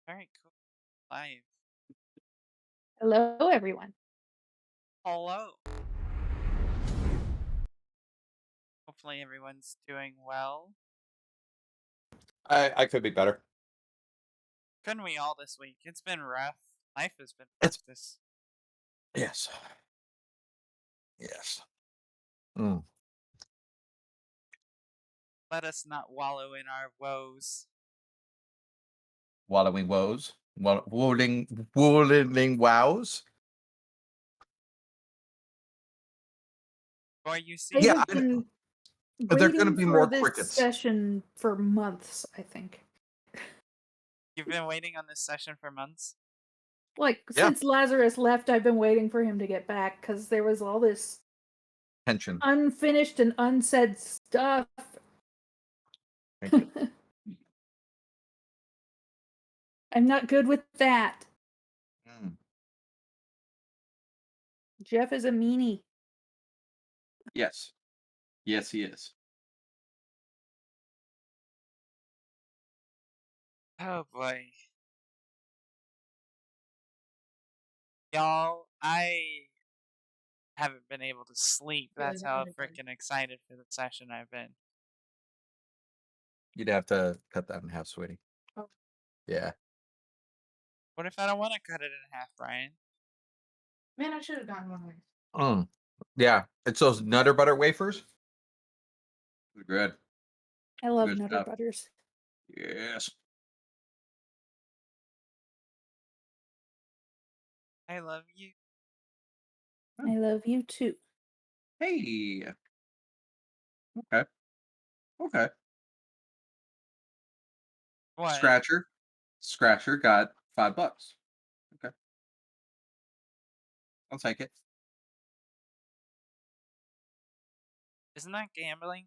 Alright, cool. Live. Hello, everyone. Hello. Hopefully everyone's doing well. I could be better. Couldn't we all this week? It's been rough. Life has been rough It's this. yes. Yes. Mm. Let us not wallow in our woes. Wallowing woes. Wooling wows. For you I see, Yeah, have been they're gonna waiting be for more this crickets. session for months, I think. you've been waiting on this session for months. Like, Yeah. since Lazarus left, I've been waiting for him to get back because there was all this Tension. unfinished and unsaid stuff. Thank you. I'm not good with that. Mm. Jeff is a meanie. Yes. Yes, he is. Oh boy. Y'all, I haven't been able to sleep. That's how freaking excited for the session I've been. You'd have to cut that in half, sweetie. Oh. Yeah. What if I don't want to cut it in half, Brian? Man, I should have gotten one of these. Mm. Yeah. It's those Nutter Butter wafers. They're good. I love Good Nutter stuff. Butters. Yes. I love you. I love you too. Hey. Okay. Okay. What? Scratcher got $5. Okay. I'll take it. Isn't that gambling?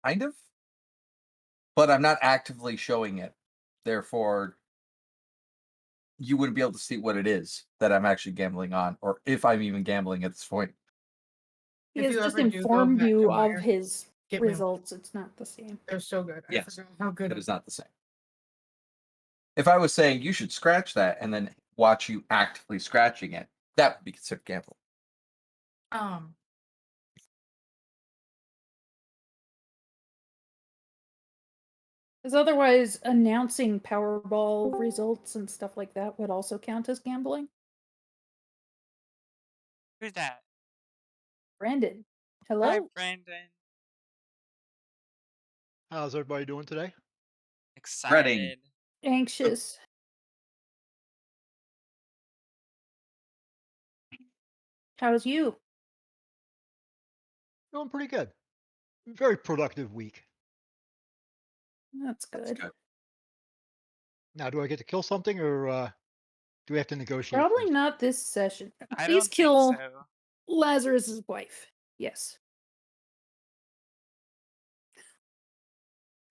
Kind of. But I'm not actively showing it. Therefore, you wouldn't be able to see what it is that I'm actually gambling on, or if I'm even gambling at this point. He If has you just ever do go informed back to you of Meyer, his get me one. results. It's not the same. They're so good. I Yes. forgot how good It is not the same. If I was saying you should scratch that and then watch you actively scratching it, that would be considered gambling. um Because otherwise, announcing Powerball results and stuff like that would also count as gambling. Who's that? Brandon, Hi, hello. Brandon. How's everybody doing today? Breading. Excited. Anxious. How's you? Doing pretty good. Very productive week. That's That's good. good. Now, do I get to kill something or do we have to negotiate Probably first? not this session. I Please don't think kill so. Lazarus's wife. Yes.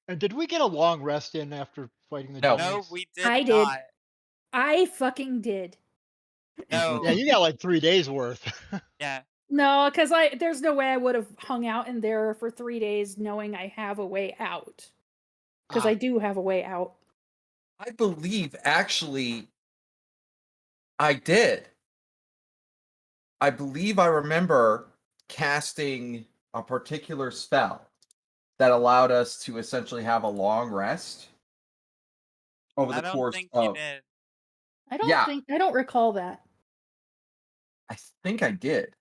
And did we get a long rest in after fighting the No. No, giants? we did I did. not. I fucking did. No. Yeah, you got like 3 days worth. Yeah. No, because there's no way I would have hung out in there for 3 days knowing I have a way out. Because I Ah, do have a way out. I believe actually I did. I believe I remember casting a particular spell that allowed us to essentially have a long rest over I the don't course think you of. did. Yeah, I don't recall that. I think I did.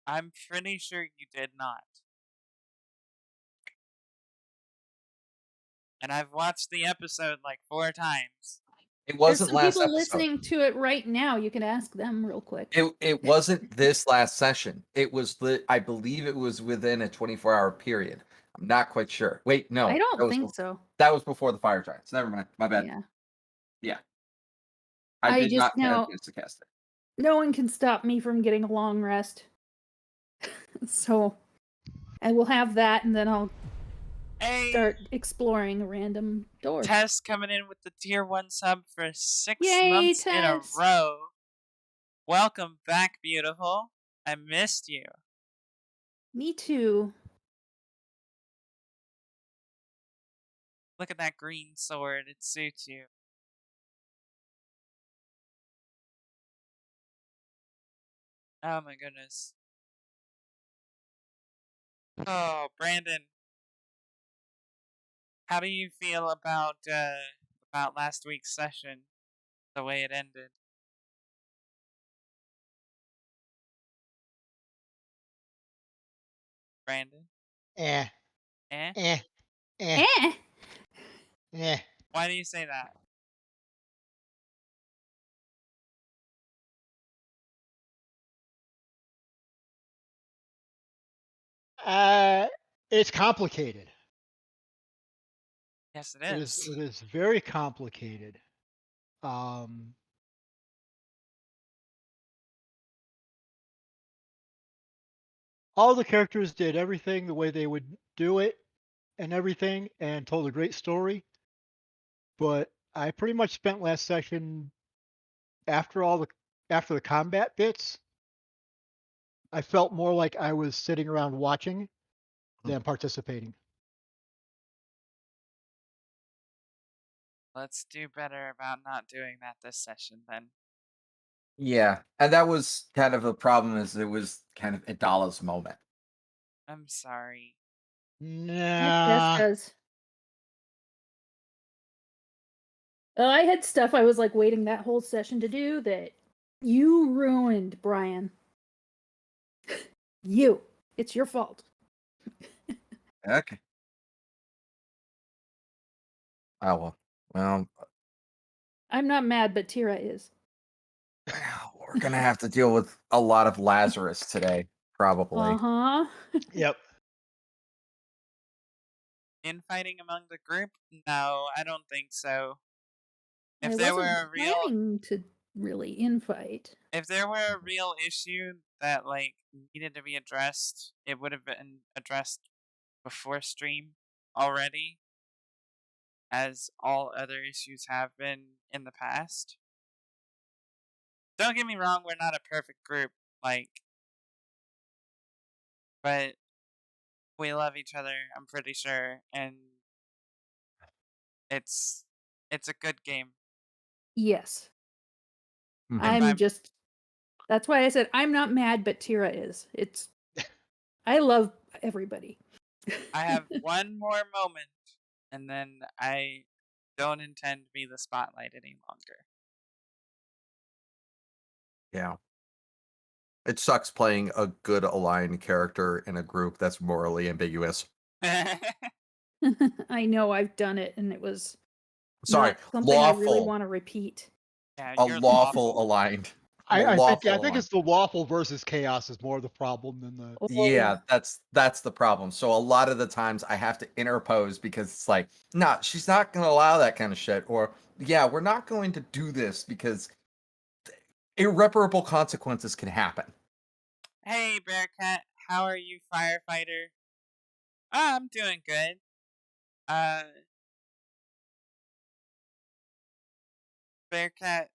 I'm pretty sure you did not. And I've watched the episode like 4 times. It There's wasn't some last people episode. listening to it right now. You can ask them real quick. It wasn't this last session. It was I believe it was within a 24-hour period. I'm not quite sure. Wait, no. I that don't was think so. That was before the fire giants. Never mind. My bad. Yeah. Yeah. I I did just not get a now chance to cast it. no one can stop me from getting a long rest. So I will have that and then I'll Hey, start exploring a random door. Tess coming in with the tier 1 sub for 6 Yay, months in a Tess! row. Welcome back, beautiful. I missed you. Me too. Look at that green sword. It suits you. Oh my goodness. Oh, Brandon, how do you feel about last week's session, the way it ended? Brandon? Eh, Eh? eh, eh, Eh. eh. Why do you say that? Uh, it's complicated. Yes, it It is. is. It is very complicated. Um, all the characters did everything the way they would do it and everything, and told a great story. But I pretty much spent last session after all the after the combat bits. I felt more like I was sitting around watching than participating. Let's do better about not doing that this session then. Yeah, and that was kind of a problem. Is it was kind of Idala's moment. I'm sorry. Nah. Does. I had stuff I was like waiting that whole session to do that you ruined, Brian. You. It's your fault. Okay. Oh well. I'm not mad, but Tira is. We're gonna have to deal with a lot of Lazarus today, probably. Uh-huh. Yep. Infighting among the group? No, I don't think so. If I there were wasn't a real planning to really infight. if there were a real issue that like needed to be addressed, it would have been addressed before stream already, as all other issues have been in the past. Don't get me wrong, we're not a perfect group, like, but we love each other, I'm pretty sure, and it's a good game. Yes. Mhm. If I'm That's why I said I'm not mad, but Tira is. I love everybody. I have one more moment, and then I don't intend to be the spotlight any longer. Yeah. It sucks playing a good aligned character in a group that's morally ambiguous. I know I've done it and it was Sorry, not something I really lawful. want to repeat. Yeah, A you're lawful aligned. I think Lawful I think aligned. it's the lawful versus chaos is more the problem than the. Oh, Yeah, that's the problem. So a lot of the times I have to interpose because it's like, nah, she's not gonna allow that kind of shit. Or yeah, we're not going to do this because irreparable consequences can happen. Hey, Bearcat, how are you, firefighter? Oh, I'm doing good. Bearcat,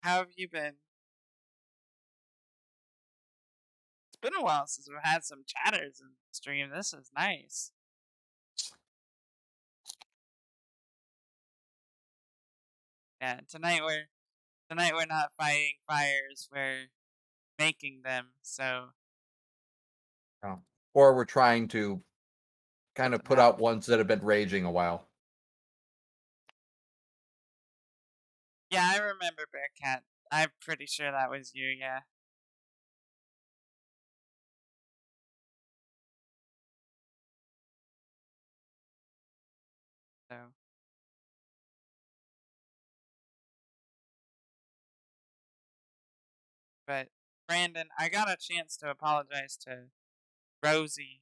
how have you been? It's been a while since we've had some chatters in the stream. This is nice. Yeah, tonight we're not fighting fires, we're making them. So Or we're trying to kind of them put out. out ones that have been raging a while. Yeah, I remember Bearcat. I'm pretty sure that was you. Yeah. So. But Brandon, I got a chance to apologize to Rosie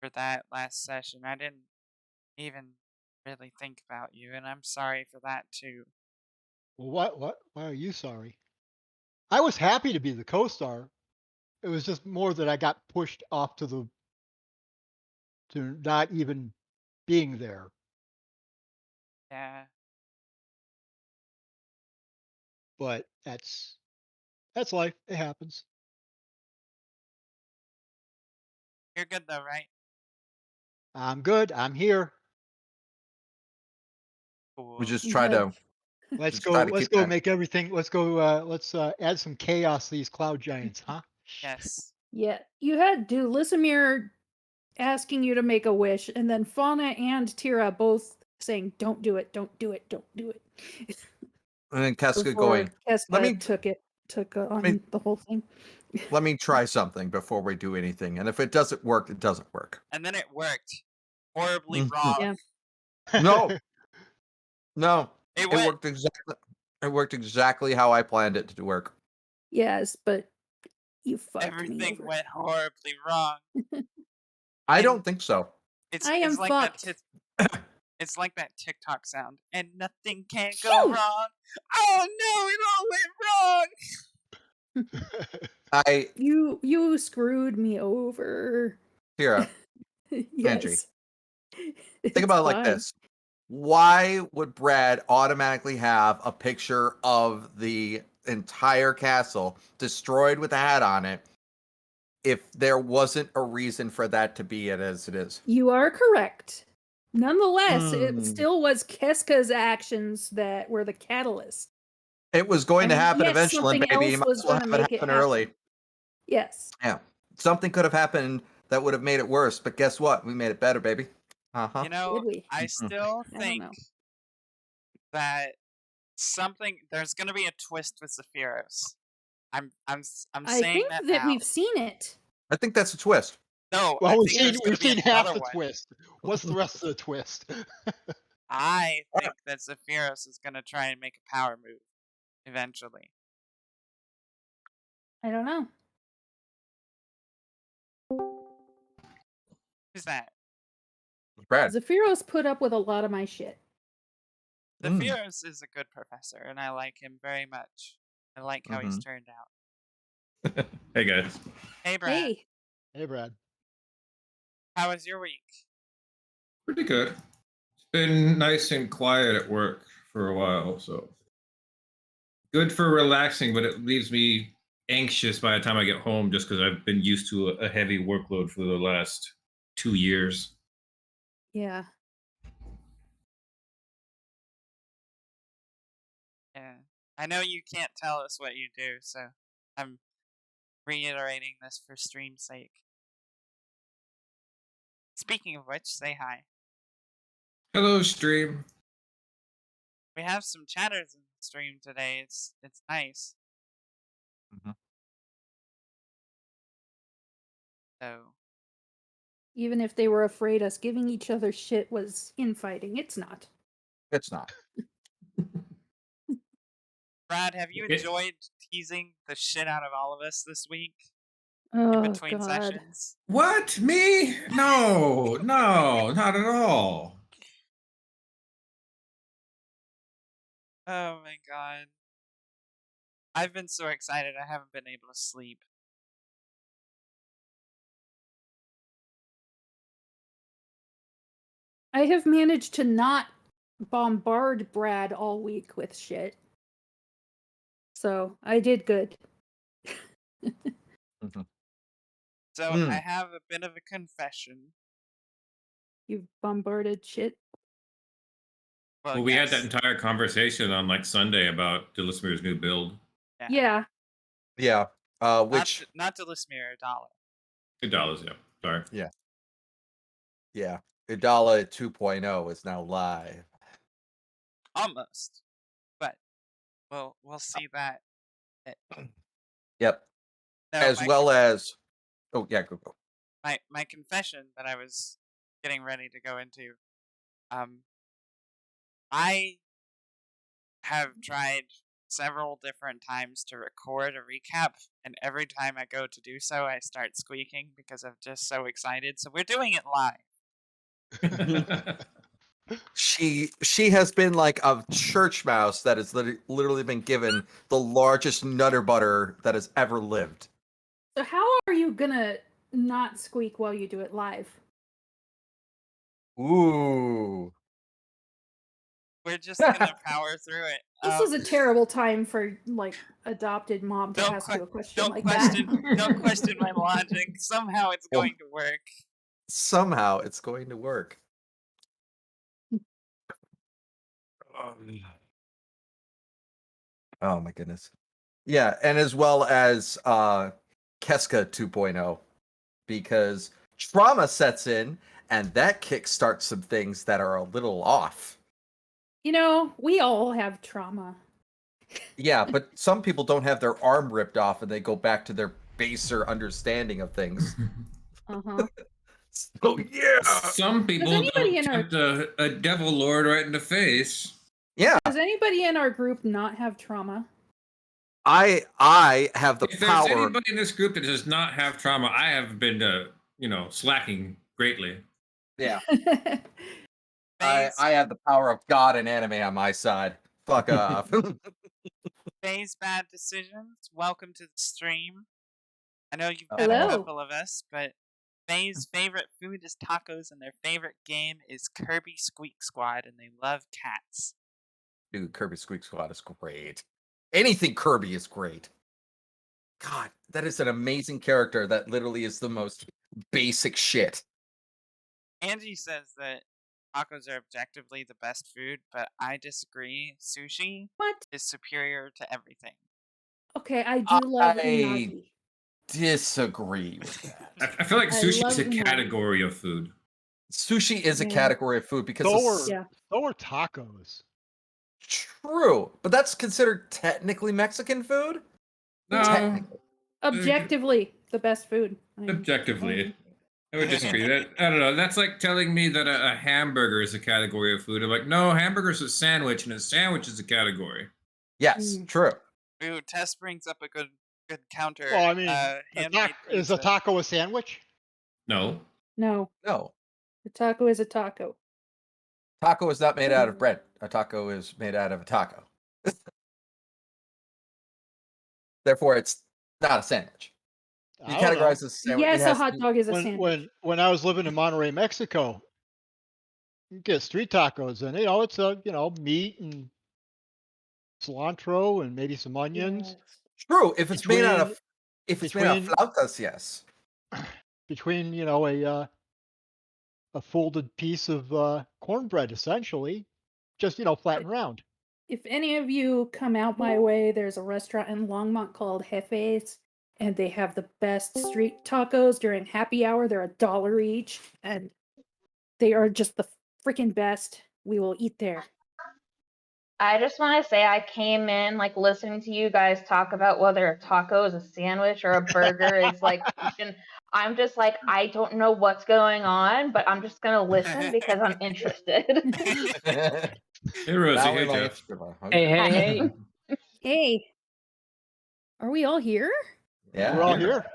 for that last session. I didn't even really think about you, and I'm sorry for that too. Well, what? Why are you sorry? I was happy to be the co-star. It was just more that I got pushed off to not even being there. Yeah. But that's life. It happens. You're good though, right? I'm good. I'm here. We just You try had- to. Let's Just go. try to Let's keep go that. make everything. Let's go. Let's add some chaos to these cloud giants, huh? Yes. Yeah, you had Dulisimir asking you to make a wish, and then Fauna and Tira both saying, "Don't do it, don't do it, don't do it." And then Keska Before going, Keska "Let me- took on me- the whole thing. let me try something before we do anything. And if it doesn't work, it doesn't work. And then it worked. Horribly Mhm. wrong. Yeah. No, no. It It went. worked exactly. It worked exactly how I planned it to work. Yes, but you fucked me Everything over. went horribly wrong. I And- don't think so. It's I am it's like fucked. that it's like that TikTok sound. And nothing can go Phew! wrong. Oh no, it all went wrong. You screwed me over. Tira, Yes. think about it like this. Why would Brad automatically have a picture of the entire castle destroyed with a hat on it if there wasn't a reason for that to be it as it is? You are correct. Nonetheless, it Hmm. still was Keska's actions that were the catalyst. It was going to And happen yes, eventually, something baby. You else might was as well gonna have it make it happen happen. early. Yes. Yeah. Something could have happened that would have made it worse, but guess what? We made it better, baby. Uh-huh. You know, Did we? I Mhm. still I don't think know. that there's gonna be a twist with Zephyros. I'm I saying think that that now. we've seen it. I think that's a twist. No, I Well, we've think seen there's gonna we've be seen half another the one. twist. What's the rest of the twist? I think that Zephyros is gonna try and make a power move eventually. I don't know. Who's that? Brad. Zephyros put up with a lot of my shit. Mm. Zephyros is a good professor, and I like him very much. I like how he's turned out. Hey guys. Hey, Brad. Hey, Hey, Brad. How was your week? Pretty good. It's been nice and quiet at work for a while, so good for relaxing, but it leaves me anxious by the time I get home just because I've been used to a heavy workload for the last 2 years. yeah. Yeah. I know you can't tell us what you do, so I'm reiterating this for stream's sake. Speaking of which, say hi. Hello, stream. We have some chatters in the stream today. It's nice. Mhm. So Even if they were afraid us giving each other shit was infighting, it's not. It's not. Brad, have you It- enjoyed teasing the shit out of all of us this week Oh, in between God. sessions? What? Me? No, no, not at all. Oh my god. I've been so excited I haven't been able to sleep. I have managed to not bombard Brad all week with shit. So I did good. So Mm. I have a bit of a confession. You've bombarded shit. Well, we had yes. that entire conversation on like Sunday about Delismir's new build. Yeah. Yeah. Not Which to, not to Lismir, $1. $2, yeah. Sorry. yeah. Idala 2.0 is now live. Almost. But we'll see that. Yep. No, As my well as oh yeah, go. my confession that I was getting ready to go into. I have tried several different times to record a recap, and every time I go to do so, I start squeaking because I'm just so excited. So we're doing it live. She has been like a church mouse that has literally been given the largest nutter butter that has ever lived. So how are you gonna not squeak while you do it live? Ooh. We're just gonna power through it. This is a terrible time for like adopted mom to Don't ask que- you a question don't like question that. don't question my logic. Somehow it's Well- going to work. Somehow it's going to work. Oh my goodness. Yeah, and as well as Keska 2.0, because trauma sets in and that kickstarts some things that are a little off. You know, we all have trauma. Yeah, but some people don't have their arm ripped off and they go back to their baser understanding of things. Uh-huh. So yeah. Some people anybody don't in our- tempt a devil lord right in the face. Yeah, Does anybody in our group not have trauma? I have the If there's power. anybody in this group that does not have trauma, I have been, slacking greatly. Yeah, Phase, I have the power of God and anime on my side. Fuck off. Phase Bad Decisions, welcome to the stream. I know you've met Hello. a couple of us, but Faye's favorite food is tacos, and their favorite game is Kirby Squeak Squad, and they love cats. Dude, Kirby Squeak Squad is great. Anything Kirby is great. God, that is an amazing character that literally is the most basic shit. Angie says that tacos are objectively the best food, but I disagree. Sushi What? is superior to everything. Okay, I do love I- unagi. Disagree with that. I feel like I sushi love is a unagi. category of food. Sushi is a Yeah. category of food because So it's are, Yeah. so are tacos. true, but that's considered technically Mexican food. No, Technically. Objectively, the best food. I mean, objectively, I would disagree. That I don't know. That's like telling me that a hamburger is a category of food. I'm like, no, hamburger's a sandwich, and a sandwich is a category. Yes, Mm. true. Ooh, Tess brings up a good counter. Well, I mean, handmade is a pizza. taco a sandwich? No, No, No, a taco is a taco. taco is not made out of bread. A taco is made out of a taco. Therefore, it's not a sandwich. You I don't know. categorize as a sandwich. Yes, it a has hot to- dog is a When, sandwich. when I was living in Monterrey, Mexico, you get street tacos, and it's meat and cilantro and maybe some onions. Yes. True, if it's made out of Between- if it's made out of between- flautas, yes. Between a folded piece of cornbread, essentially, just flat and round. If any of you come out my way, there's a restaurant in Longmont called Jefe's, and they have the best street tacos during happy hour. They're $1 each, and they are just the freaking best. We will eat there. I just want to say I came in listening to you guys talk about whether a taco is a sandwich or a burger is fusion. I'm just I don't know what's going on, but I'm just gonna listen because I'm interested. hey Rosie, Valley hey Life Jeff. Stripper. Hey, hey, hey. Hey, are we all here? Yeah. We're all here.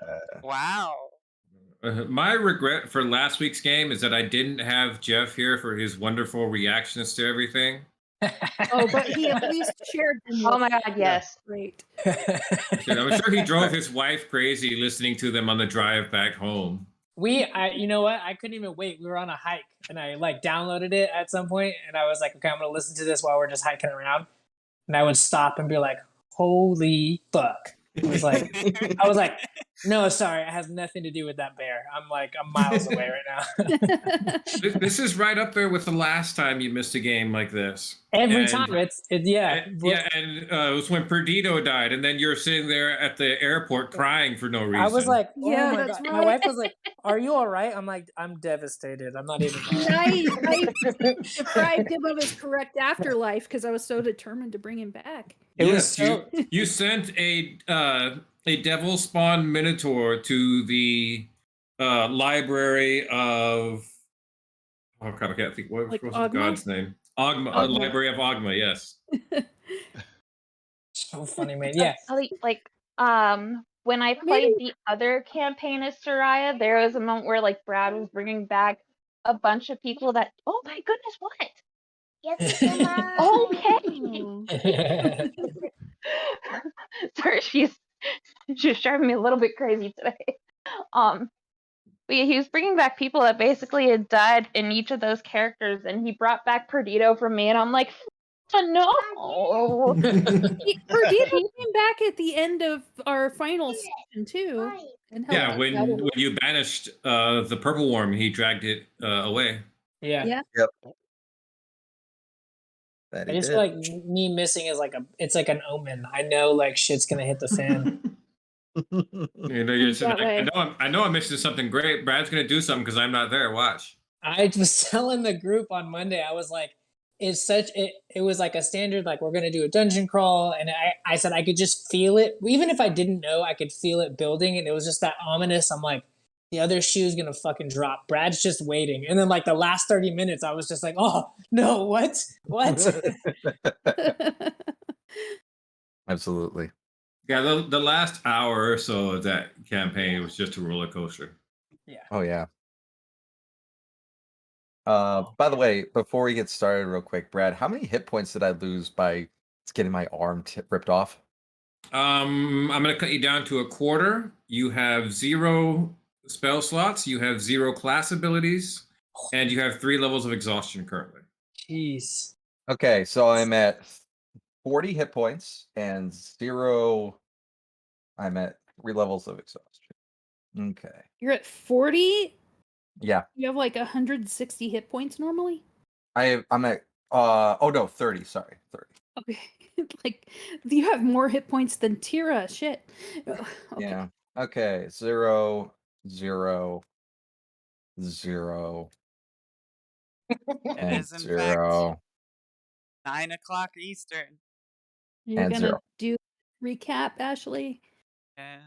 Wow. My regret for last week's game is that I didn't have Jeff here for his wonderful reactions to everything. Oh, but he at least shared them. Oh with my us. god, yes. Great. I'm sure he drove his wife crazy listening to them on the drive back home. You know what? I couldn't even wait. We were on a hike and I downloaded it at some point and I was like, okay, I'm going to listen to this while we're just hiking around. And I would stop and be like, holy fuck. I was like, no, sorry, it has nothing to do with that bear. I'm miles away right now. This is right up there with the last time you missed a game like this. Every And- time yeah. and it was when Perdido died, and then you're sitting there at the airport crying for no reason. I was like, oh Yeah, my that's God. My right. wife was like, are you all right? I'm like, I'm devastated. I'm not even. I deprived him of his correct afterlife because I was so determined to bring him back. It was Yes, so. you sent a devil spawn minotaur to the library of oh god, I can't think what Like was the Ogma? god's name. Ogma, Ogma. Library of Ogma, yes. So funny, man. Yeah. When I played the other campaign as Soraya, there was a moment where Brad was bringing back a bunch of people that. Oh my goodness, what? Yes, Okay. Sorry, she's driving me a little bit crazy today. But yeah, he was bringing back people that basically had died in each of those characters, and he brought back Perdido from me, and I'm like, no. Perdita came back at the end of our final season too. And helped Yeah, us when out a little. you banished the purple worm, he dragged it away. Yeah. Yeah. That I he just did. feel like me missing is like it's like an omen. I know like shit's gonna hit the fan. You know, you're Think sitting that there, way. I know I'm missing something great. Brad's gonna do something because I'm not there. Watch. I was telling the group on Monday, I was like, it was like a standard, like we're gonna do a dungeon crawl, and I said I could just feel it. Even if I didn't know, I could feel it building, and it was just that ominous. I'm like, the other shoe's gonna fucking drop. Brad's just waiting. And then like the last 30 minutes, I was just like, oh no, what? What? Absolutely. Yeah, the last hour or so of that campaign was just a roller coaster. Yeah. Oh yeah. By the way, before we get started, real quick, Brad, how many hit points did I lose by getting my arm ripped off? I'm gonna cut you down to a quarter. You have 0 spell slots, you have 0 class abilities, and you have 3 levels of exhaustion currently. Jeez. Okay, so I'm at 40 hit points and 0. I'm at 3 levels of exhaustion. Okay. You're at 40? Yeah. You have like 160 hit points normally? I'm at oh no, 30, sorry. 30. Okay. Like you have more hit points than Tira. Shit. Okay. Yeah. Okay. 0, 0, 0, It and is in fact 0, 9 o'clock Eastern. You're and gonna 0. do recap, Ashley? Yeah,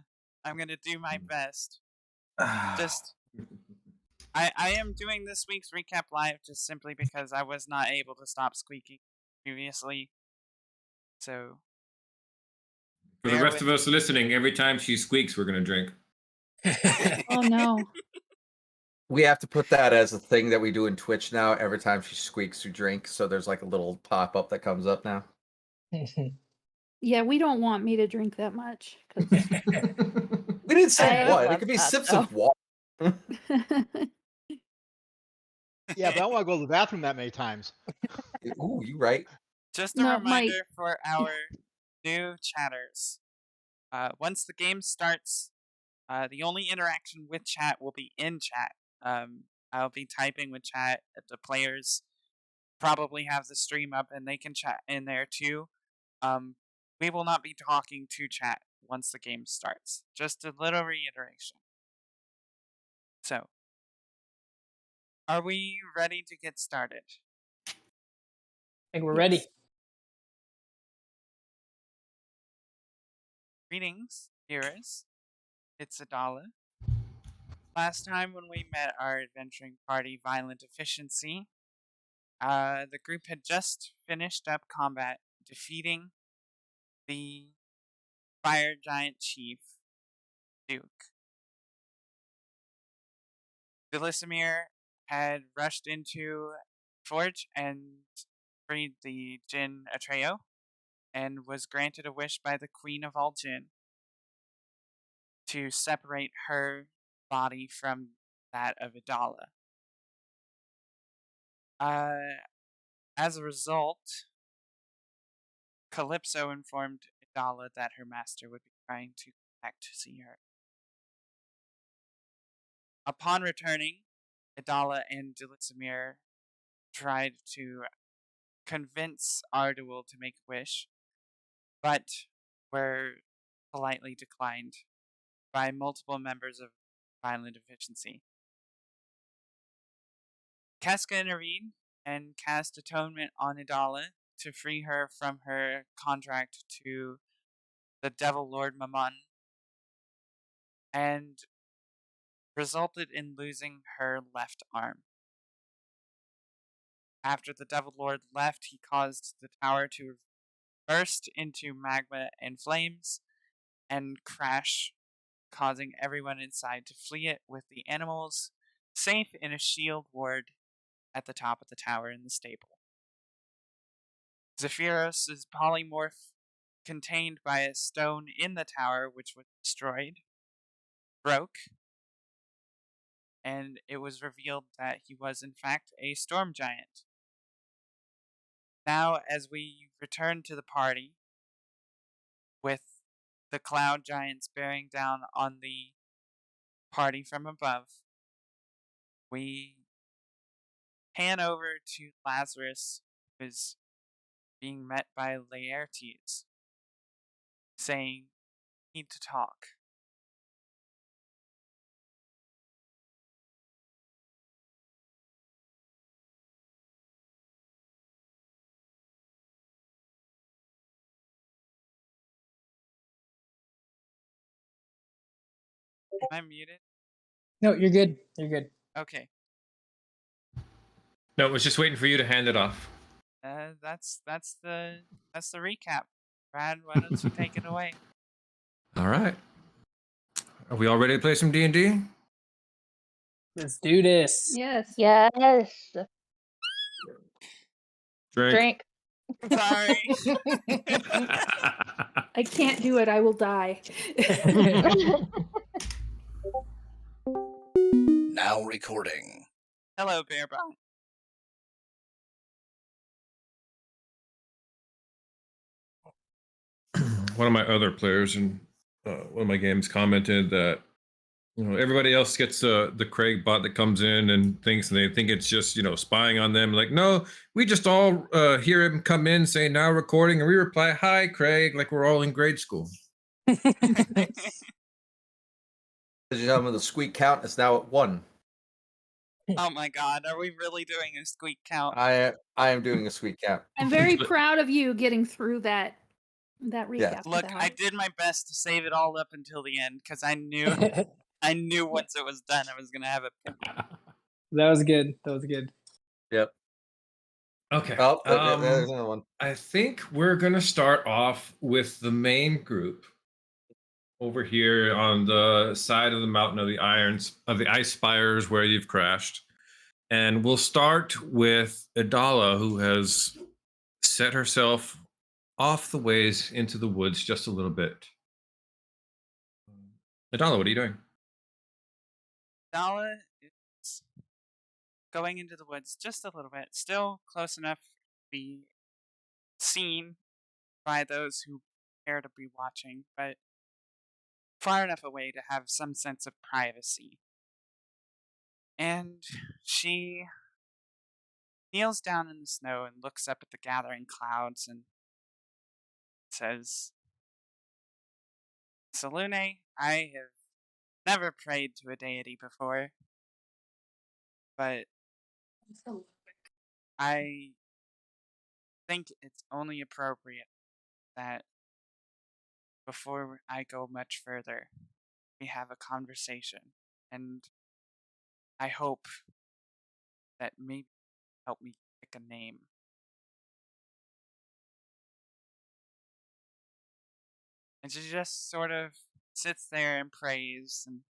I'm gonna do my best. Just, I am doing this week's recap live just simply because I was not able to stop squeaking previously. So For the bear rest with of us listening, every time she squeaks, we're gonna drink. Oh no. We have to put that as a thing that we do in Twitch now. Every time she squeaks, we drink. So there's like a little pop up that comes up now. Yeah, we don't want me to drink that much. 'Cause We didn't say I what. It love could be that, sips though. of water. Yeah, but I don't want to go to the bathroom that many times. Ooh, you right. just a No, reminder for our new chatters. Once the game starts, the only interaction with chat will be in chat. I'll be typing with chat. The players probably have the stream up and they can chat in there too. We will not be talking to chat once the game starts. Just a little reiteration. So, are we ready to get started? I think we're ready. Greetings, viewers. It's Adala. Last time when we met our adventuring party, Violent Efficiency, the group had just finished up combat, defeating the fire giant chief, Duke. Delisimir had rushed into Forge and freed the Jinn Atreo, and was granted a wish by the Queen of all Jinn to separate her body from that of Idala. As a result, Calypso informed Idala that her master would be trying to come back to see her. Upon returning, Idala and Delisimir tried to convince Ardul to make a wish, but were politely declined by multiple members of Violent Efficiency. Casca intervened and cast atonement on Idala to free her from her contract to the Devil Lord Mammon, and resulted in losing her left arm. After the Devil Lord left, he caused the tower to burst into magma and flames and crash, causing everyone inside to flee it, with the animals safe in a shield ward at the top of the tower in the stable. Zephyros' polymorph, contained by a stone in the tower which was destroyed, broke, and it was revealed that he was in fact a storm giant. Now, as we return to the party, with the cloud giants bearing down on the party from above, we pan over to Lazarus, who is being met by Laertes, saying, "Need to talk." Am I muted? No, you're good. You're good. Okay. No, it was just waiting for you to hand it off. That's the recap. Brad, why don't you take it away? All right. Are we all ready to play some D&D? Let's do this. Yes. Yes. Drink. Drink. Sorry. I can't do it. I will die. Now recording. Hello, Bearbot. One of my other players in one of my games commented that everybody else gets the Craig bot that comes in and thinks they think it's just spying on them. Like, no, we just all hear him come in say now recording, and we reply, "Hi, Craig," like we're all in grade school. Ladies and gentlemen, the squeak count is now at 1. Oh my god, are we really doing a squeak count? I am doing a squeak count. I'm very proud of you getting through that recap. Look, without- I did my best to save it all up until the end because I knew once it was done I was gonna have it. That was good. That was good. Yep. Okay. Oh, there's another one. I think we're gonna start off with the main group over here on the side of the mountain of the ice spires where you've crashed, and we'll start with Idala, who has set herself off the ways into the woods just a little bit. Idala, what are you doing? Dala is going into the woods just a little bit, still close enough to be seen by those who care to be watching, but far enough away to have some sense of privacy. And she kneels down in the snow and looks up at the gathering clouds and says, "Selune, I have never prayed to a deity before, but I think it's only appropriate that before I go much further, we have a conversation, and I hope that maybe help me pick a name." And she just sort of sits there and prays and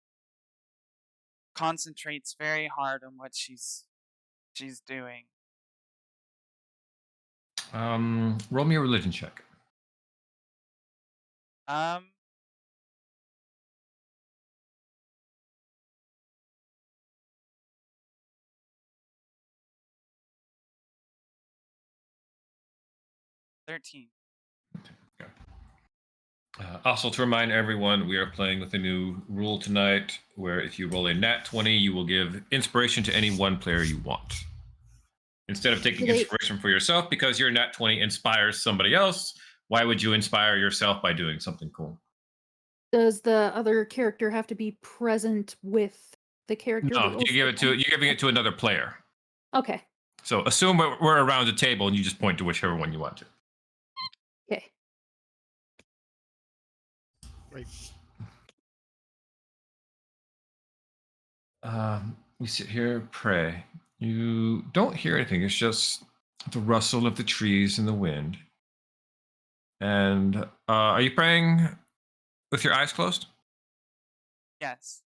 concentrates very hard on what she's doing. Roll me a religion check. Um, $13. Also, to remind everyone, we are playing with a new rule tonight, where if you roll a nat 20, you will give inspiration to any one player you want. Instead of taking inspiration for yourself, because your nat 20 inspires somebody else, why would you inspire yourself by doing something cool? Does the other character have to be present with the character? No, that you're also- giving it to another player. Okay. So assume we're around the table and you just point to whichever one you want to. Okay. Right. We sit here, pray. You don't hear anything. It's just the rustle of the trees and the wind. And are you praying with your eyes closed? Yes.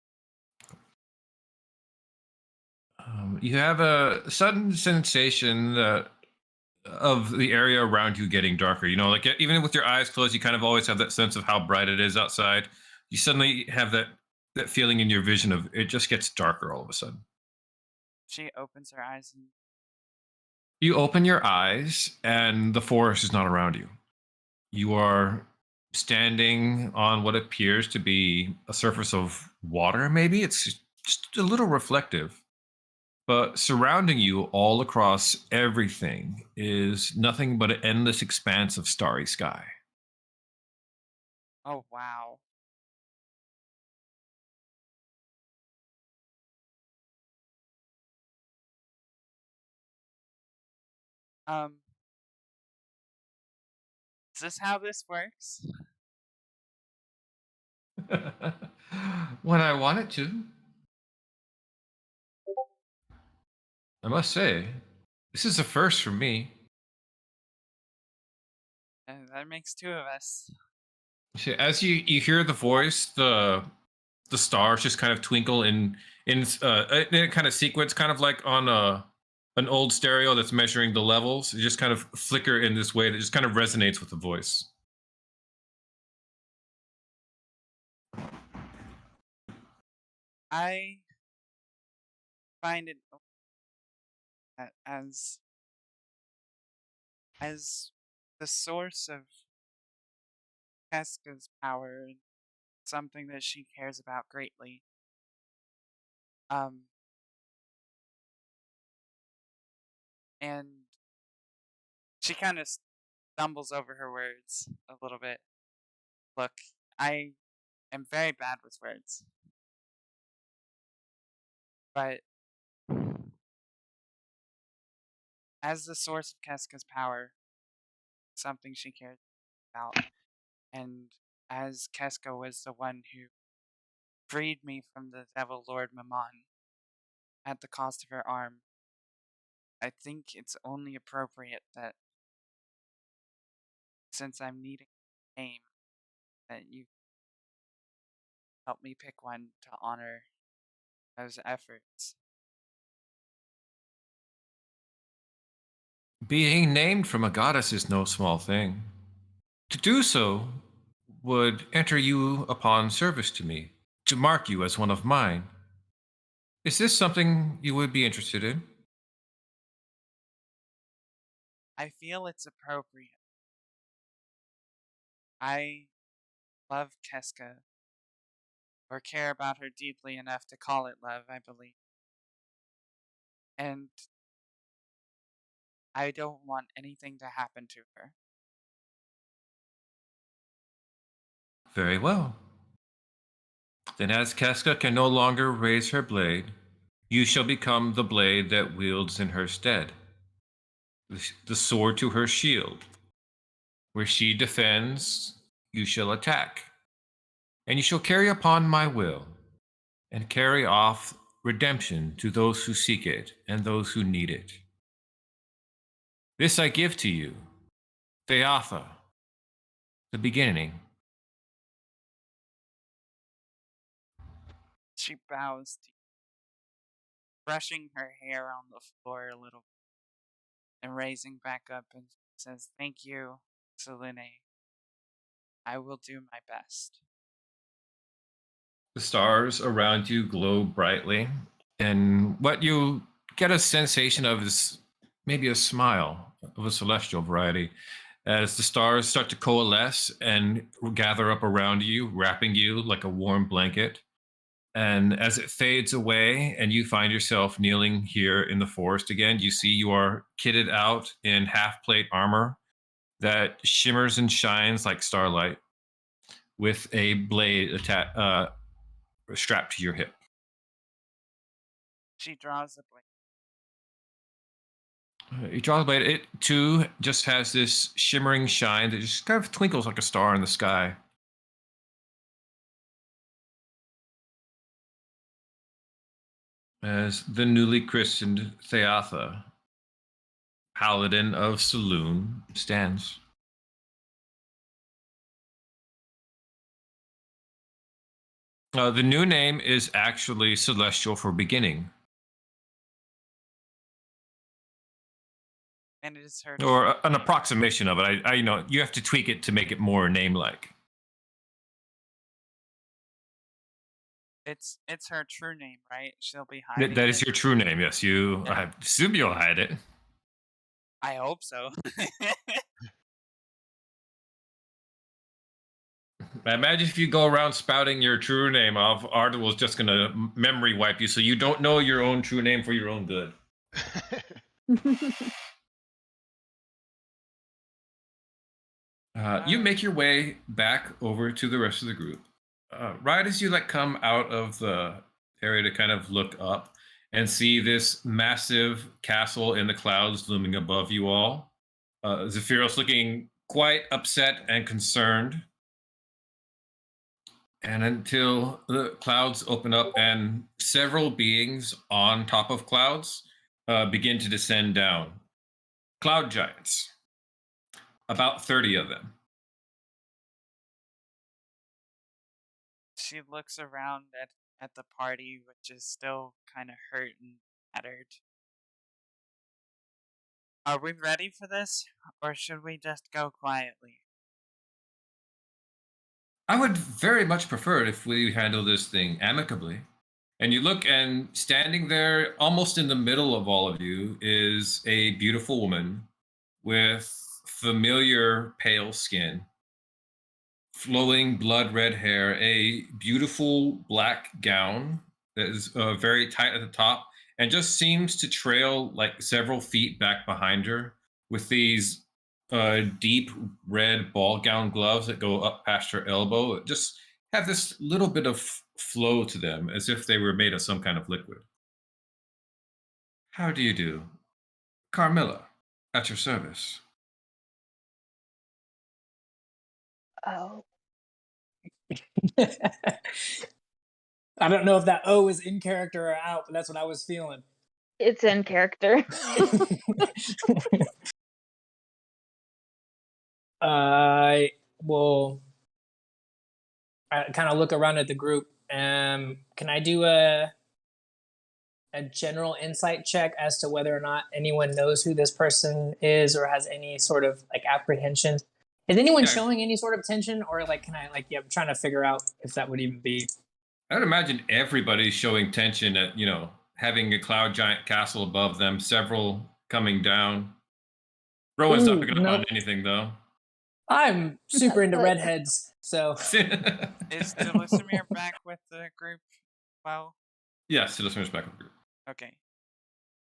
You have a sudden sensation of the area around you getting darker. Like even with your eyes closed, you kind of always have that sense of how bright it is outside. You suddenly have that feeling in your vision of it just gets darker all of a sudden. She opens her eyes and You open your eyes and the forest is not around you. You are standing on what appears to be a surface of water, maybe. It's just a little reflective. but surrounding you all across everything is nothing but an endless expanse of starry sky. Oh wow. Is this how this works? When I want it to. I must say, this is a first for me. That makes two of us. See, as you hear the voice, the stars just kind of twinkle in a kind of sequence, kind of like on an old stereo that's measuring the levels. It just kind of flicker in this way that just kind of resonates with the voice. I find it as the source of Keska's power and something that she cares about greatly. And she kind of stumbles over her words a little bit. Look, I am very bad with words. But as the source of Keska's power, something she cares about, and as Keska was the one who freed me from the devil Lord Mammon at the cost of her arm, I think it's only appropriate that since I'm needing a name, that you help me pick one to honor those efforts. Being named from a goddess is no small thing. To do so would enter you upon service to me, to mark you as one of mine. Is this something you would be interested in? I feel it's appropriate. I love Keska, or care about her deeply enough to call it love, I believe. And I don't want anything to happen to her. Very well. Then, as Keska can no longer raise her blade, you shall become the blade that wields in her stead, the sword to her shield. Where she defends, you shall attack, and you shall carry upon my will, and carry off redemption to those who seek it and those who need it. This I give to you, Theatha, the beginning. She bows to you, brushing her hair on the floor a little and raising back up and says, "Thank you, Selene. I will do my best." The stars around you glow brightly, and what you get a sensation of is maybe a smile of a celestial variety as the stars start to coalesce and gather up around you, wrapping you like a warm blanket. And as it fades away and you find yourself kneeling here in the forest again, you see you are kitted out in half plate armor that shimmers and shines like starlight with a blade strapped to your hip. She draws the blade. You draw the blade. It too just has this shimmering shine that just kind of twinkles like a star in the sky. As the newly christened Theatha, Paladin of Saloon, stands. The new name is actually Celestial for Beginning, And it is her or an approximation of it. I you have to tweak it to make it more name-like. It's her true name, right? She'll be hiding That is it. your true name, yes. I assume you'll hide it. I hope so. Imagine if you go around spouting your true name off, Ardwell's just gonna memory wipe you, so you don't know your own true name for your own good. You make your way back over to the rest of the group. Right as you come out of the area to kind of look up and see this massive castle in the clouds looming above you all, Zephyros looking quite upset and concerned. And until the clouds open up and several beings on top of clouds begin to descend down. Cloud giants. About 30 of them. She looks around at the party, which is still kind of hurt and battered. Are we ready for this, or should we just go quietly? I would very much prefer it if we handle this thing amicably. And you look, and standing there almost in the middle of all of you is a beautiful woman with familiar pale skin, flowing blood red hair, a beautiful black gown that is very tight at the top and just seems to trail several feet back behind her with these deep red ball gown gloves that go up past her elbow. Just have this little bit of flow to them as if they were made of some kind of liquid. How do you do? Carmilla, at your service. Oh. I don't know if that O is in character or out, but that's what I was feeling. It's in character. I will kind of look around at the group. Can I do a general insight check as to whether or not anyone knows who this person is or has any sort of apprehension? Is anyone showing any sort of tension, or can I I'm trying to figure out if that would even be? I would imagine everybody's showing tension at having a cloud giant castle above them, several coming down. Rowan's not picking up on anything though. I'm super into redheads, so. Is Delisimir back with the group? Well. Yes, Delisimir is back with the group. Okay.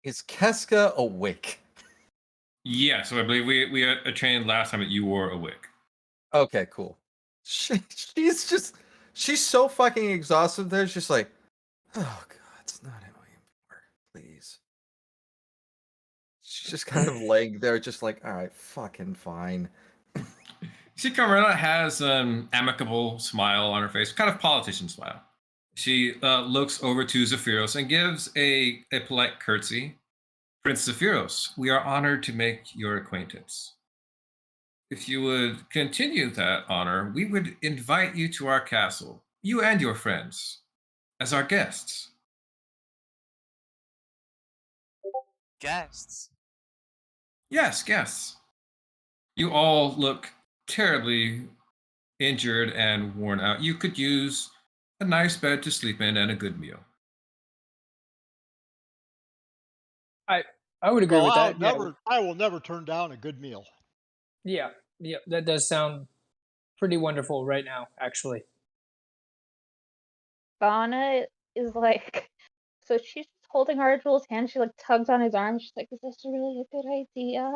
Is Keska awake? Yeah, so I believe we had trained last time that you were awake. Okay, cool. She's so fucking exhausted there. She's just like, oh god, it's not anymore, please. She's just kind of laying there, just like, all right, fucking fine. See, Carmilla has an amicable smile on her face, kind of politician smile. She looks over to Zephyros and gives a polite curtsy. Prince Zephyros, we are honored to make your acquaintance. If you would continue that honor, we would invite you to our castle, you and your friends, as our guests. Guests? Yes, guests. You all look terribly injured and worn out. You could use a nice bed to sleep in and a good meal. I would agree with that. I will never turn down a good meal. Yeah, that does sound pretty wonderful right now, actually. Fauna is so she's holding Ardwell's hand. She tugs on his arm. She's like, "Is this really a good idea?"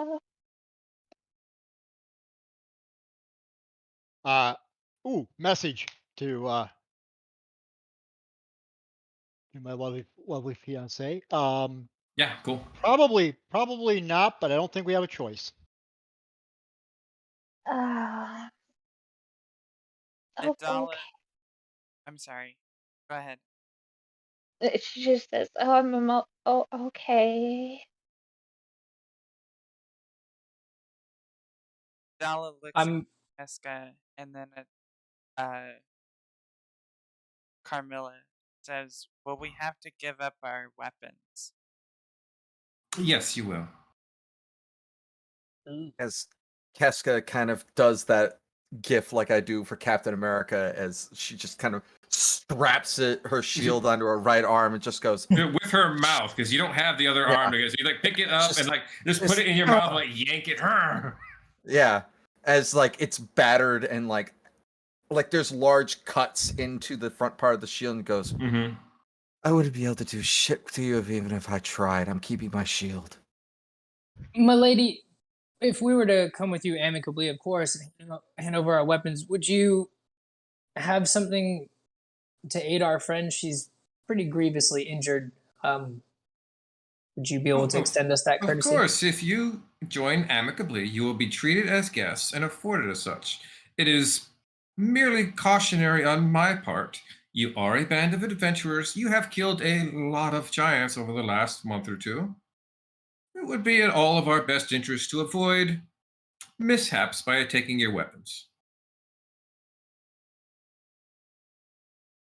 Message to my lovely fiance. Yeah, cool. Probably not, but I don't think we have a choice. Adala, I'm sorry. Go ahead. She just says, "Oh, okay." Adala looks at Keska and then at Carmilla, says, "Will we have to give up our weapons?" Yes, you will. As Keska kind of does that gif like I do for Captain America, as she just kind of straps her shield onto her right arm and just goes with her mouth, because you don't have the other arm to go. So you pick it up and just put it in your mouth, yank it. Yeah, as it's battered and like there's large cuts into the front part of the shield, and goes, Mm-hmm. I wouldn't be able to do shit to you even if I tried. I'm keeping my shield. My lady, if we were to come with you amicably, of course, and hand over our weapons, would you have something to aid our friend? She's pretty grievously injured. Would you be able to extend us that Of courtesy? course, if you join amicably, you will be treated as guests and afforded as such. It is merely cautionary on my part. You are a band of adventurers. You have killed a lot of giants over the last month or two. It would be in all of our best interest to avoid mishaps by taking your weapons.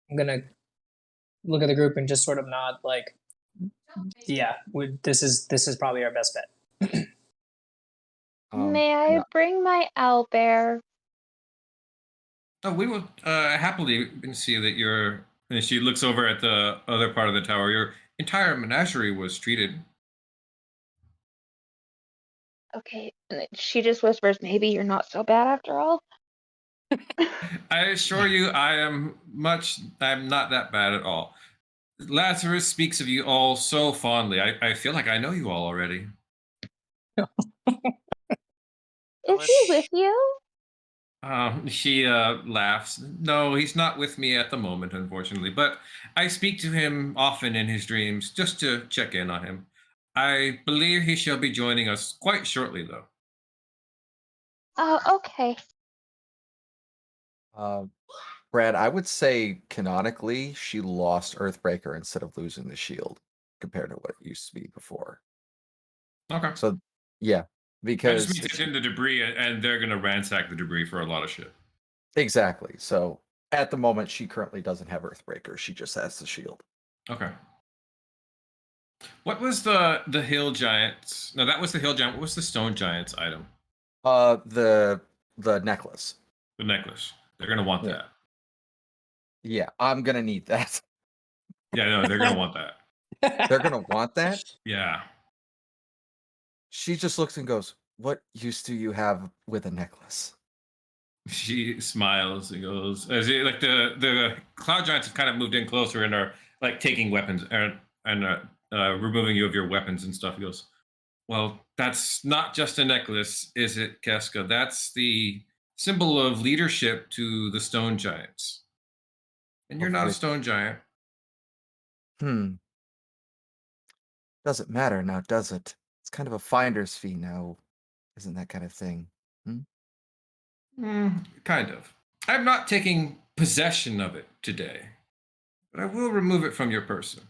I'm gonna look at the group and just sort of nod, like, yeah, this is probably our best bet. May I no. bring my owlbear? Oh, we will happily see that you're. And she looks over at the other part of the tower. Your entire menagerie was treated. Okay, and she just whispers, maybe you're not so bad after all. I assure you, I'm not that bad at all. Lazarus speaks of you all so fondly. I feel like I know you all already. Is he with you? She laughs. No, he's not with me at the moment, unfortunately. But I speak to him often in his dreams just to check in on him. I believe he shall be joining us quite shortly, though. Oh, okay. Brad, I would say canonically she lost Earthbreaker instead of losing the shield compared to what it used to be before. Okay. So yeah, I because just mean it's in the debris, and they're gonna ransack the debris for a lot of shit. exactly. So at the moment, she currently doesn't have Earthbreaker. She just has the shield. Okay. What was the hill giants? No, that was the hill giant. What was the stone giants item? The necklace. The necklace. They're gonna want Yeah. that. Yeah, I'm gonna need that. Yeah, no, they're gonna want that. They're gonna want that. Yeah. She just looks and goes, "What use do you have with a necklace?" She smiles and goes, as it, like the cloud giants have kind of moved in closer and are like taking weapons and removing you of your weapons and stuff. He goes, well, that's not just a necklace, is it, Keska? That's the symbol of leadership to the stone giants. And you're not a stone giant. Doesn't matter now, does it? It's kind of a finder's fee now, isn't that kind of thing? Kind of. I'm not taking possession of it today, but I will remove it from your person.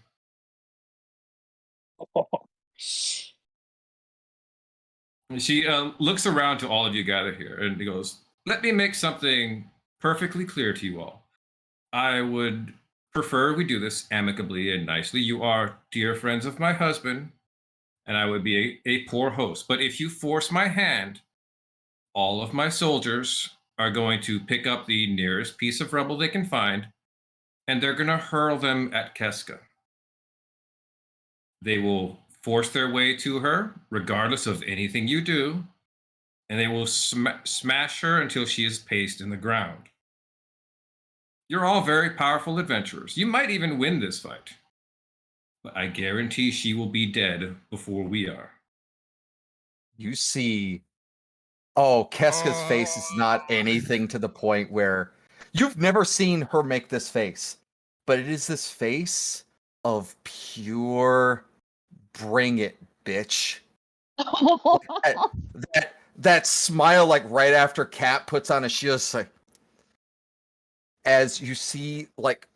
She looks around to all of you gathered here and he goes, let me make something perfectly clear to you all. I would prefer we do this amicably and nicely. You are dear friends of my husband, and I would be a poor host. But if you force my hand, all of my soldiers are going to pick up the nearest piece of rubble they can find, and they're going to hurl them at Keska. They will force their way to her, regardless of anything you do, and they will smash her until she is pasted in the ground. You're all very powerful adventurers. You might even win this fight, but I guarantee she will be dead before we are. You see, Keska's face is not anything to the point where you've never seen her make this face, but it is this face of pure bring it, bitch. that smile, like right after Cat puts on a shield, it's like, as you see, like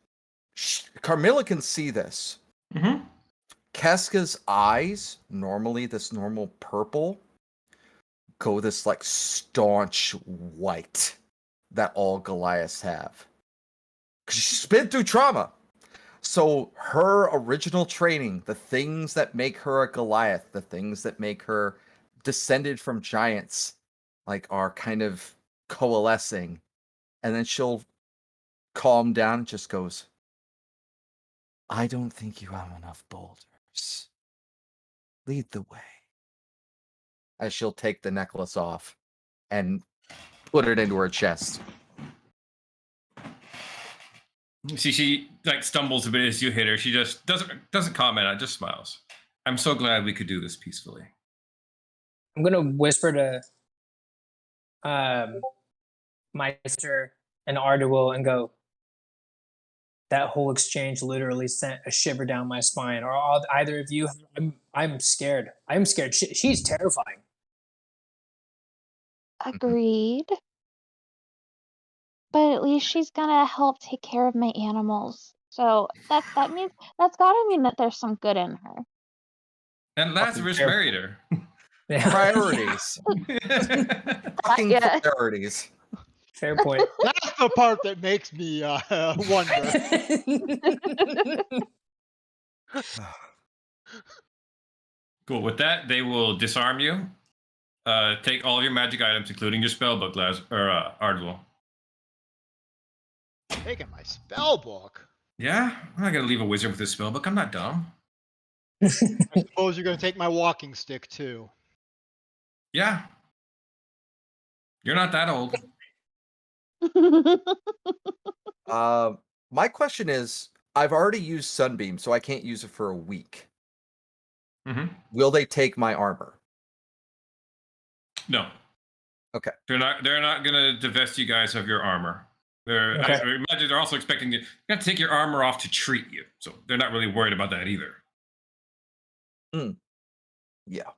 Carmilla can see this. Keska's eyes, normally this normal purple, go this like staunch white that all Goliaths have. Because she's been through trauma. So her original training, the things that make her a Goliath, the things that make her descended from giants, like are kind of coalescing. And then she'll calm down and just goes, I don't think you have enough boulders. Lead the way. As she'll take the necklace off and put it into her chest. She like stumbles a bit as you hit her. She just doesn't comment. Just smiles. I'm so glad we could do this peacefully. I'm gonna whisper to my sister and Arduel and go, that whole exchange literally sent a shiver down my spine. Or either of you, I'm scared. I'm scared. She's terrifying. Agreed. But at least she's gonna help take care of my animals. So that means that's gotta mean that there's some good in her. And Lazarus careful. married her. Yeah. Priorities. Fucking Yeah. priorities. Fair point. That's the part that makes me wonder. Cool. With that, they will disarm you. Take all of your magic items, including your spellbook, Ardwell. Taking my spell book. Yeah, I'm not gonna leave a wizard with his spellbook. I'm not dumb. I suppose you're gonna take my walking stick too. Yeah, you're not that old. My question is, I've already used Sunbeam, so I can't use it for a week. Mm-hmm. Will they take my armor? No. Okay. They're not gonna divest you guys of your armor. I imagine they're also expecting you to take your armor off to treat you, so they're not really worried about that either. Yeah.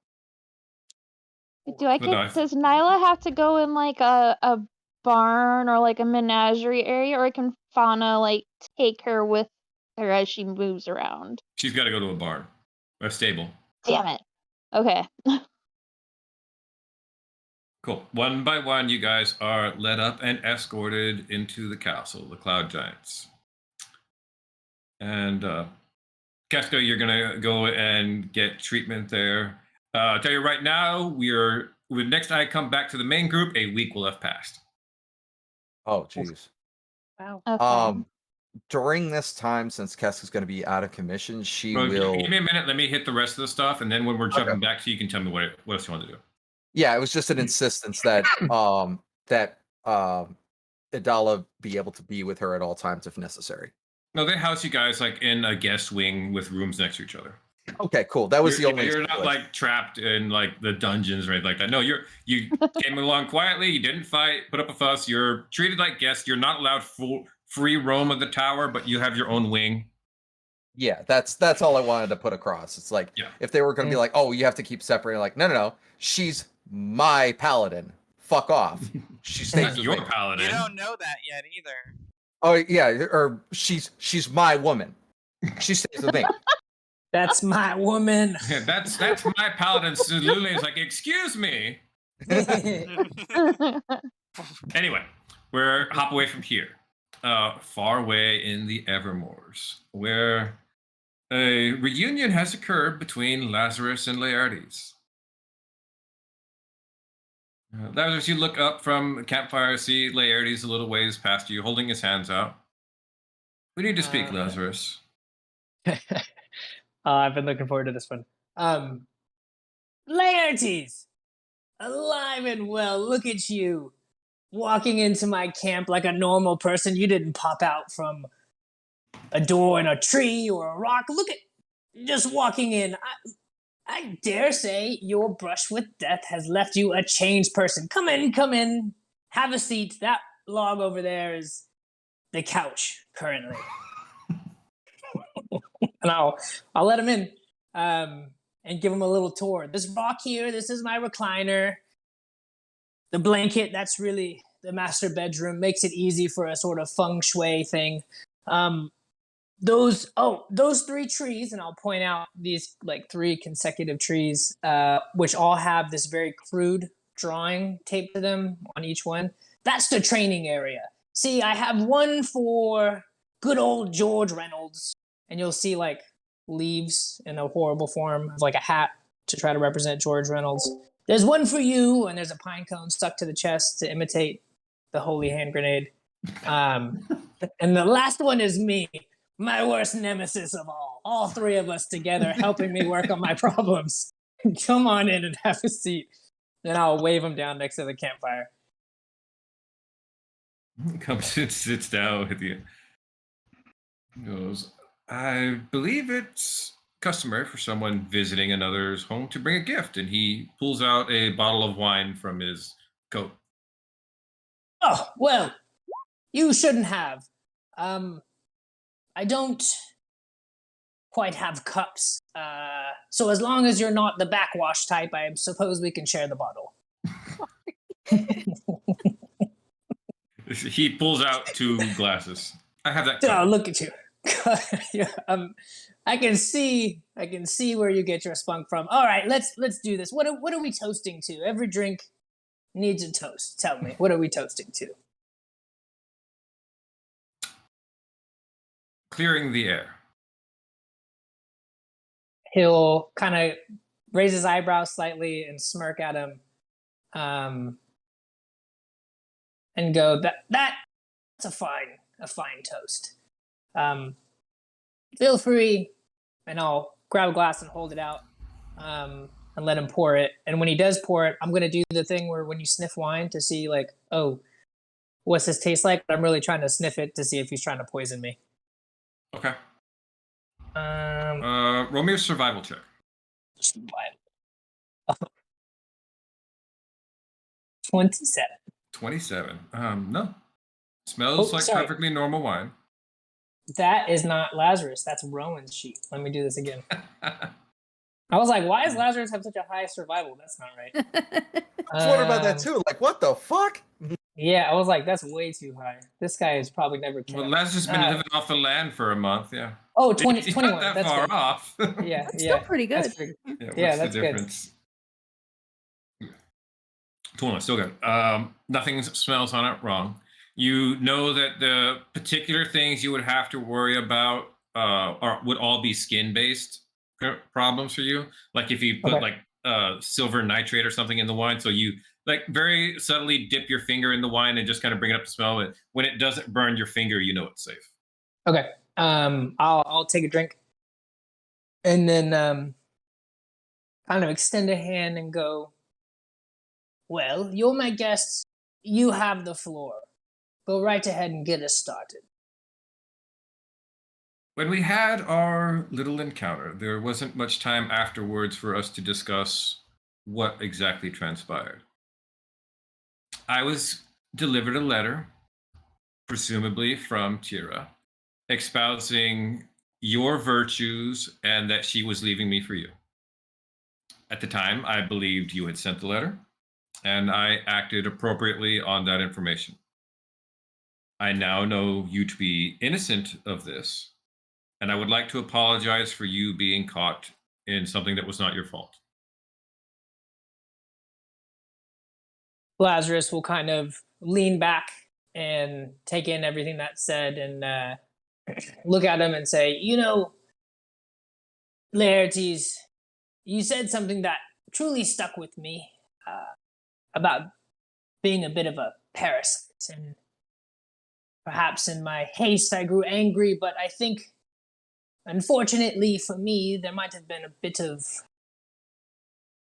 Does Nyla have to go in like a barn or like a menagerie area, or can Fauna like take her with her as she moves around? She's got to go to a barn, a stable. Damn it. Okay. Cool. One by one, you guys are led up and escorted into the castle, the Cloud Giants. And Casco, you're gonna go and get treatment there. I'll tell you right now, when next I come back to the main group, a week will have passed. Oh, jeez. Wow. Okay. During this time, since Keska's going to be out of commission, she Well, will. Give me a minute. Let me hit the rest of the stuff, and then when we're jumping back to you, can tell me what else you want to do. Yeah, it was just an insistence that Idala be able to be with her at all times if necessary. No, they house you guys like in a guest wing with rooms next to each other. Okay, cool. That was the only. You're not like trapped in like the dungeons or anything like that. No, you came along quietly. You didn't fight, put up a fuss. You're treated like guests. You're not allowed free roam of the tower, but you have your own wing. Yeah, that's all I wanted to put across. It's like if they were going to be like, oh, you have to keep separating. Like, no, she's my paladin. Fuck off. She stays not with your me. paladin. You don't know that yet either. Oh yeah, or she's my woman. She stays with me. That's my woman. Yeah, that's my paladin. So Lule is like, excuse me. Anyway, we're hop away from here. Far away in the Evermoors, where a reunion has occurred between Lazarus and Laertes. Lazarus, you look up from the campfire, see Laertes a little ways past you, holding his hands out. We need to speak, Lazarus. I've been looking forward to this one. Laertes! Alive and well, look at you. Walking into my camp like a normal person. You didn't pop out from a door in a tree or a rock. Look at just walking in. I dare say your brush with death has left you a changed person. Come in. Have a seat. That log over there is the couch currently. And I'll let him in and give him a little tour. This rock here, this is my recliner. The blanket, that's really the master bedroom. Makes it easy for a sort of feng shui thing. Those 3 trees, and I'll point out these like 3 consecutive trees, which all have this very crude drawing taped to them on each one. That's the training area. See, I have one for good old George Reynolds, and you'll see like leaves in a horrible form of like a hat to try to represent George Reynolds. There's one for you, and there's a pine cone stuck to the chest to imitate the holy hand grenade. And the last one is me, my worst nemesis of all 3 of us together helping me work on my problems. Come on in and have a seat. Then I'll wave him down next to the campfire. Comes and sits down with you. He goes, I believe it's customary for someone visiting another's home to bring a gift, and he pulls out a bottle of wine from his coat. Oh, well, you shouldn't have. I don't quite have cups. So as long as you're not the backwash type, I suppose we can share the bottle. He pulls out 2 glasses. I have that Oh, covered. look at you. Yeah, I can see where you get your spunk from. All right, let's do this. What are we toasting to? Every drink needs a toast. Tell me, what are we toasting to? Clearing the air. He'll kind of raise his eyebrows slightly and smirk at him, and go, that's a fine toast. Feel free, and I'll grab a glass and hold it out, and let him pour it. And when he does pour it, I'm gonna do the thing where when you sniff wine to see like, oh, what's this taste like? I'm really trying to sniff it to see if he's trying to poison me. Okay. Um, Roll me a survival check. survival. 27. 27. No. Smells like sorry. perfectly normal wine. That is not Lazarus. That's Rowan's sheet. Let me do this again. I was like, why does Lazarus have such a high survival? That's not right. I was wondering about that too. Like, what the fuck? Yeah, I was like, that's way too high. This guy is probably never camped. Well, Lazarus has been living off the land for a month, yeah. Oh, 20, He's 21. not that That's far good. off. Yeah, That's yeah. still pretty good. That's pretty, Yeah, yeah, what's that's the good. difference? 21, still good. Nothing smells on it wrong. You know that the particular things you would have to worry about would all be skin-based problems for you. Like if you put Okay. like silver nitrate or something in the wine, so you like very subtly dip your finger in the wine and just kind of bring it up to smell it. When it doesn't burn your finger, you know it's safe. Okay. I'll take a drink and then kind of extend a hand and go, well, you're my guest. You have the floor. Go right ahead and get us started. When we had our little encounter, there wasn't much time afterwards for us to discuss what exactly transpired. I was delivered a letter, presumably from Tira, espousing your virtues and that she was leaving me for you. At the time, I believed you had sent the letter, and I acted appropriately on that information. I now know you to be innocent of this, and I would like to apologize for you being caught in something that was not your fault. Lazarus will kind of lean back and take in everything that's said and look at him and say, you know, Laertes, you said something that truly stuck with me about being a bit of a parasite. And perhaps in my haste, I grew angry, but I think, unfortunately for me, there might have been a bit of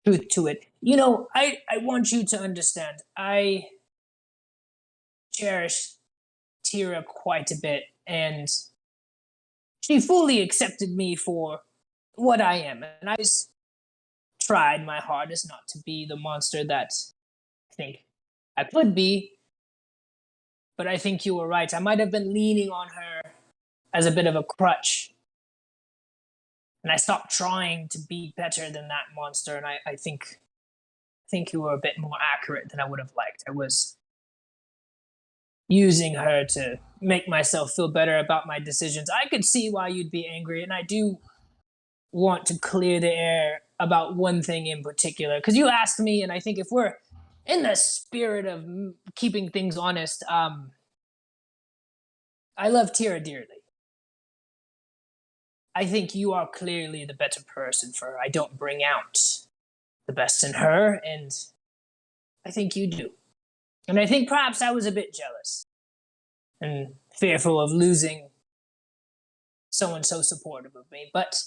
truth to it. You know, I want you to understand, I cherish Tira quite a bit, and she fully accepted me for what I am. And I just tried my hardest not to be the monster that I think I could be. But I think you were right. I might have been leaning on her as a bit of a crutch. And I stopped trying to be better than that monster. And I think you were a bit more accurate than I would have liked. I was using her to make myself feel better about my decisions. I could see why you'd be angry, and I do want to clear the air about one thing in particular. Because you asked me, and I think if we're in the spirit of keeping things honest, I love Tira dearly. I think you are clearly the better person for her. I don't bring out the best in her, and I think you do. And I think perhaps I was a bit jealous and fearful of losing someone so supportive of me. But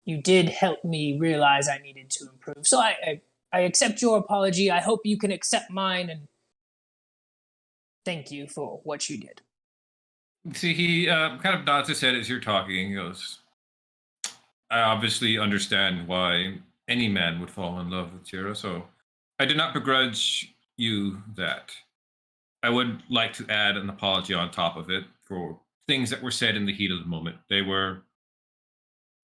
you did help me realize I needed to improve. So I accept your apology. I hope you can accept mine, and thank you for what you did. See, he kind of nods his head as you're talking. He goes, I obviously understand why any man would fall in love with Tira, so I do not begrudge you that. I would like to add an apology on top of it for things that were said in the heat of the moment.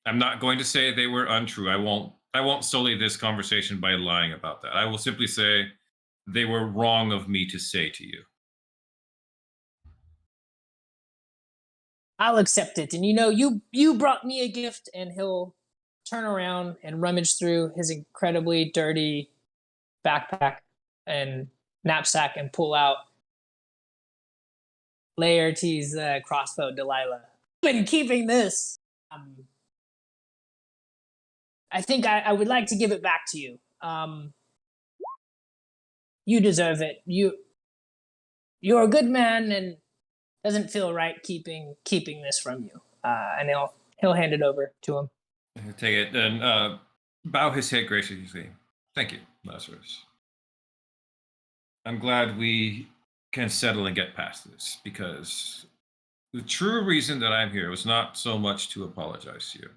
I'm not going to say they were untrue. I won't sully this conversation by lying about that. I will simply say they were wrong of me to say to you. I'll accept it. And you brought me a gift, and he'll turn around and rummage through his incredibly dirty backpack and knapsack and pull out Laertes' crossbow, Delilah. I've been keeping this. I think I would like to give it back to you. You deserve it. You're a good man, and doesn't feel right keeping this from you. And he'll hand it over to him. He'll take it and bow his head graciously. Thank you, Lazarus. I'm glad we can settle and get past this, because the true reason that I'm here was not so much to apologize to you.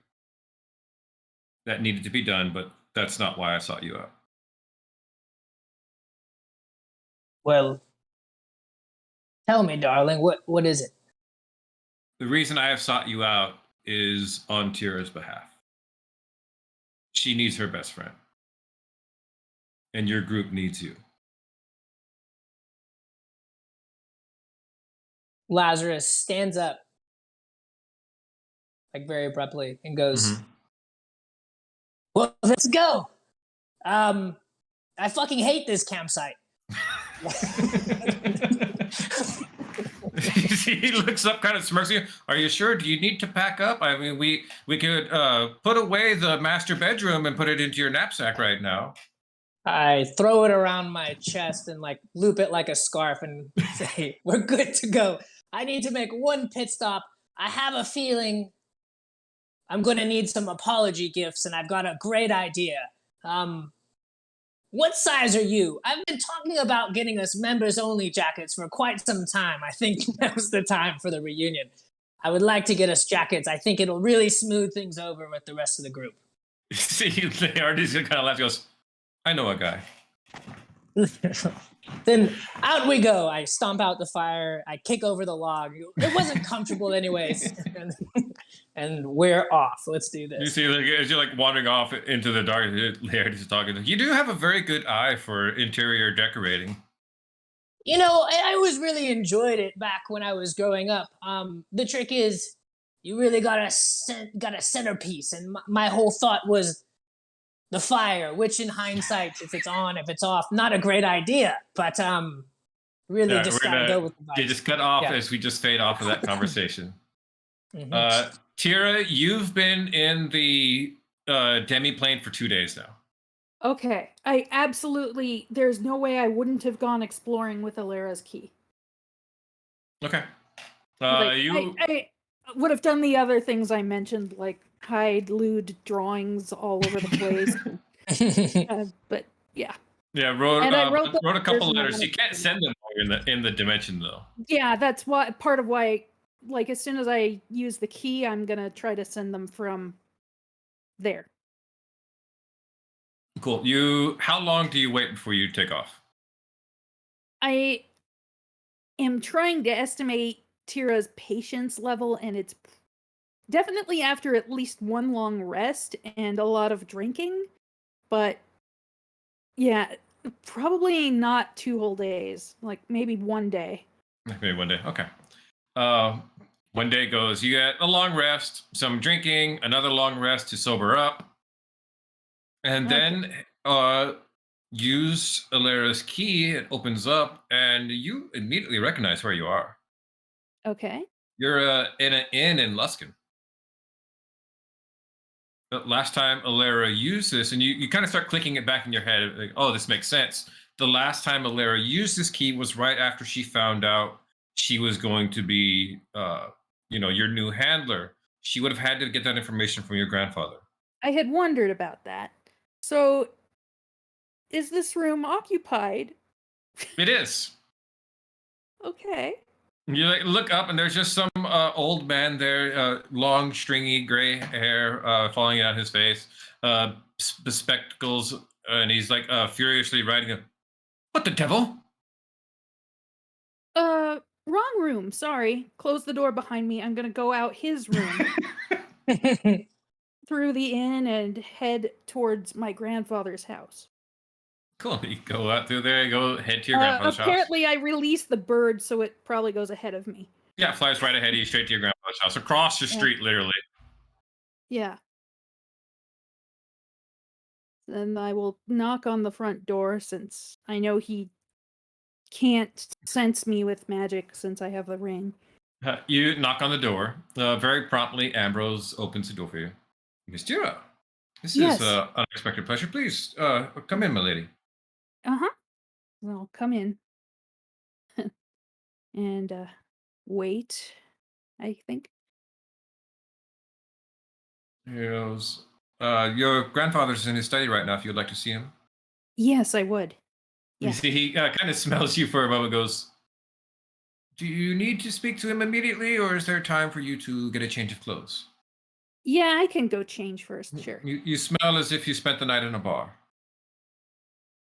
That needed to be done, but that's not why I sought you out. Well, tell me, darling, what is it? The reason I have sought you out is on Tira's behalf. She needs her best friend. And your group needs you. Lazarus stands up, like very abruptly, and goes, Well, let's go. I fucking hate this campsite. He looks up, kind of smirks at you. Are you sure? Do you need to pack up? I mean, we could put away the master bedroom and put it into your knapsack right now. I throw it around my chest and like loop it like a scarf and say, We're good to go. I need to make one pit stop. I have a feeling I'm going to need some apology gifts, and I've got a great idea. What size are you? I've been talking about getting us members-only jackets for quite some time. I think now's the time for the reunion. I would like to get us jackets. I think it'll really smooth things over with the rest of the group. See, the artist kind of laughs, goes, I know a guy. Then out we go. I stomp out the fire. I kick over the log. It wasn't comfortable anyways. And we're off. Let's do this. You see, like, as you're like wandering off into the dark, Laertes is talking. You do have a very good eye for interior decorating. You know, I always really enjoyed it back when I was growing up. The trick is, you really got a centerpiece, and my whole thought was the fire, which in hindsight, if it's on, if it's off, not a great idea. But really, just gotta go with the vibes. You just cut off as we just fade off of that conversation. Tira, you've been in the demi-plane for 2 days now. Okay, I absolutely. There's no way I wouldn't have gone exploring with Alera's key. Okay. I would have done the other things I mentioned, like hide lewd drawings all over the place. But yeah. Yeah, wrote a couple letters. You can't to send them while you're in the dimension, though. Yeah, that's part of why. Like, as soon as I use the key, I'm gonna try to send them from there. Cool. How long do you wait before you take off? I am trying to estimate Tira's patience level, and it's definitely after at least one long rest and a lot of drinking. But yeah, probably not 2 whole days. Like maybe 1 day. Maybe 1 day. Okay. 1 day goes. You get a long rest, some drinking, another long rest to sober up, and then use Alera's key. It opens up, and you immediately recognize where you are. Okay. You're in an inn in Luskan. But last time Alera used this, and you kind of start clicking it back in your head, like, oh, this makes sense. The last time Alera used this key was right after she found out she was going to be, your new handler. She would have had to get that information from your grandfather. I had wondered about that. So, is this room occupied? It is. Okay. You like look up, and there's just some old man there, long, stringy, gray hair falling out his face, spectacles, and he's like furiously writing. What the devil? Wrong room. Sorry. Close the door behind me. I'm gonna go out his room through the inn and head towards my grandfather's house. Cool. You go out through there, go head to your grandfather's house. Apparently, I released the bird, so it probably goes ahead of me. Yeah, flies right ahead of you, straight to your grandfather's house, across the street, literally. Yeah. Then I will knock on the front door since I know he can't sense me with magic since I have the ring. You knock on the door. Very promptly, Ambrose opens the door for you. Miss Tira, this Yes. is an unexpected pleasure. Please come in, my lady. I'll come in. And wait, I think. He goes, your grandfather's in his study right now if you'd like to see him. Yes, I would. You Yeah. see, he kind of smells you for a moment, goes, do you need to speak to him immediately, or is there time for you to get a change of clothes? Yeah, I can go change first, sure. You smell as if you spent the night in a bar.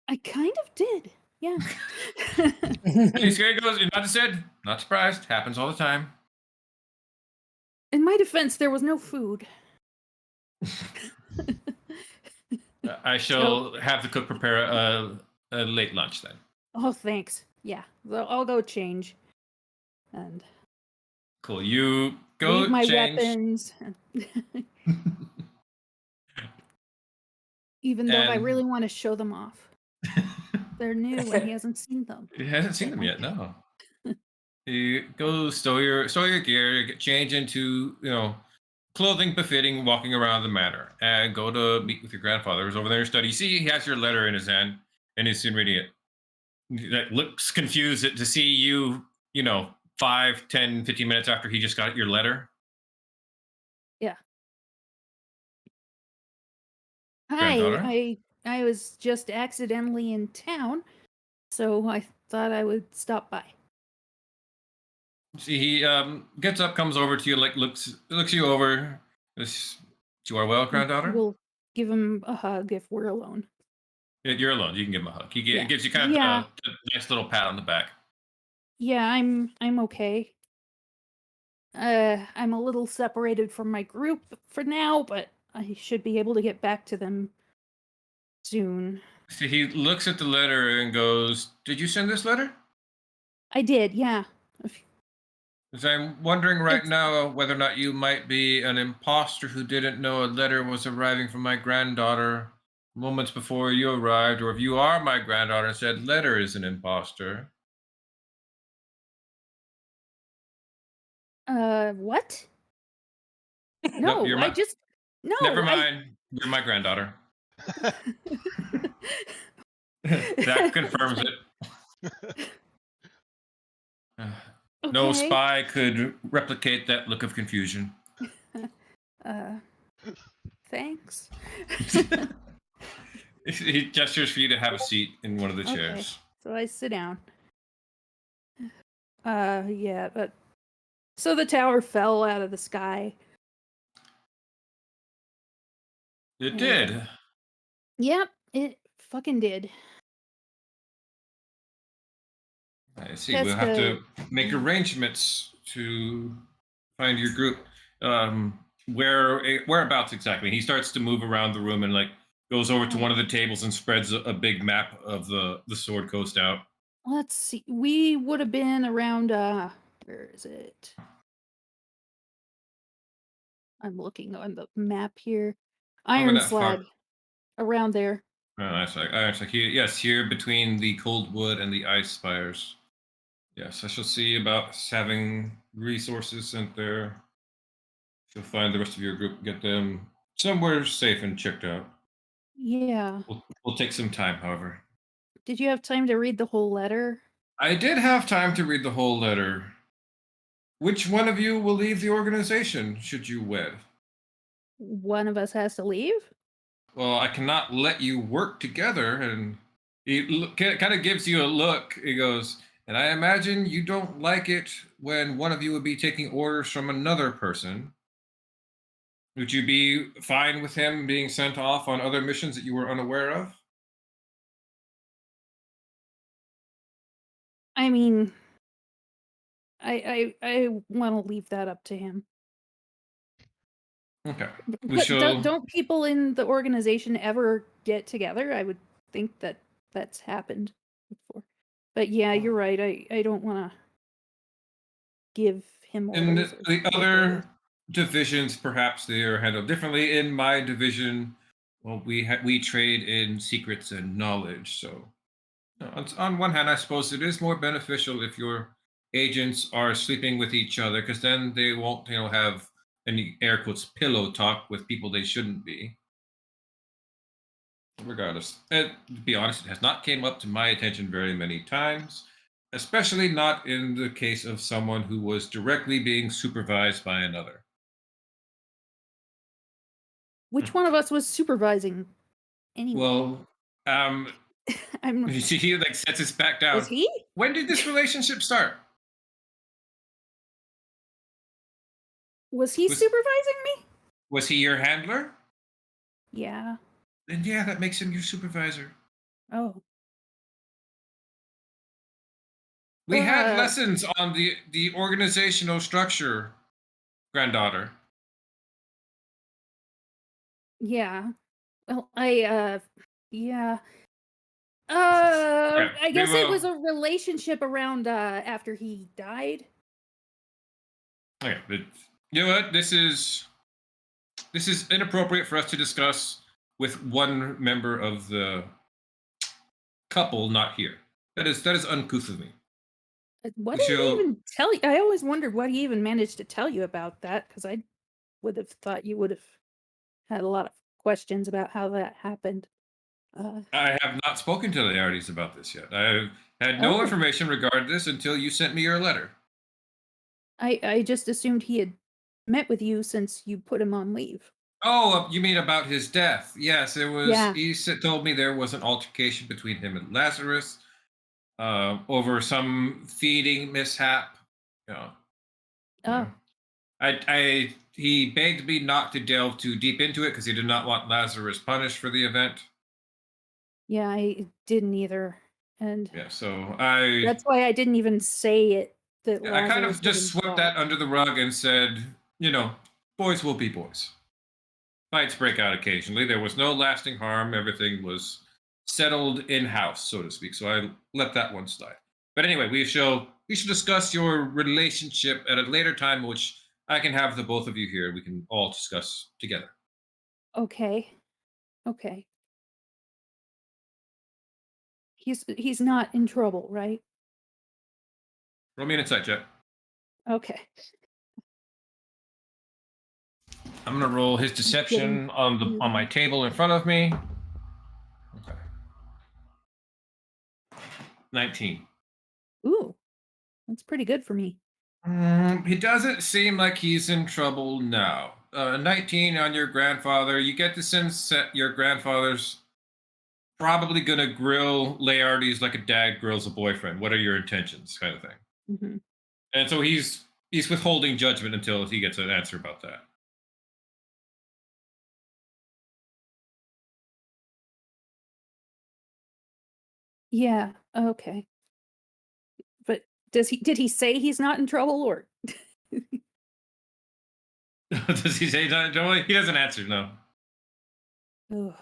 I kind of did. Yeah. He goes, you're not said, not surprised, happens all the time. In my defense, there was no food. I shall have the cook prepare a late lunch then. Oh, thanks. Yeah, I'll go change. And Cool. You go leave my change. weapons. Even though I And- really want to show them off. They're new and he hasn't seen them. He hasn't seen them yet. No. You go stow your gear, get change into clothing befitting walking around the manor, and go to meet with your grandfather who's over there in study. You see, he has your letter in his hand, and he's soon reading it. He looks confused to see you. 5, 10, 15 minutes after he just got your letter. Yeah. Granddaughter? Hi, I was just accidentally in town, so I thought I would stop by. See, he gets up, comes over to you, looks you over. You are well, granddaughter? We'll give him a hug if we're alone. You're alone. You can give him a hug. He Yeah. gives you kind of Yeah. a nice little pat on the back. Yeah, I'm okay. I'm a little separated from my group for now, but I should be able to get back to them soon. See, he looks at the letter and goes, "Did you send this letter?" I did, yeah. 'Cause I'm wondering right It's- now whether or not you might be an imposter who didn't know a letter was arriving from my granddaughter moments before you arrived, or if you are my granddaughter and said letter is an imposter. What? No, you're I my- just no. Never I- mind. You're my granddaughter. That confirms it. No Okay. spy could replicate that look of confusion. Thanks. He gestures for you to have a seat in one of the Okay. chairs. So I sit down. Yeah, but so the tower fell out of the sky. It did. Yep, it fucking did. I see. That's We'll have the- to make arrangements to find your group. Whereabouts exactly? He starts to move around the room and goes over to one of the tables and spreads a big map of the Sword Coast out. Let's see. We would have been around where is it? I'm looking on the map here. Over Iron that far. Slag. Around there. Oh, that's like here. Yes, here between the cold wood and the ice spires. Yes, I shall see about having resources sent there. She'll find the rest of your group, get them somewhere safe and checked out. Yeah. We'll take some time, however. Did you have time to read the whole letter? I did have time to read the whole letter. Which one of you will leave the organization should you wed? One of us has to leave? Well, I cannot let you work together. And he kind of gives you a look. He goes, And I imagine you don't like it when one of you would be taking orders from another person. Would you be fine with him being sent off on other missions that you were unaware of? I mean, I want to leave that up to him. Okay. We But shall. don't people in the organization ever get together? I would think that that's happened before. But yeah, you're right. I don't want to give him In orders. or the take other orders. divisions, perhaps they are handled differently. In my division, well, we trade in secrets and knowledge. So, on one hand, I suppose it is more beneficial if your agents are sleeping with each other, because then they won't, have any air quotes pillow talk with people they shouldn't be. Regardless, to be honest, it has not came up to my attention very many times, especially not in the case of someone who was directly being supervised by another. Which one of us was supervising anyway? Well, I'm you see, he like sets his back down. Was he? When did this relationship start? Was he Was- supervising me? Was he your handler? Yeah. Then yeah, that makes him your supervisor. Oh. We had Uh, lessons on the organizational structure, granddaughter. Yeah. Well, yeah. Yeah, I we guess it was will- a relationship around after he died. Okay, but you know what? This is inappropriate for us to discuss with one member of the couple not here. That is uncouth of me. What We did he shall- even tell you? I always wondered what he even managed to tell you about that, because I would have thought you would have had a lot of questions about how that happened. I have not spoken to the Laertes about this yet. I had no Oh. information regarding this until you sent me your letter. I just assumed he had met with you since you put him on leave. Oh, you mean about his death? Yes, it was. Yeah. He told me there was an altercation between him and Lazarus over some feeding mishap. You know, Oh, he begged me not to delve too deep into it because he did not want Lazarus punished for the event. yeah, I didn't either. And Yeah, so that's why I didn't even say it. That I kind Lazarus of just was swept that involved. under the rug and said, boys will be boys. Fights break out occasionally. There was no lasting harm. Everything was settled in-house, so to speak. So I let that one slide. But anyway, we shall discuss your relationship at a later time, which I can have the both of you here. We can all discuss together. Okay. Okay. He's not in trouble, right? Roll me an insight check. Okay. I'm gonna roll his deception on my table in front of me. Okay. 19. Ooh, that's pretty good for me. He doesn't seem like he's in trouble now. 19 on your grandfather. You get the sense that your grandfather's probably gonna grill Laertes like a dad grills a boyfriend. What are your intentions, kind of thing. Hmm. And so he's withholding judgment until he gets an answer about that. Yeah. Okay. But did he say he's not in trouble, or? Does he say that? He doesn't answer. No. Ugh.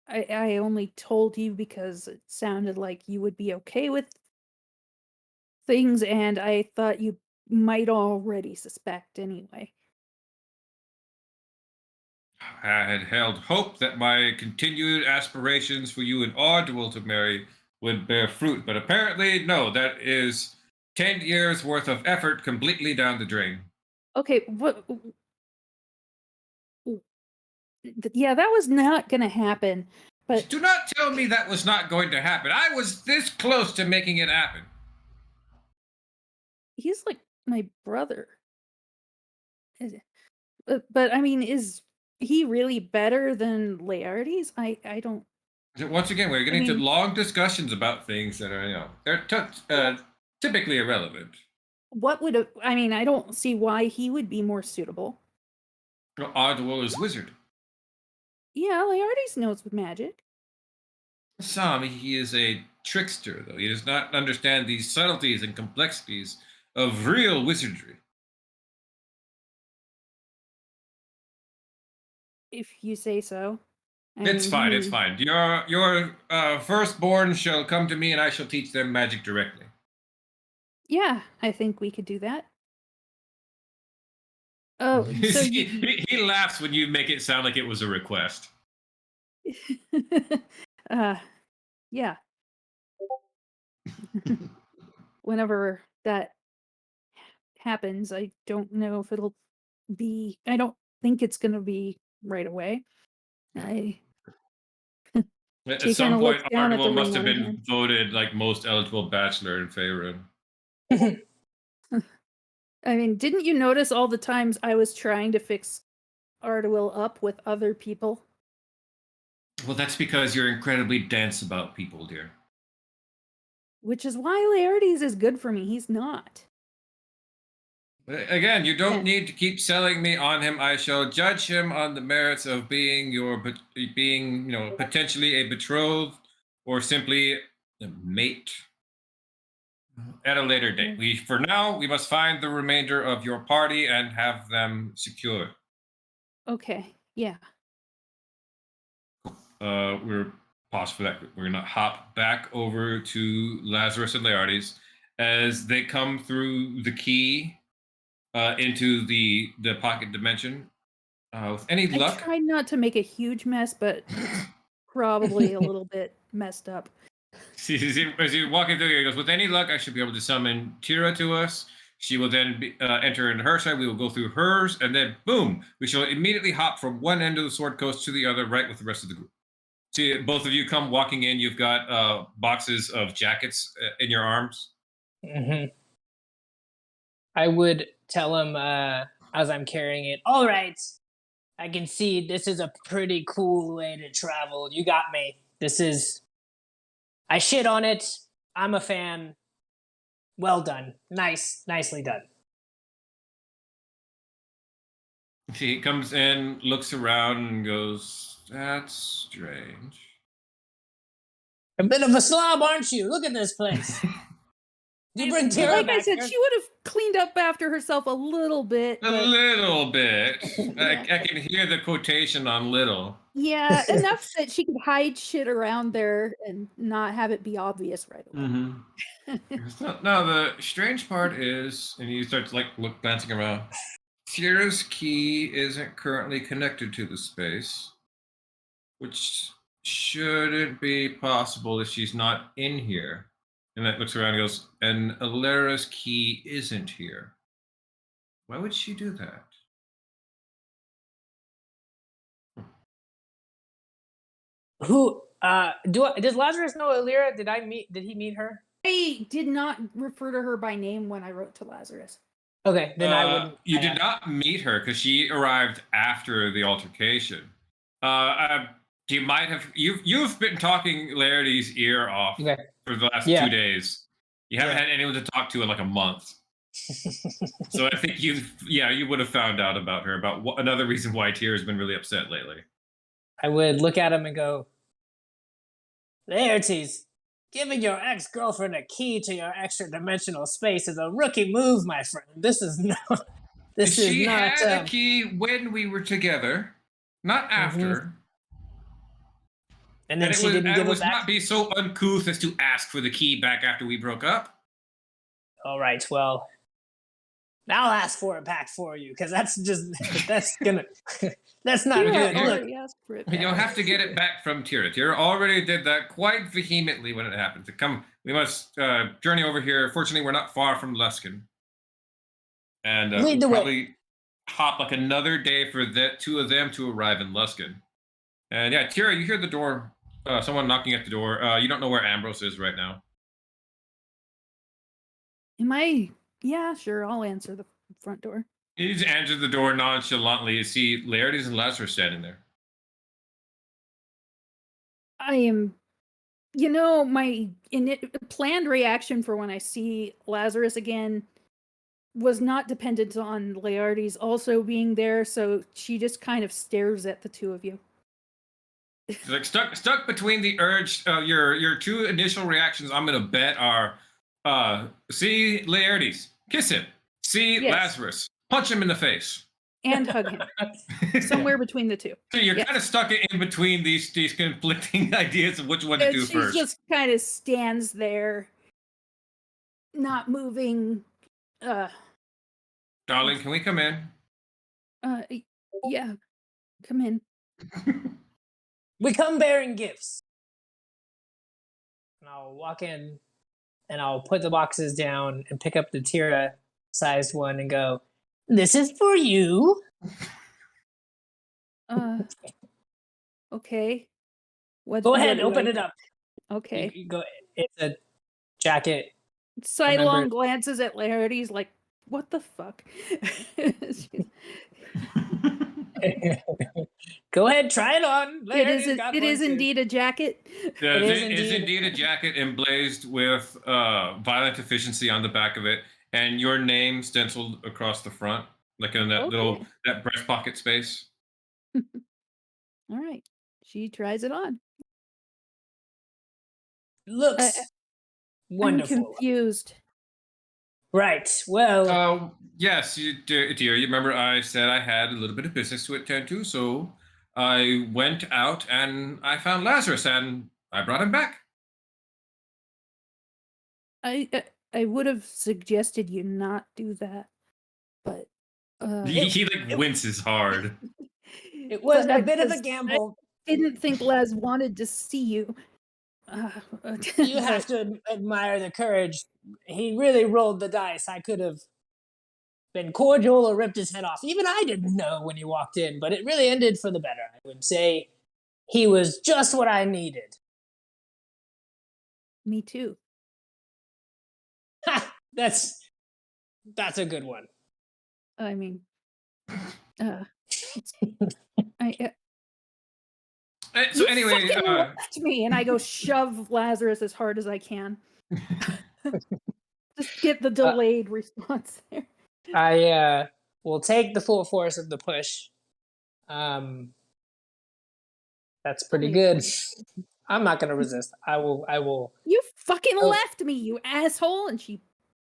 I only told you because it sounded like you would be okay with things, and I thought you might already suspect anyway. I had held hope that my continued aspirations for you and Audwell to marry would bear fruit, but apparently, no. That is 10 years worth of effort completely down the drain. Okay, yeah, that was not gonna happen. But Do not tell me that was not going to happen. I was this close to making it happen. he's like my brother. But I mean, is he really better than Laertes? I don't. Once again, we're getting to mean- long discussions about things that are, they're typically irrelevant. What would I mean? I don't see why he would be more suitable. Ardwell is wizard. Yeah, Laertes knows with magic. Some, he is a trickster, though. He does not understand the subtleties and complexities of real wizardry. If you say so. It's fine, it's fine. Your firstborn shall come to me, and I shall teach them magic directly. Yeah, I think we could do that. Oh, so he laughs when you make it sound like it was a request. yeah. Whenever that happens, I don't know if it'll be. I don't think it's going to be right away. At She some kinda point, looks down at the Ardwell must ring have on her been hand. voted like most eligible bachelor in Faerun. I mean, didn't you notice all the times I was trying to fix Arduil up with other people? Well, that's because you're incredibly dense about people, dear. Which is why Laertes is good for me. He's not. Again, you don't Yeah. need to keep selling me on him. I shall judge him on the merits of being potentially a betrothed or simply a mate at a later date. For now, we must find the remainder of your party and have them secured. Okay, yeah. We're pause for that. We're gonna hop back over to Lazarus and Laertes as they come through the key into the pocket dimension. With any I luck, tried not to make a huge mess, but it's probably a little bit messed up. as you're walking through here, he goes, with any luck, I should be able to summon Tira to us. She will then enter into her side. We will go through hers, and then boom, we shall immediately hop from one end of the Sword Coast to the other, right with the rest of the group. See, both of you come walking in. You've got boxes of jackets in your arms. Mm-hmm. I would tell him as I'm carrying it, all right, I can see this is a pretty cool way to travel. You got me. I shit on it. I'm a fan. Well done. Nicely done. He comes in, looks around, and goes, that's strange. A bit of a slob, aren't you? Look at this place. You bring Tira Like I back said, here. she would have cleaned up after herself a little bit. A But little bit. Yeah. I can hear the quotation on little. yeah, enough that she could hide shit around there and not have it be obvious right away. Mm-hmm. No, the strange part is, and he starts glancing around. Tira's key isn't currently connected to the space, which shouldn't be possible if she's not in here. And that looks around and goes, and Alera's key isn't here. Why would she do that? Who does Lazarus know Alira? Did he meet her? I did not refer to her by name when I wrote to Lazarus. Okay, then I wouldn't. You did not meet her because she arrived after the altercation. You might have you've been talking Laertes' ear off for the last 2 days. You haven't had anyone to talk to in like a month. So I think you would have found out about her, about another reason why Tira's been really upset lately. I would look at him and go, Laertes, giving your ex-girlfriend a key to your extra-dimensional space is a rookie move, my friend. This is not. She had a key when we were together, not after. And then she didn't give it back. Not be so uncouth as to ask for the key back after we broke up. All right, well, I'll ask for it back for you because that's not good. Look, You'll have to get it back from Tira. Tira already did that quite vehemently when it happened. We must journey over here. Fortunately, we're not far from Luskan. And we'll probably hop like another day for the two of them to arrive in Luskan. And yeah, Tira, you hear the door, someone knocking at the door. You don't know where Ambrose is right now. Yeah, sure, I'll answer the front door. You just answer the door nonchalantly. You see Laertes and Lazarus standing there. I am, my planned reaction for when I see Lazarus again was not dependent on Laertes also being there, so she just kind of stares at the two of you. She's like stuck between the urge. Your two initial reactions, I'm gonna bet, are see Laertes, kiss him. See Yes. Lazarus, punch him in the face. And hug him. Somewhere between the two. So you're Yes. kind of stuck in between these conflicting ideas of which one to And do she first. just kind of stands there, not moving. Darling, can we come in? Yeah, come in. We come bearing gifts. And I'll walk in and I'll put the boxes down and pick up the Tira sized one and go, "This is for you." Okay. What? Go ahead, what do open I- it up. Okay. You go. It's a jacket. Sidelong glances at Laertes, like, what the fuck? Go ahead, try it on. It is indeed a jacket. Yeah, It is it's indeed. indeed a jacket emblazed with violent efficiency on the back of it, and your name stenciled across the front, like in that Okay. that breast pocket space. All right. She tries it on. Looks I'm wonderful. confused. Right. Well, Yes, dear. You remember I said I had a little bit of business to attend to, so I went out and I found Lazarus and I brought him back. I would have suggested you not do that, but He like winces hard. it was but a bit of a just- gamble. didn't think Les wanted to see you. You have to admire the courage. He really rolled the dice. I could have been cordial or ripped his head off. Even I didn't know when he walked in, but it really ended for the better. I would say he was just what I needed. Me too. Ha! That's a good one. I mean, So you anyway, fucking left me, and I go shove Lazarus as hard as I can. Just get the delayed response there. I will take the full force of the push. That's pretty Only good. 20. I'm not gonna resist. I will. You fucking Oh. left me, you asshole! And she,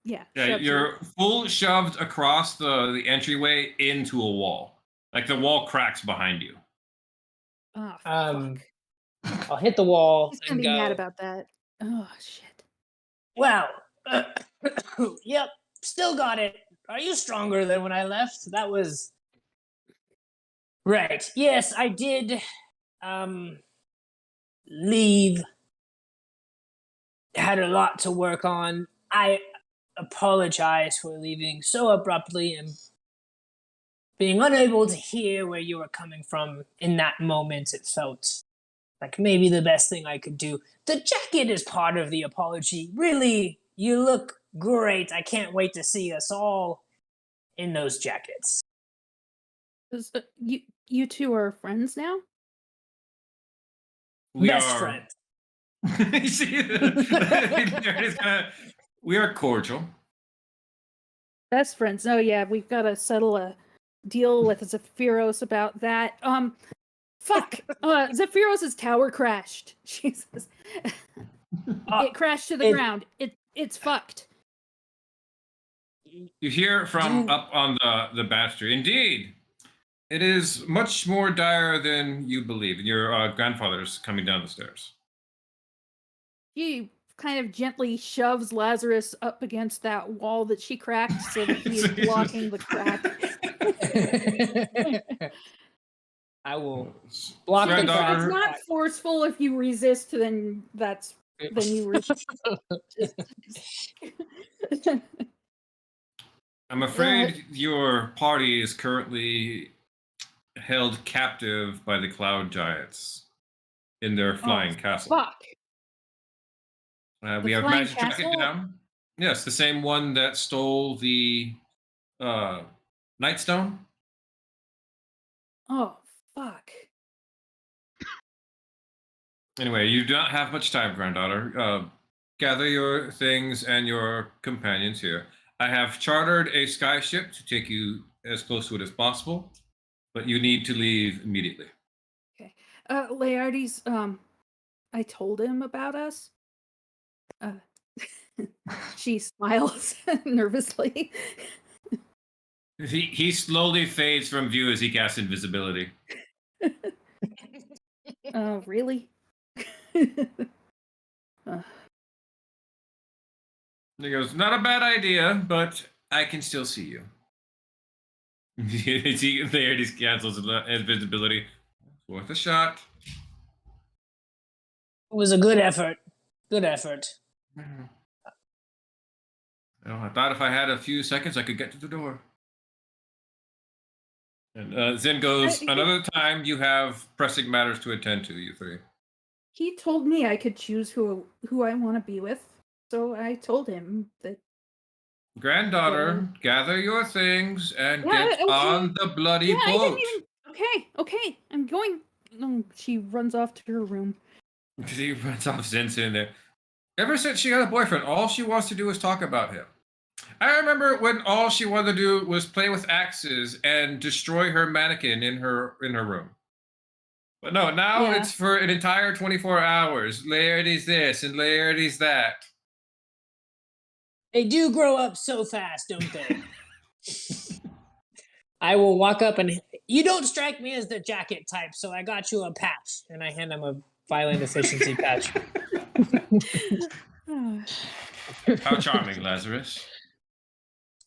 yeah, shoves you. you're full shoved across the entryway into a wall. Like the wall cracks behind you. Oh, Um, fuck. I'll hit the wall He's gonna and be go. mad about that. Oh shit. Well, yep, still got it. Are you stronger than when I left? That was right. Yes, I did. Leave. Had a lot to work on. I apologize for leaving so abruptly and being unable to hear where you were coming from in that moment. It felt like maybe the best thing I could do. The jacket is part of the apology. Really, you look great. I can't wait to see us all in those jackets. You two are friends now? Best friend. You see, there it is, we are cordial. Best friends. Oh yeah, we've got to settle a deal with Zephyros about that. Fuck. Zephyros' tower crashed. Jesus. It crashed to the ground. It's fucked. You hear from up on the bastard. Indeed, it is much more dire than you believe. Your grandfather's coming down the stairs. He kind of gently shoves Lazarus up against that wall that she cracked so that he is blocking the crack. I will block the Granddaughter- crack. It's not forceful. If you resist, then you resist. I'm afraid your party is currently held captive by the cloud giants in their flying castle. Fuck. We The have flying managed to track castle? it down. Yes, the same one that stole the Nightstone. Oh fuck. Anyway, you do not have much time, granddaughter. Gather your things and your companions here. I have chartered a sky ship to take you as close to it as possible, but you need to leave immediately. Okay. Laertes, I told him about us. She smiles nervously. He slowly fades from view as he casts invisibility. Really? He goes, not a bad idea, but I can still see you. There he cancels invisibility. Worth a shot. It was a good effort. Good effort. Well, I thought if I had a few seconds, I could get to the door. And Zen goes, another time you have pressing matters to attend to, you three. He told me I could choose who I want to be with, so I told him that. Granddaughter, gather your things and Yeah, get okay. on the bloody Yeah, I boat. didn't even. Okay, I'm going. She runs off to her room. She runs off, Zen's in there. Ever since she got a boyfriend, all she wants to do is talk about him. I remember when all she wanted to do was play with axes and destroy her mannequin in her room. But no, now Yeah. it's for an entire 24 hours. Laertes this and Laertes that. They do grow up so fast, don't they? I will walk up and you don't strike me as the jacket type, so I got you a patch, and I hand him a violent efficiency patch. How charming, Lazarus.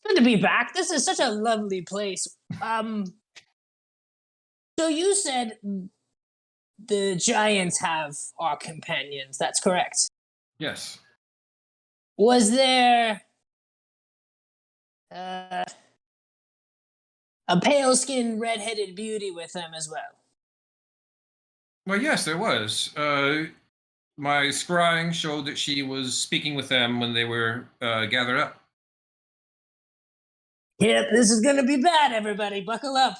Good to be back. This is such a lovely place. So you said the giants have our companions. That's correct. Yes. Was there a pale-skinned, red-headed beauty with them as well? Well, yes, there was. My scrying showed that she was speaking with them when they were gathered up. Yep, this is gonna be bad, everybody. Buckle up.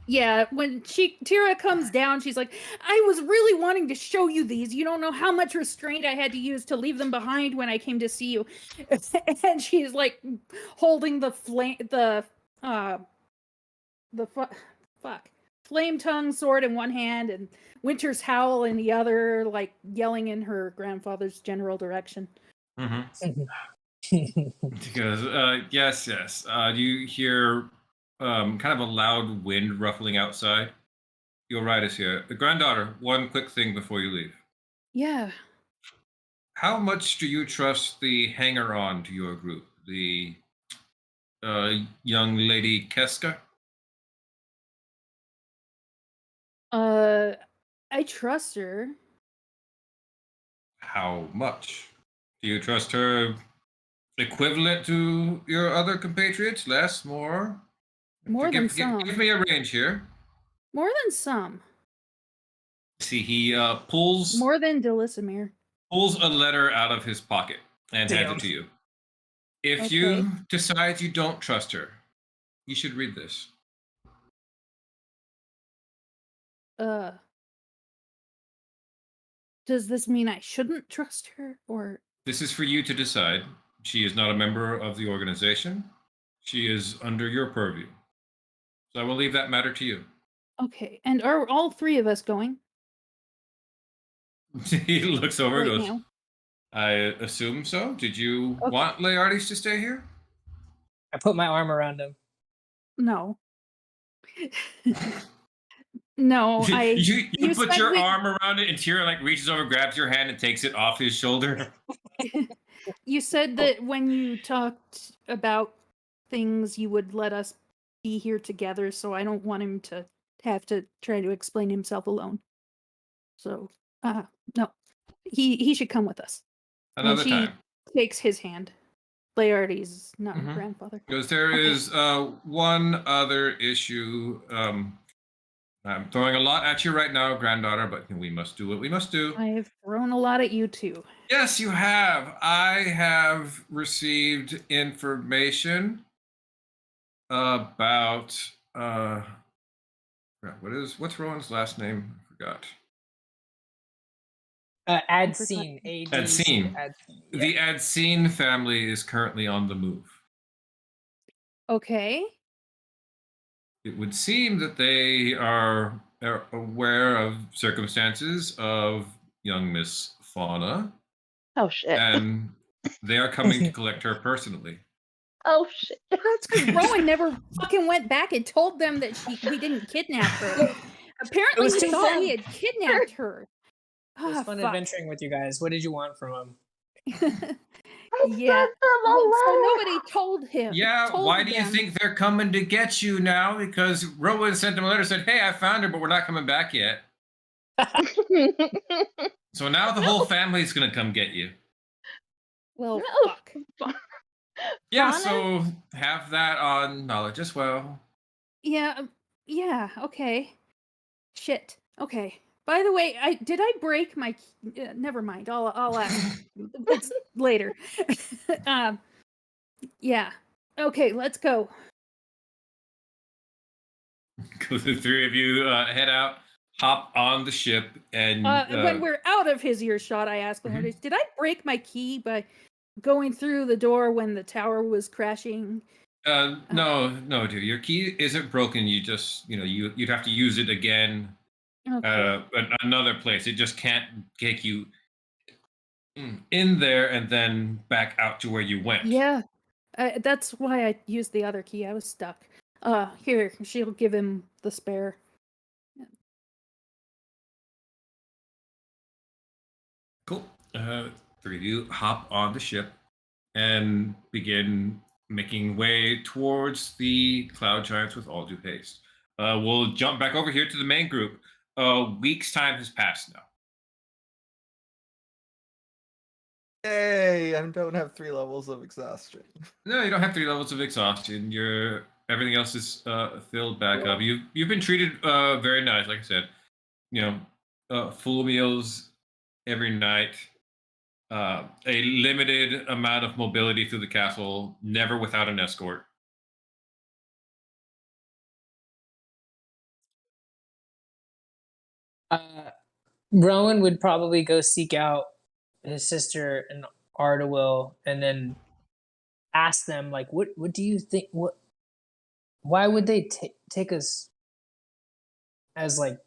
Yeah, when Tira comes down, she's like, I was really wanting to show you these. You don't know how much restraint I had to use to leave them behind when I came to see you. And she's like holding the flame tongue sword in one hand and Winter's howl in the other, like yelling in her grandfather's general direction. Mm-hmm. Because yes. You hear kind of a loud wind ruffling outside. You'll ride us here. The granddaughter, one quick thing before you leave. Yeah. How much do you trust the hanger-on to your group, the young lady Keska? I trust her. How much? Do you trust her equivalent to your other compatriots? Less? More? More than some. Give me a range here. More than some. See, he pulls More than Delisimir. Pulls a letter out of his pocket and hands it to you. If you decide you don't trust her, you should read this. Does this mean I shouldn't trust her, or? This is for you to decide. She is not a member of the organization. She is under your purview. So I will leave that matter to you. Okay, and are all three of us going? He looks over and Right goes, now. I assume so. Did you want Laertes to stay here? I put my arm around him. No. No, you put said your we- arm around it and Tira like reaches over, grabs your hand and takes it off his shoulder. You said that when you talked about things, you would let us be here together, so I don't want him to have to try to explain himself alone. So, no. He should come with us. Another and she time. takes his hand. Laertes, not her Mhm. grandfather. Because there is one other issue. I'm throwing a lot at you right now, granddaughter, but we must do what we must do. I have thrown a lot at you too. Yes, you have. I have received information about what's Rowan's last name? I forgot. Add forgot. scene. Add scene. Add scene. Yeah. The Adscene family is currently on the move. Okay. It would seem that they are aware of circumstances of young Miss Fauna, Oh shit. and they are coming to collect her personally. Oh shit. That's because Rowan never fucking went back and told them that we didn't kidnap her. Apparently, was he too thought fun. we had kidnapped her. It was Ah, fun fuck. adventuring with you guys. What did you want from them? Yeah. Sent them a Well, so letter. nobody told him. Yeah, told why do you them. think they're coming to get you now? Because Rowan sent them a letter, said, "Hey, I found her, but we're not coming back yet." So now the whole family's gonna come get you. Well, No. fuck. Yeah, Fauna? so have that on knowledge as well. Yeah. Yeah. Okay. Shit. Okay. By the way, did I break my? Never mind. I'll ask. It's later. Yeah. Okay. Let's go. The three of you head out, hop on the ship, and When we're out of his earshot, I asked Leonardus, did I break my key by going through the door when the tower was crashing? no, dude, your key isn't broken. You just, you'd have to use it again Okay. at another place. It just can't take you in there and then back out to where you went. Yeah. That's why I used the other key. I was stuck. Here, she'll give him the spare. Cool. Three of you hop on the ship and begin making way towards the cloud giants with all due haste. We'll jump back over here to the main group. A week's time has passed now. Yay! I don't have 3 levels of exhaustion. No, you don't have 3 levels of exhaustion. Everything else is filled back up. You've been treated very nice, like I said. Full meals every night. A limited amount of mobility through the castle, never without an escort. Rowan would probably go seek out his sister and Ardawill, and then ask them, like, what do you think? Why would they take us as like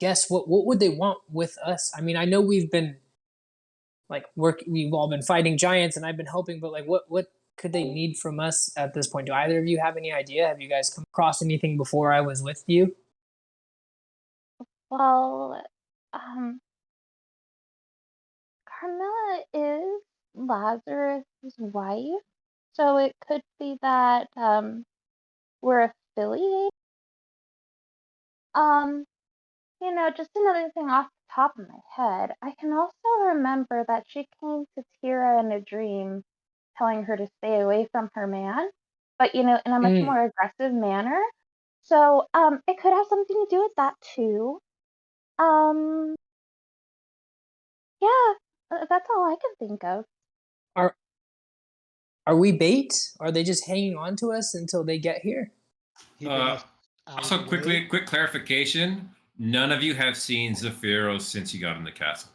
guests? What would they want with us? I mean, I know we've been like we've all been fighting giants, and I've been helping, but like, what could they need from us at this point? Do either of you have any idea? Have you guys come across anything before I was with you? Well, Carmilla is Lazarus' wife, so it could be that we're affiliated. Just another thing off the top of my head, I can also remember that she came to Tira in a dream, telling her to stay away from her man, but in a much more aggressive manner. So, it could have something to do with that too. Yeah, that's all I can think of. Are we bait? Are they just hanging on to us until they get here? Keeping us out of Also, the way. quick clarification. None of you have seen Zephyros since you got in the castle.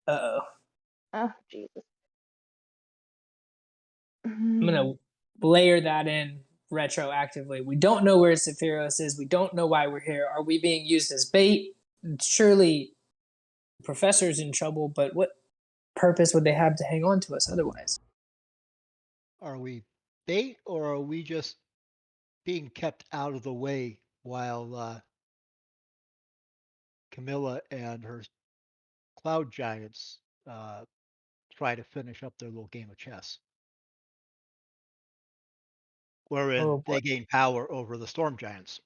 Uh-oh. Oh, Jesus. I'm gonna layer that in retroactively. We don't know where Zephyros is. We don't know why we're here. Are we being used as bait? Surely the professor's in trouble, but what purpose would they have to hang on to us otherwise? Are we bait, or are we just being kept out of the way while Camilla and her cloud giants try to finish up their little game of chess, wherein they gain power over the storm giants?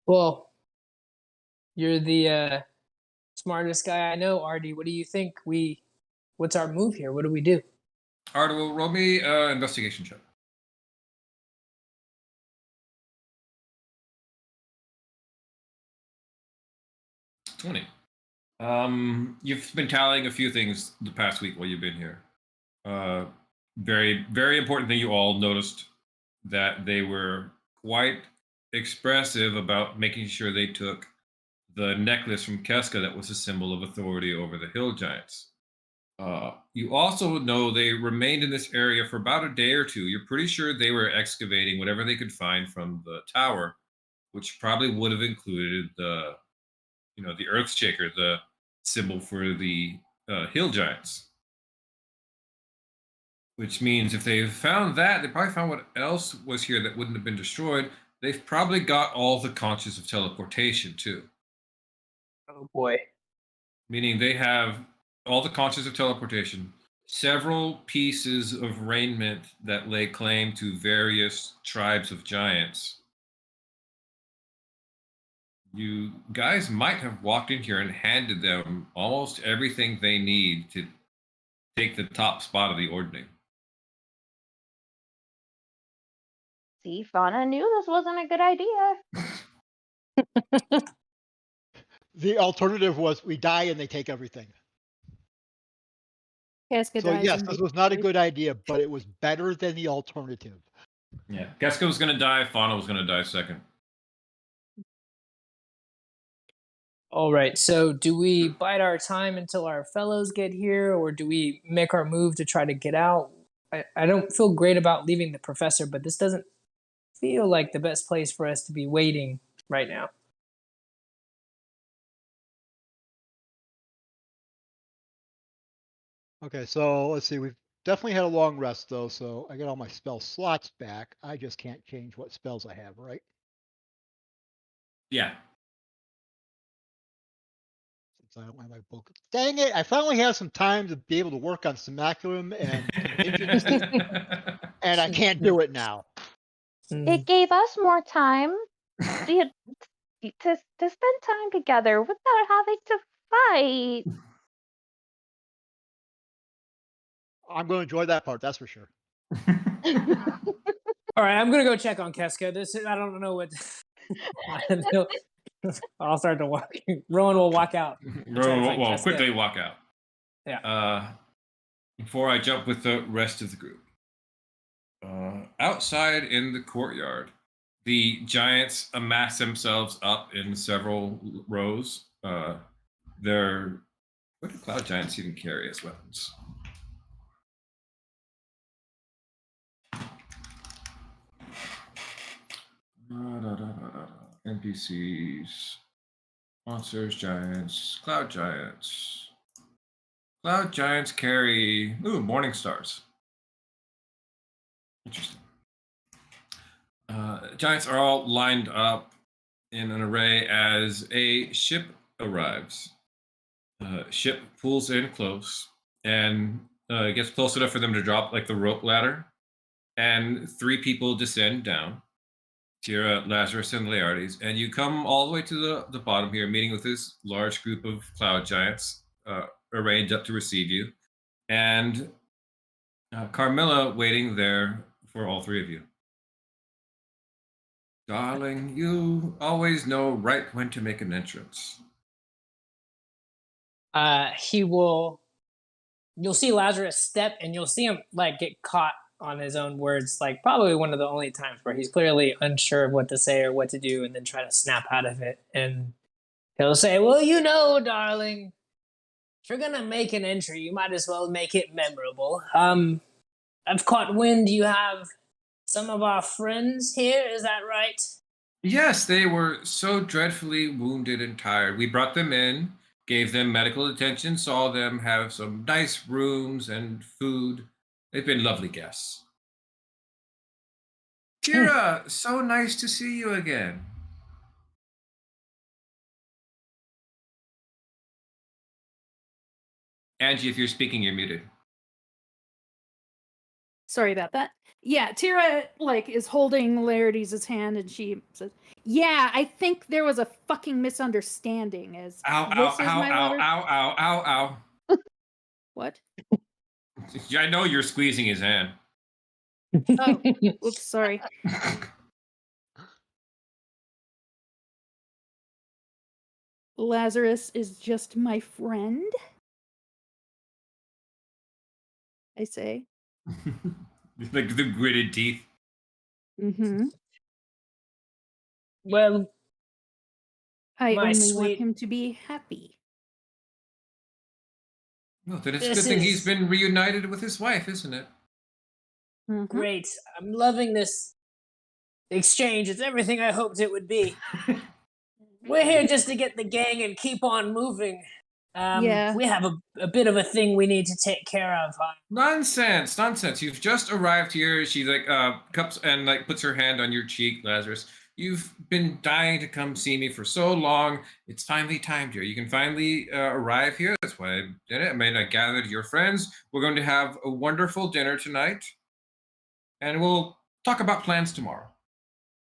Well, you're the smartest guy I know, Artie. What do you think? What's our move here? What do we do? Artie, will roll me investigation check. 20. You've been tallying a few things the past week while you've been here. Very, very important thing you all noticed that they were quite expressive about making sure they took the necklace from Keska that was a symbol of authority over the hill giants. You also know they remained in this area for about a day or two. You're pretty sure they were excavating whatever they could find from the tower, which probably would have included the Earthshaker, the symbol for the hill giants. Which means if they found that, they probably found what else was here that wouldn't have been destroyed. They've probably got all the conches of teleportation too. Oh boy. Meaning they have all the conches of teleportation, several pieces of raiment that lay claim to various tribes of giants. You guys might have walked in here and handed them almost everything they need to take the top spot of the ordning. See, Fauna knew this wasn't a good idea. The alternative was we die and they take everything. Casca So dies yes, and this they- was not a good idea, but it was better than the alternative. Yeah, Keska was going to die. Fauna was going to die second. All right. So do we bide our time until our fellows get here, or do we make our move to try to get out? I don't feel great about leaving the professor, but this doesn't feel like the best place for us to be waiting right now. Okay, so let's see. We've definitely had a long rest though, so I got all my spell slots back. I just can't change what spells I have, right? Yeah. Since I don't have my book. Dang it! I finally have some time to be able to work on Simulacrum and contingency, and I can't do it now. It gave us more time to spend time together without having to fight. I'm going to enjoy that part, that's for sure. All right, I'm gonna go check on Keska. I don't know what. I don't know. I'll start to walk. Rowan will walk out. Rowan will Keska. quickly walk out. Yeah. Before I jump with the rest of the group. Outside in the courtyard, the giants amass themselves up in several rows. What do cloud giants even carry as weapons? NPCs, monsters, giants, cloud giants. Cloud giants carry morning stars. Interesting. Giants are all lined up in an array as a ship arrives. Ship pulls in close and gets close enough for them to drop like the rope ladder, and 3 people descend down. Tira, Lazarus, and Laertes, and you come all the way to the bottom here, meeting with this large group of cloud giants arranged up to receive you, and Carmilla waiting there for all 3 of you. Darling, you always know right when to make an entrance. You'll see Lazarus step, and you'll see him like get caught on his own words, like probably one of the only times where he's clearly unsure of what to say or what to do, and then try to snap out of it. And he'll say, well, darling, if you're gonna make an entry, you might as well make it memorable. I've caught wind you have some of our friends here, is that right? Yes, they were so dreadfully wounded and tired. We brought them in, gave them medical attention, saw them have some nice rooms and food. They've been lovely guests. Tira, so nice to see you again. Angie, if you're speaking, you're muted. Sorry about that. Yeah, Tira is holding Laertes' hand, and she says, "Yeah, I think there was a fucking misunderstanding." As Ow, this ow, is ow, my ow, letter- ow, ow, ow, What? ow. I know you're squeezing his hand. Oh, oops, sorry. Lazarus is just my friend, I say. Like the gritted teeth. Mm-hmm. Well, I My only want sweet- him to be happy. Well, then it's a This good thing he's is- been reunited with his wife, isn't it? Mhm. Great. I'm loving this exchange. It's everything I hoped it would be. We're here just to get the gang and keep on moving. Yeah. We have a bit of a thing we need to take care of. Nonsense, nonsense. You've just arrived here. She like cups and like puts her hand on your cheek, Lazarus. You've been dying to come see me for so long. It's finally time, dear. You can finally arrive here. That's why I did it. I gathered your friends. We're going to have a wonderful dinner tonight, and we'll talk about plans tomorrow.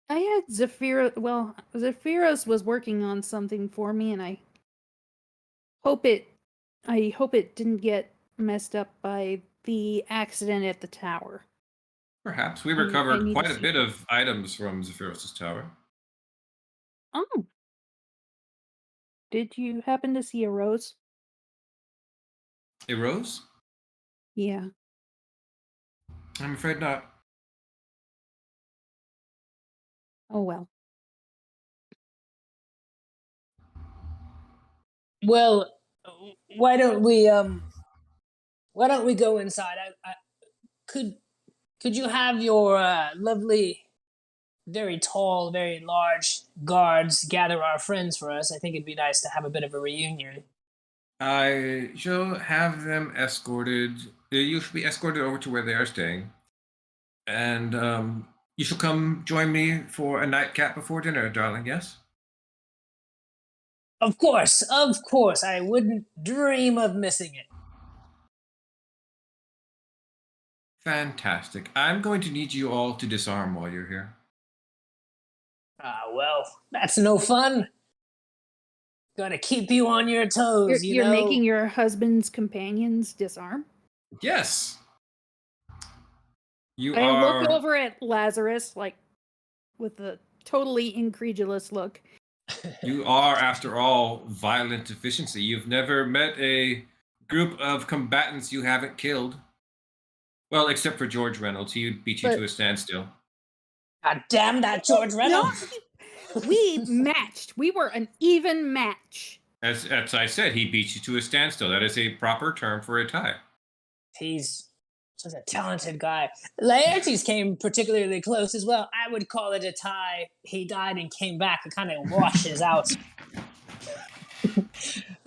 I had Zephyros was working on something for me, and I hope it didn't get messed up by the accident at the tower. Perhaps we I recovered need to quite a see bit that. of items from Zephyros's tower. Oh. Did you happen to see a rose? A rose? Yeah. I'm afraid not. Oh well. Well, why don't we go inside? Could you have your lovely, very tall, very large guards gather our friends for us? I think it'd be nice to have a bit of a reunion. I shall have them escorted. You should be escorted over to where they are staying. And you shall come join me for a nightcap before dinner, darling, yes? Of course. I wouldn't dream of missing it. Fantastic. I'm going to need you all to disarm while you're here. Well, that's no fun. Gotta keep you on your toes, You're know? making your husband's companions disarm? Yes. You I are. look over at Lazarus, like, with a totally incredulous look. You are, after all, violent deficiency. You've never met a group of combatants you haven't killed. Well, except for George Reynolds. He beat you But- to a standstill. God damn that George Reynolds! We matched. We were an even match. As I said, he beat you to a standstill. That is a proper term for a tie. He's such a talented guy. Laertes came particularly close as well. I would call it a tie. He died and came back. It kind of washes out.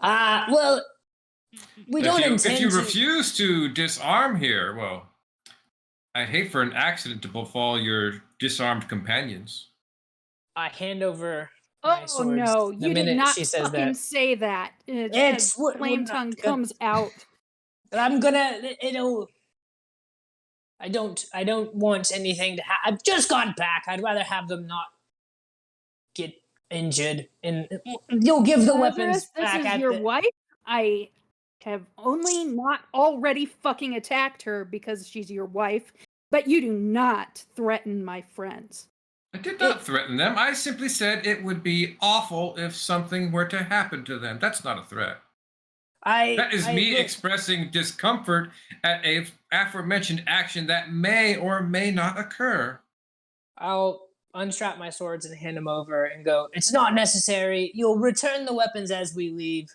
Well, we don't intend If you to. refuse to disarm here, well, I'd hate for an accident to befall your disarmed companions. I hand over my Oh swords no, the you did minute not she says fucking that. say that. It's what- Flame we're not tongue gonna- comes out. I'm gonna. It'll. I don't want anything to happen. I've just got back. I'd rather have them not get injured. And you'll give the Lazarus, weapons this back is at your the. wife. I have only not already fucking attacked her because she's your wife, but you do not threaten my friends. I did not threaten them. I simply said it would be awful if something were to happen to them. That's not a threat. That is me expressing discomfort at a aforementioned action that may or may not occur. I'll unstrap my swords and hand them over and go. It's not necessary. You'll return the weapons as we leave.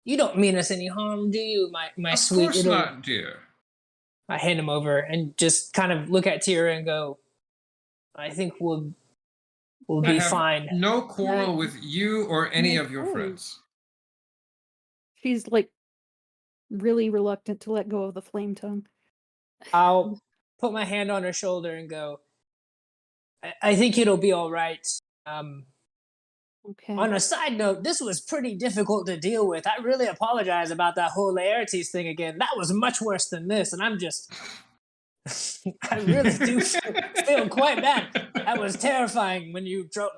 You don't mean us any harm, do you, my Of sweet course little? not, dear. I hand them over and just kind of look at Tira and go. I think we'll I be have fine. no quarrel with you or any of your Oh. friends. She's like really reluctant to let go of the flame tongue. I'll put my hand on her shoulder and go. I think it'll be all right. Okay. On a side note, this was pretty difficult to deal with. I really apologize about that whole Laertes thing again. That was much worse than this, and I'm just. I really do feel quite bad. That was terrifying when you drove.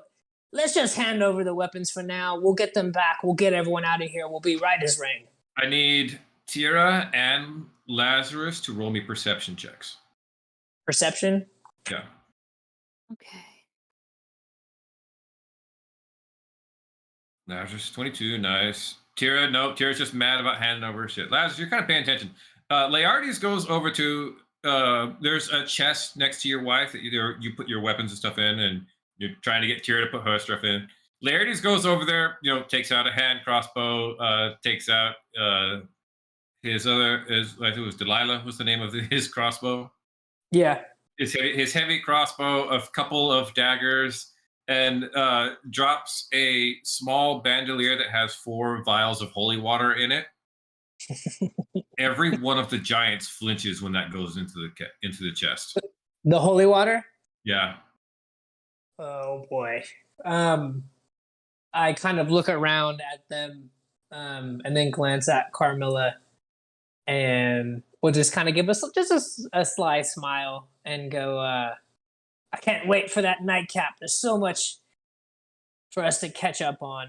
Let's just hand over the weapons for now. We'll get them back. We'll get everyone out of here. We'll be right as rain. I need Tira and Lazarus to roll me perception checks. Perception? Yeah. Okay. Lazarus 22, nice. Tira, nope. Tira's just mad about handing over her shit. Lazarus, you're kind of paying attention. Laertes goes over to there's a chest next to your wife that you put your weapons and stuff in, and you're trying to get Tira to put her stuff in. Laertes goes over there, takes out a hand crossbow, takes out his I think it was Delilah was the name of his crossbow. Yeah. His heavy crossbow, a couple of daggers, and drops a small bandolier that has 4 vials of holy water in it. Every one of the giants flinches when that goes into the chest. The holy water? Yeah. Oh boy. I kind of look around at them, and then glance at Carmilla, and we'll just kind of give us just a sly smile and go, I can't wait for that nightcap. There's so much for us to catch up on.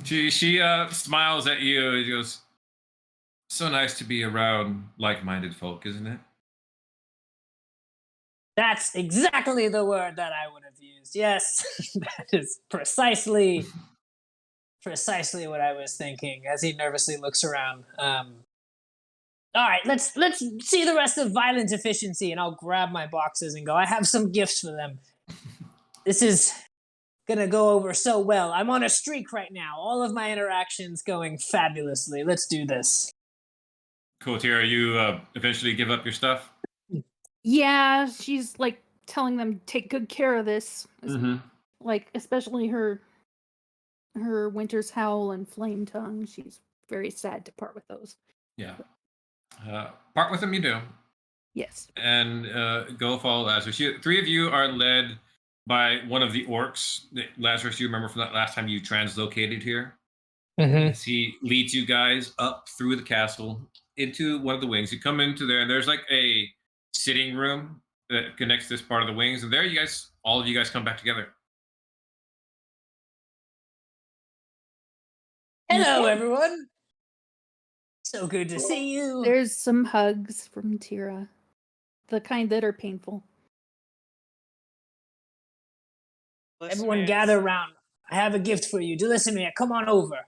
She smiles at you and goes, "So nice to be around like-minded folk, isn't it?" That's exactly the word that I would have used. Yes, that is precisely what I was thinking as he nervously looks around. All right, let's see the rest of Violent Efficiency, and I'll grab my boxes and go. I have some gifts for them. This is gonna go over so well. I'm on a streak right now. All of my interactions going fabulously. Let's do this. Cool, Tira. You eventually give up your stuff? Yeah, she's like telling them take good care of this. Mm-hmm. Like especially her Winter's Howl and Flame Tongue. She's very sad to part with those. Yeah. Part with them you do. Yes. And go follow Lazarus. 3 of you are led by one of the orcs. Lazarus, you remember from that last time you translocated here? Mm-hmm. As he leads you guys up through the castle into one of the wings. You come into there, and there's like a sitting room that connects this part of the wings. And there all of you guys come back together. Hello, everyone. So good to see you. There's some hugs from Tira. The kind that are painful. Everyone Listeners- gather around. I have a gift for you. Delismere, come on over.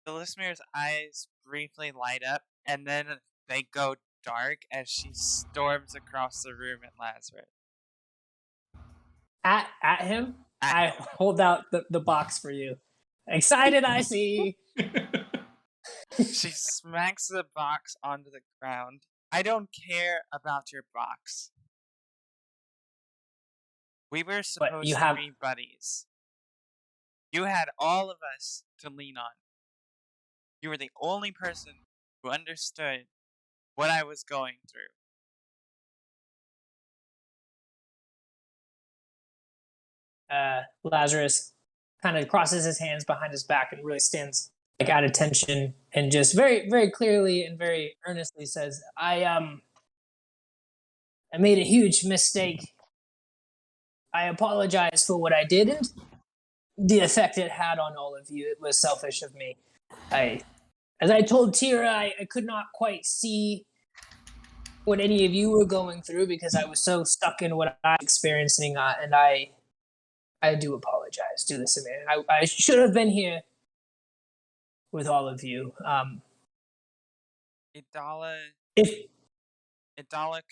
The listener's eyes briefly light up, and then they go dark as she storms across the room at Lazarus. At him? I hold out the box for you. Excited, I see. She smacks the box onto the ground. I don't care about your box. We were supposed you to have- be buddies. You had all of us to lean on. You were the only person who understood what I was going through. Lazarus kind of crosses his hands behind his back and really stands like at attention and just very, very clearly and very earnestly says, I made a huge mistake. I apologize for what I did and the effect it had on all of you. It was selfish of me. As I told Tira, I could not quite see what any of you were going through because I was so stuck in what I was experiencing, and I do apologize. Do this, man. I should have been here with all of you. Idala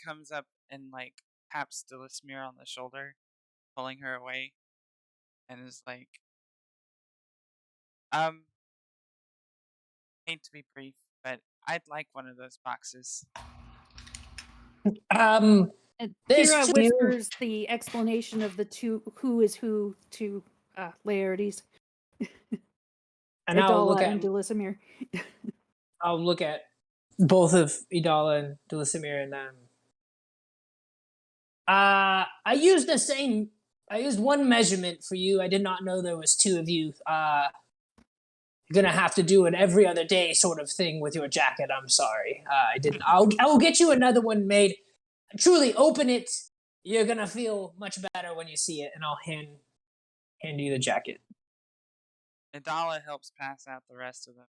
comes up and like taps Delismere on the shoulder, pulling her away, and is like, hate to be brief, but I'd like one of those boxes. And There's Tira two- whispers the explanation of the two who is who to Laertes. And I'll look and at Delismere. both of Idala and Delismere and I used one measurement for you. I did not know there was 2 of you. You're gonna have to do an every other day sort of thing with your jacket. I'm sorry. I didn't. I will get you another one made. Truly, open it. You're gonna feel much better when you see it, and I'll hand you the jacket. Idala helps pass out the rest of them.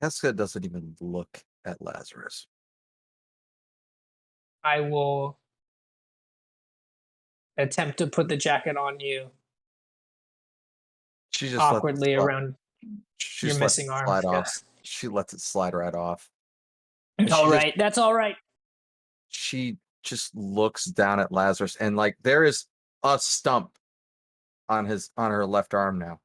Heska doesn't even look at Lazarus. I will attempt to put the jacket on you She just awkwardly lets it around she your just lets missing it arm. slide off. Yes. She lets it slide right off. All right, that's all right. She just looks down at Lazarus, and like there is a stump on her left arm now.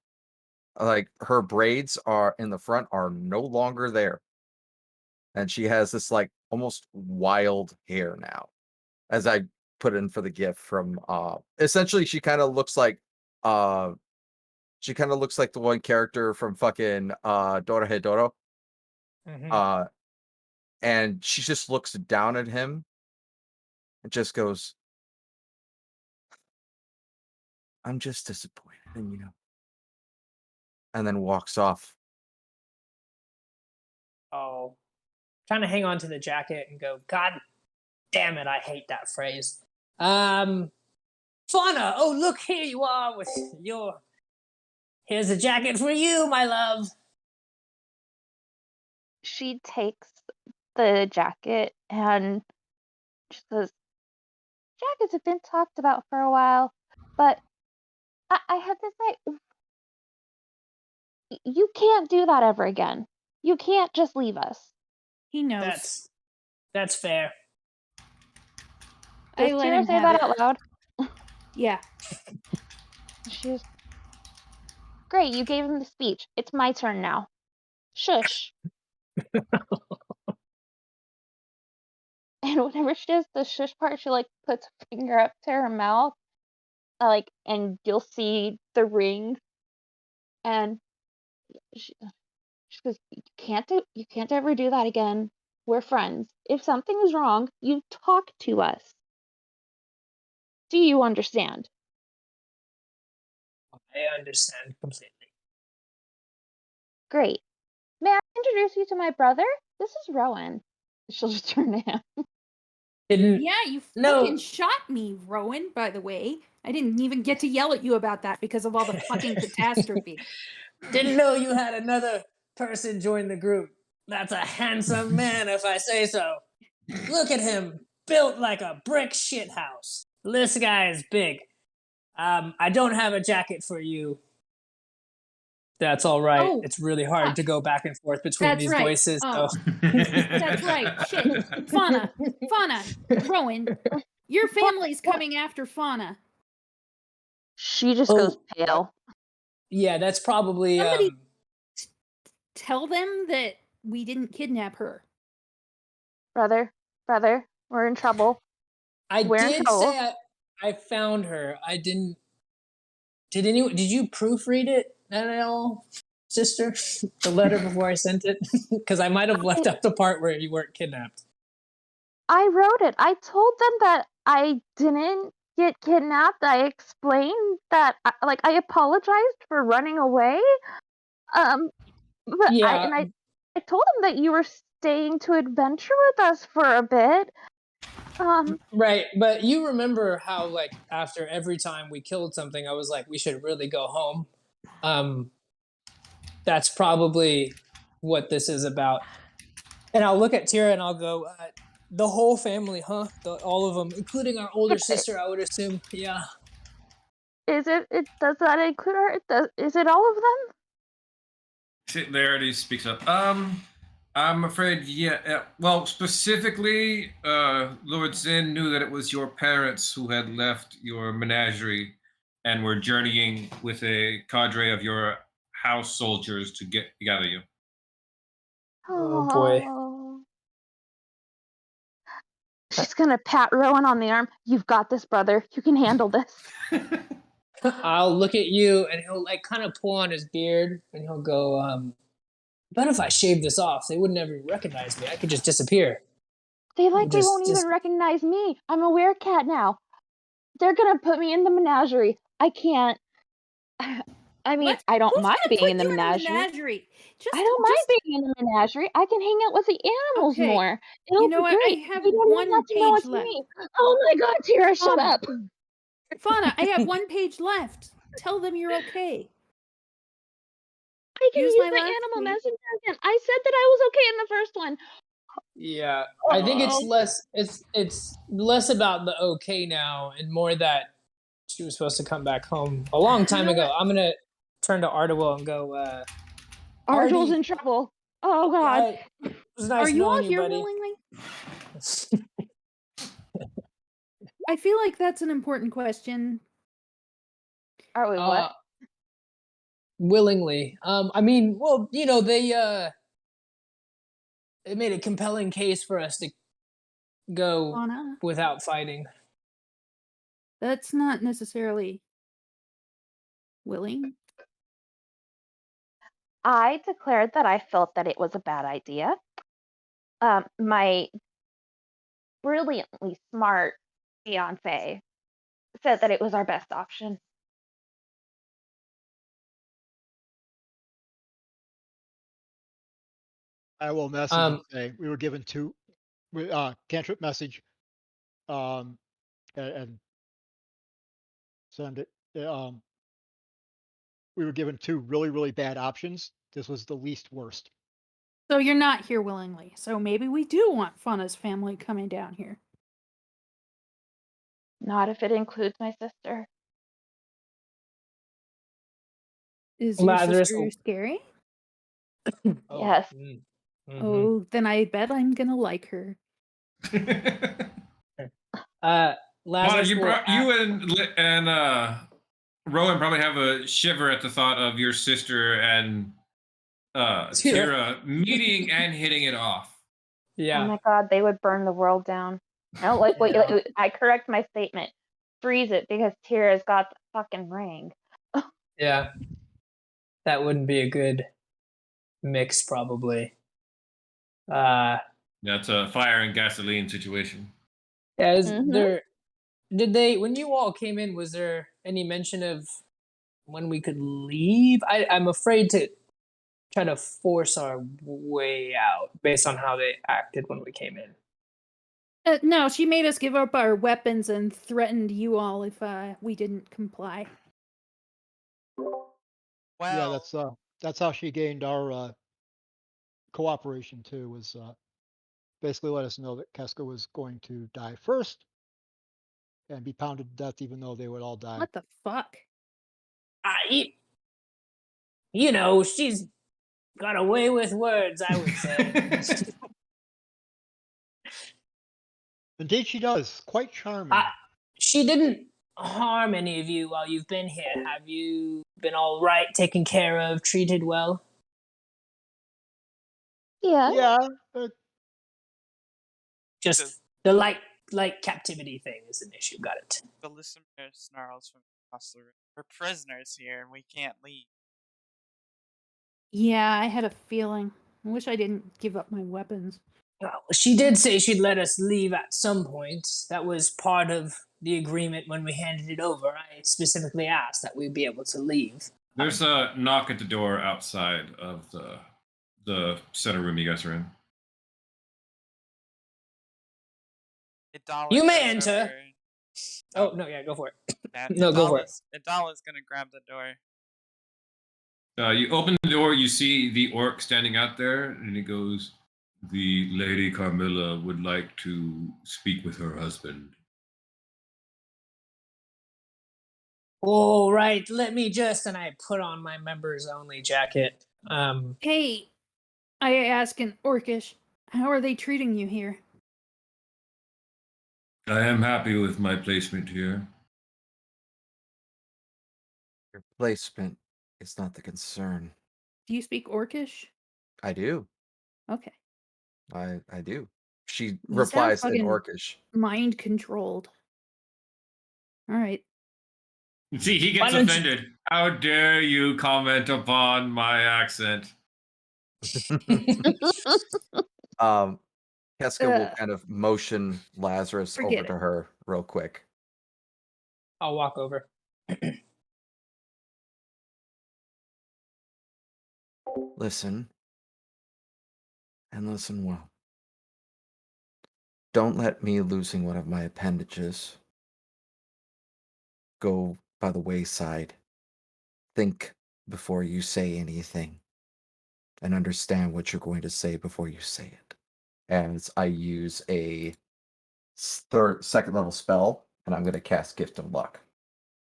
Like her braids are in the front are no longer there. And she has this like almost wild hair now. As I put in for the GIF from essentially she kind of looks like the one character from fucking Dorohedoro. Mhm. And she just looks down at him and just goes, I'm just disappointed in you. And then walks off. Oh, trying to hang on to the jacket and go, God damn it, I hate that phrase. Fauna, oh look, here you are with your. Here's a jacket for you, my love. She takes the jacket and she says, jackets have been talked about for a while, but I have to say, you can't do that ever again. You can't just leave us. He knows. That's fair. I Does let Tira him say have that it. out loud? Yeah. She's great. You gave him the speech. It's my turn now. Shush. And whenever she does the shush part, she like puts a finger up to her mouth, and you'll see the ring. And she goes, you can't ever do that again. We're friends. If something is wrong, you talk to us. Do you understand? I understand completely. Great. May I introduce you to my brother? This is Rowan. She'll just turn to him. Didn't Yeah, you No. fucking shot me, Rowan, by the way. I didn't even get to yell at you about that because of all the fucking catastrophe. didn't know you had another person join the group. That's a handsome man, if I say so. Look at him, built like a brick shithouse. This guy is big. I don't have a jacket for you. That's all right. Oh, It's really hard fuck. to go back and forth between That's these right. voices. Oh. So. That's right. Shit. Fauna, Rowan, your family's coming after Fauna. She just goes pale. Yeah, that's probably. Somebody tell them that we didn't kidnap her. Brother, we're in trouble. I We're in did trouble. say I found her. I didn't. Did you proofread it at all, sister? The letter before I sent it, because I might have left out the part where you weren't kidnapped. I wrote it. I told them that I didn't get kidnapped. I explained that, I apologized for running away. But Yeah. I told them that you were staying to adventure with us for a bit. Right, but you remember how, like, after every time we killed something, I was like, we should really go home. That's probably what this is about. And I'll look at Tira and I'll go, the whole family, huh? All of them, including our older sister, I would assume. Yeah. Does that include her? Is it all of them? Larity speaks up. I'm afraid, yeah. Well, specifically, Lord Zin knew that it was your parents who had left your menagerie and were journeying with a cadre of your house soldiers to gather you. Oh, boy. She's gonna pat Rowan on the arm. You've got this, brother. You can handle this. I'll look at you and he'll like kind of pull on his beard and he'll go, but if I shave this off, they would never recognize me. I could just disappear. They likely won't even recognize me. I'm a werecat now. They're gonna put me in the menagerie. I can't. I mean, I don't mind being in the menagerie. I don't mind being in the menagerie. I can hang out with the animals more. It'll be what? great. I have You don't one even have to know page it's left. me. Oh my God, Tira, shut Fauna. up. Fauna, I have one page left. Tell them you're okay. I can use my the last animal page. messenger again. I said that I was okay in the first one. Yeah, I think it's less about the okay now and more that she was supposed to come back home a long time ago. I'm gonna turn to Artewell and go, Ardwell's Artie. in trouble. Oh God. It was nice Are you all knowing here buddy. willingly? I feel like that's an important question Are we what? Willingly. I mean, well, you know, they made a compelling case for us to go Fauna, without fighting. that's not necessarily willing. I declared that I felt that it was a bad idea. My brilliantly smart fiance said that it was our best option. I will message and say we were given two cantrip message and send it. We were given two really, really bad options. This was the least worst. So you're not here willingly. So maybe we do want Fauna's family coming down here. Not if it includes my sister. Is your Lazarus sister will- scary? Yes. Mhm. Oh, then I bet I'm gonna like her. Lana, Lazarus you will brought you and Rowan probably have a shiver at the thought of your sister and Tira meeting and hitting it off. Oh Yeah. my god, they would burn the world down. I don't like what Yeah. I correct my statement. Freeze it because Tira's got the fucking ring. Yeah. That wouldn't be a good mix, probably. That's a fire and gasoline situation. Yeah, is Mhm. there did they when you all came in, was there any mention of when we could leave? I'm afraid to try to force our way out based on how they acted when we came in. No, she made us give up our weapons and threatened you all if we didn't comply. Well, Yeah, that's how she gained our cooperation too. Was basically let us know that Keska was going to die first and be pounded to death, even though they would all die. What the fuck? You know, she's got a way with words, I would say. Indeed, she does. Quite charming. She didn't harm any of you while you've been here. Have you been all right, taken care of, treated well? Yeah. Yeah, Just the light captivity thing is an issue. Got it. the listener snarls from across the room. We're prisoners here and we can't leave. Yeah, I had a feeling. I wish I didn't give up my weapons. Well, she did say she'd let us leave at some point. That was part of the agreement when we handed it over. I specifically asked that we'd be able to leave. There's a knock at the door outside of the center room you guys are in. You may enter. Oh no, yeah, go for it. No, go for it. Idala's gonna grab the door. You open the door, you see the orc standing out there, and he goes, "The Lady Carmilla would like to speak with her husband." All right, let me just, and I put on my members only jacket. Hey, I ask in Orcish, how are they treating you here? I am happy with my placement here. Your placement is not the concern. Do you speak Orcish? I do. Okay. I do. She You sound replies in fucking Orcish. mind controlled. All right. See, he gets offended. How dare you comment upon my accent? Keska will kind of motion Lazarus Forget over to it. her real quick. I'll walk over. Listen. And listen well. Don't let me losing one of my appendages go by the wayside. Think before you say anything. And understand what you're going to say before you say it. As I use a second level spell, and I'm going to cast Gift of Luck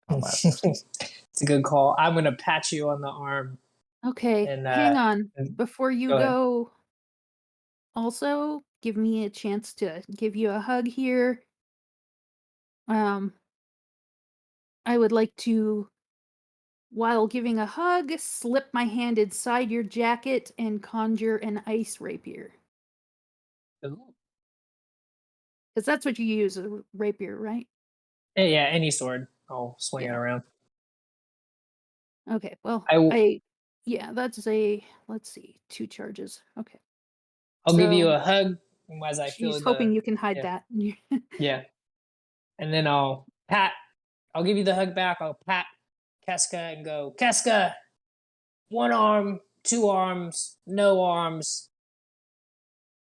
on Lazarus. It's a good call. I'm gonna pat you on the arm. Okay, And, hang on. and- Before you go ahead. go, also give me a chance to give you a hug here. I would like to while giving a hug, slip my hand inside your jacket and conjure an ice rapier. Ooh. Because that's what you use, a rapier, right? Yeah, any sword. I'll swing it Yeah. around. Okay, well, I yeah, that's a, let's see, 2 charges. Okay. I'll give you So, a hug as I feel she's the hoping you can hide yeah. that. Yeah. And then I'll give you the hug back. I'll pat Keska and go, Keska, 1 arm, 2 arms, no arms.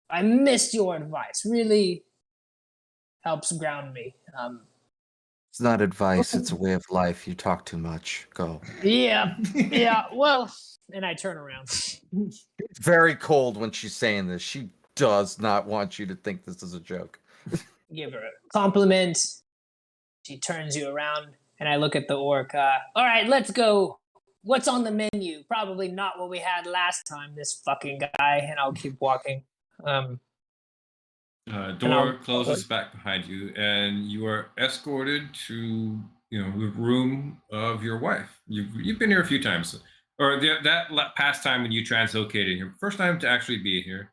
I missed your advice. Really helps ground me. It's not advice, it's a way of life. You talk too much. Go. Yeah, yeah. Well, and I turn around. Very cold when she's saying this. She does not want you to think this is a joke. Give her a compliment. She turns you around, and I look at the orc. All right, let's go. What's on the menu? Probably not what we had last time. This fucking guy, and I'll keep walking. Door closes back behind you, and you are escorted to the room of your wife. You've been here a few times, or that past time when you translocated here. First time to actually be here.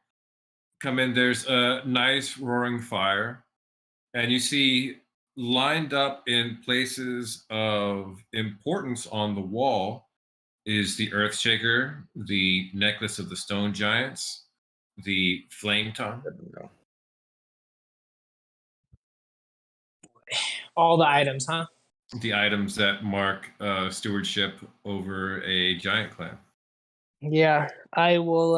Come in. There's a nice roaring fire, and you see lined up in places of importance on the wall is the Earth Shaker, the Necklace of the Stone Giants, the Flame Tongue. All the items, huh? The items that mark stewardship over a giant clan. Yeah, I will.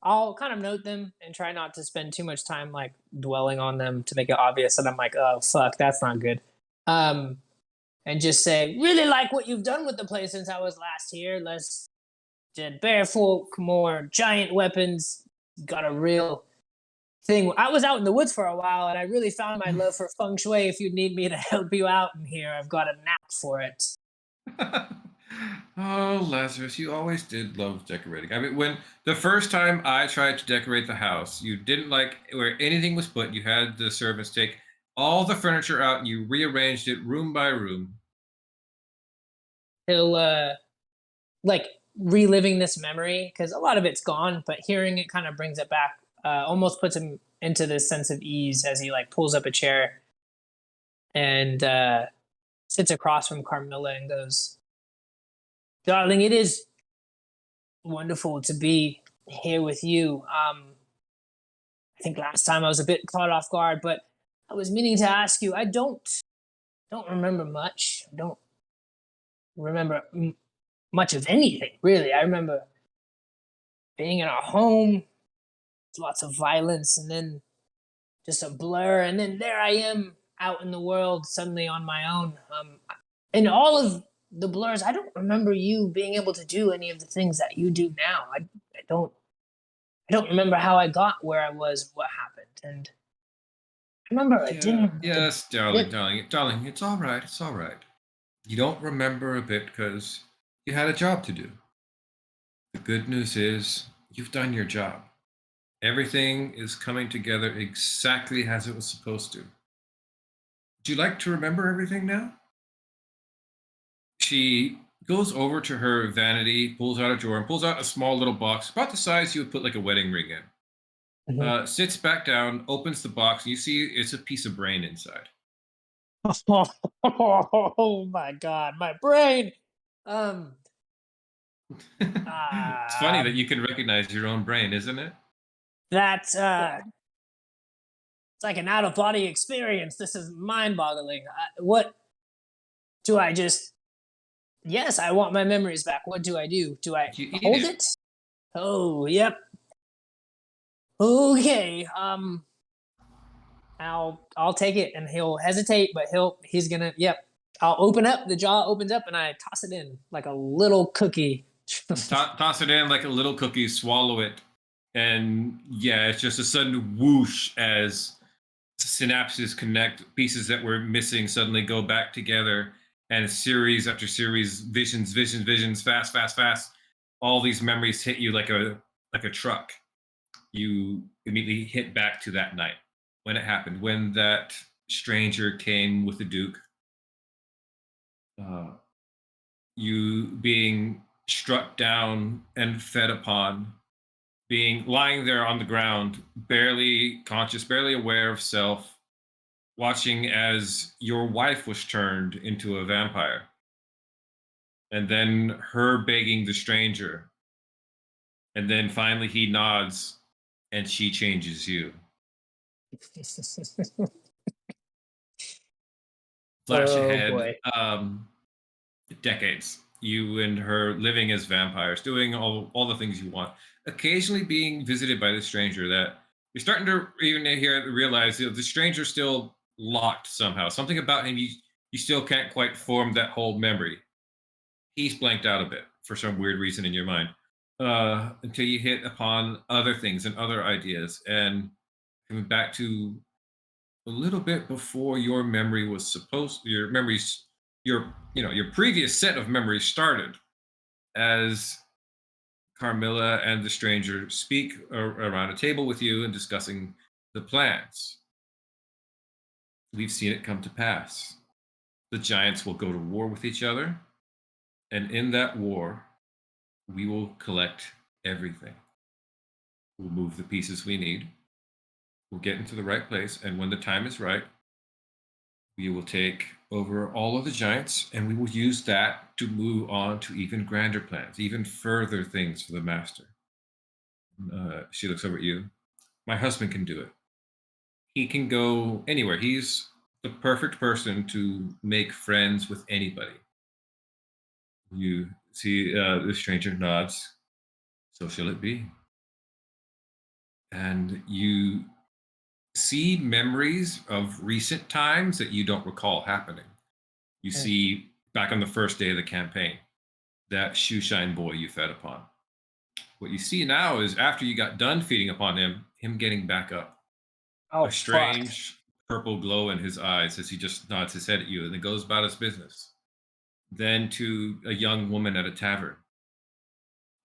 I'll kind of note them and try not to spend too much time like dwelling on them to make it obvious that I'm like, oh fuck, that's not good. And just say, really like what you've done with the place since I was last here. Less dead bear folk, more giant weapons. Got a real thing. I was out in the woods for a while, and I really found my love for feng shui. If you need me to help you out in here, I've got a knack for it. Oh, Lazarus, you always did love decorating. I mean, when the first time I tried to decorate the house, you didn't like where anything was put. You had the servants take all the furniture out and you rearranged it room by room. He'll like reliving this memory because a lot of it's gone, but hearing it kind of brings it back. Almost puts him into this sense of ease as he like pulls up a chair and sits across from Carmilla and goes, darling, it is wonderful to be here with you. I think last time I was a bit caught off guard, but I was meaning to ask you. I don't remember much. I don't remember much of anything, really. I remember being in our home, lots of violence, and then just a blur, and then there I am out in the world suddenly on my own. In all of the blurs, I don't remember you being able to do any of the things that you do now. I don't remember how I got where I was, what happened, and I remember I didn't. Yes, darling, it's all right. It's all right. You don't remember a bit because you had a job to do. The good news is you've done your job. Everything is coming together exactly as it was supposed to. Would you like to remember everything now? She goes over to her vanity, pulls out a drawer, and pulls out a small little box, about the size you would put like a wedding ring in. Mhm. Sits back down, opens the box, and you see it's a piece of brain inside. Oh my god, my brain. It's funny that you can recognize your own brain, isn't it? That's it's like an out of body experience. This is mind boggling. What do I just? Yes, I want my memories back. What do I do? Do I You eat hold it. it? Oh, yep. Okay. I'll take it, and he'll hesitate, but he's gonna. Yep. I'll open up. The jaw opens up, and I toss it in like a little cookie. Toss it in like a little cookie, swallow it, and yeah, it's just a sudden whoosh as synapses connect. Pieces that were missing suddenly go back together, and series after series, visions, fast. All these memories hit you like a truck. You immediately hit back to that night when it happened, when that stranger came with the Duke. you being struck down and fed upon, being lying there on the ground, barely conscious, barely aware of self, watching as your wife was turned into a vampire. And then her begging the stranger. And then finally he nods and she changes you. Flash Oh, ahead, boy. decades. You and her living as vampires, doing all the things you want. Occasionally being visited by the stranger that you're starting to even realize the stranger's still locked somehow. Something about him, you still can't quite form that whole memory. He's blanked out a bit for some weird reason in your mind until you hit upon other things and other ideas and coming back to a little bit before your memory was supposed your memories your previous set of memories started as Carmilla and the stranger speak around a table with you and discussing the plans. We've seen it come to pass. The giants will go to war with each other, and in that war, we will collect everything. We'll move the pieces we need. We'll get into the right place, and when the time is right, we will take over all of the giants, and we will use that to move on to even grander plans, even further things for the master. She looks over at you. My husband can do it. He can go anywhere. He's the perfect person to make friends with anybody. You see the stranger nods. So shall it be. And you see memories of recent times that you don't recall happening. You see back on the first day of the campaign, that shoeshine boy you fed upon. What you see now is after you got done feeding upon him getting back up. Oh, A strange purple glow in his eyes as he just nods his head at you and then goes about his business. Then to a young woman at a tavern.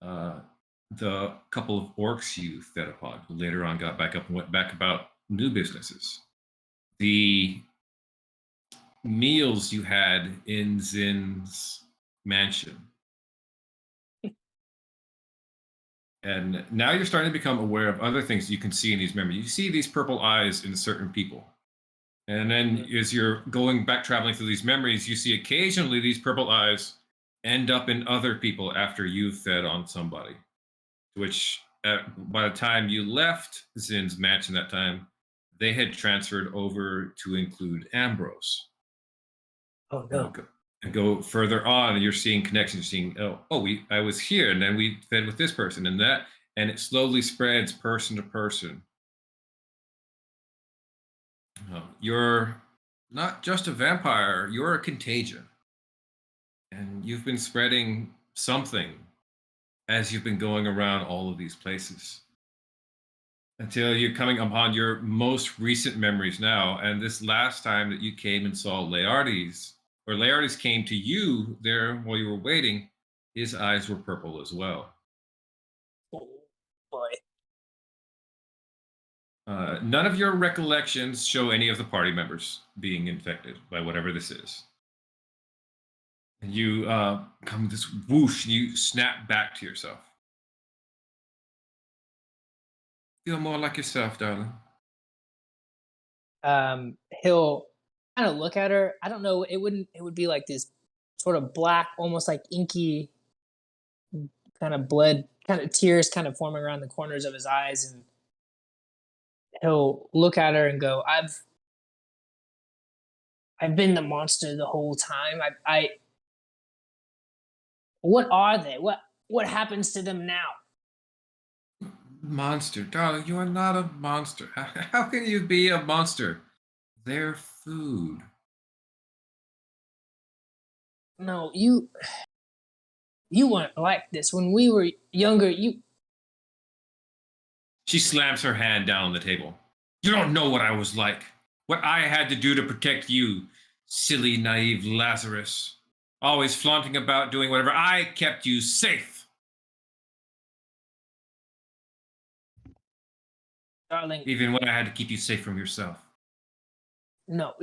The couple of orcs you fed upon, who later on got back up and went back about new businesses. The meals you had in Zin's mansion. And now you're starting to become aware of other things you can see in these memories. You see these purple eyes in certain people. And then as you're going back traveling through these memories, you see occasionally these purple eyes end up in other people after you've fed on somebody. Which by the time you left Zin's mansion that time, they had transferred over to include Ambrose. Oh, no. And go further on, and you're seeing connections. You're seeing, I was here, and then we fed with this person and that, and it slowly spreads person to person. You're not just a vampire, you're a contagion. And you've been spreading something as you've been going around all of these places. Until you're coming upon your most recent memories now. And this last time that you came and saw Laertes, or Laertes came to you there while you were waiting, his eyes were purple as well. Oh, boy. None of your recollections show any of the party members being infected by whatever this is. And you come this whoosh, you snap back to yourself. Feel more like yourself, darling. He'll kind of look at her. I don't know. It would be like this sort of black, almost like inky kind of blood, kind of tears kind of forming around the corners of his eyes. And he'll look at her and go, I've been the monster the whole time. What are they? What happens to them now? Monster, darling, you are not a monster. How can you be a monster? They're food. No, you weren't like this when we were younger. She slams her hand down on the table. You don't know what I was like. What I had to do to protect you, silly, naive Lazarus. Always flaunting about doing whatever. I kept you safe. Darling. Even when I had to keep you safe from yourself. No,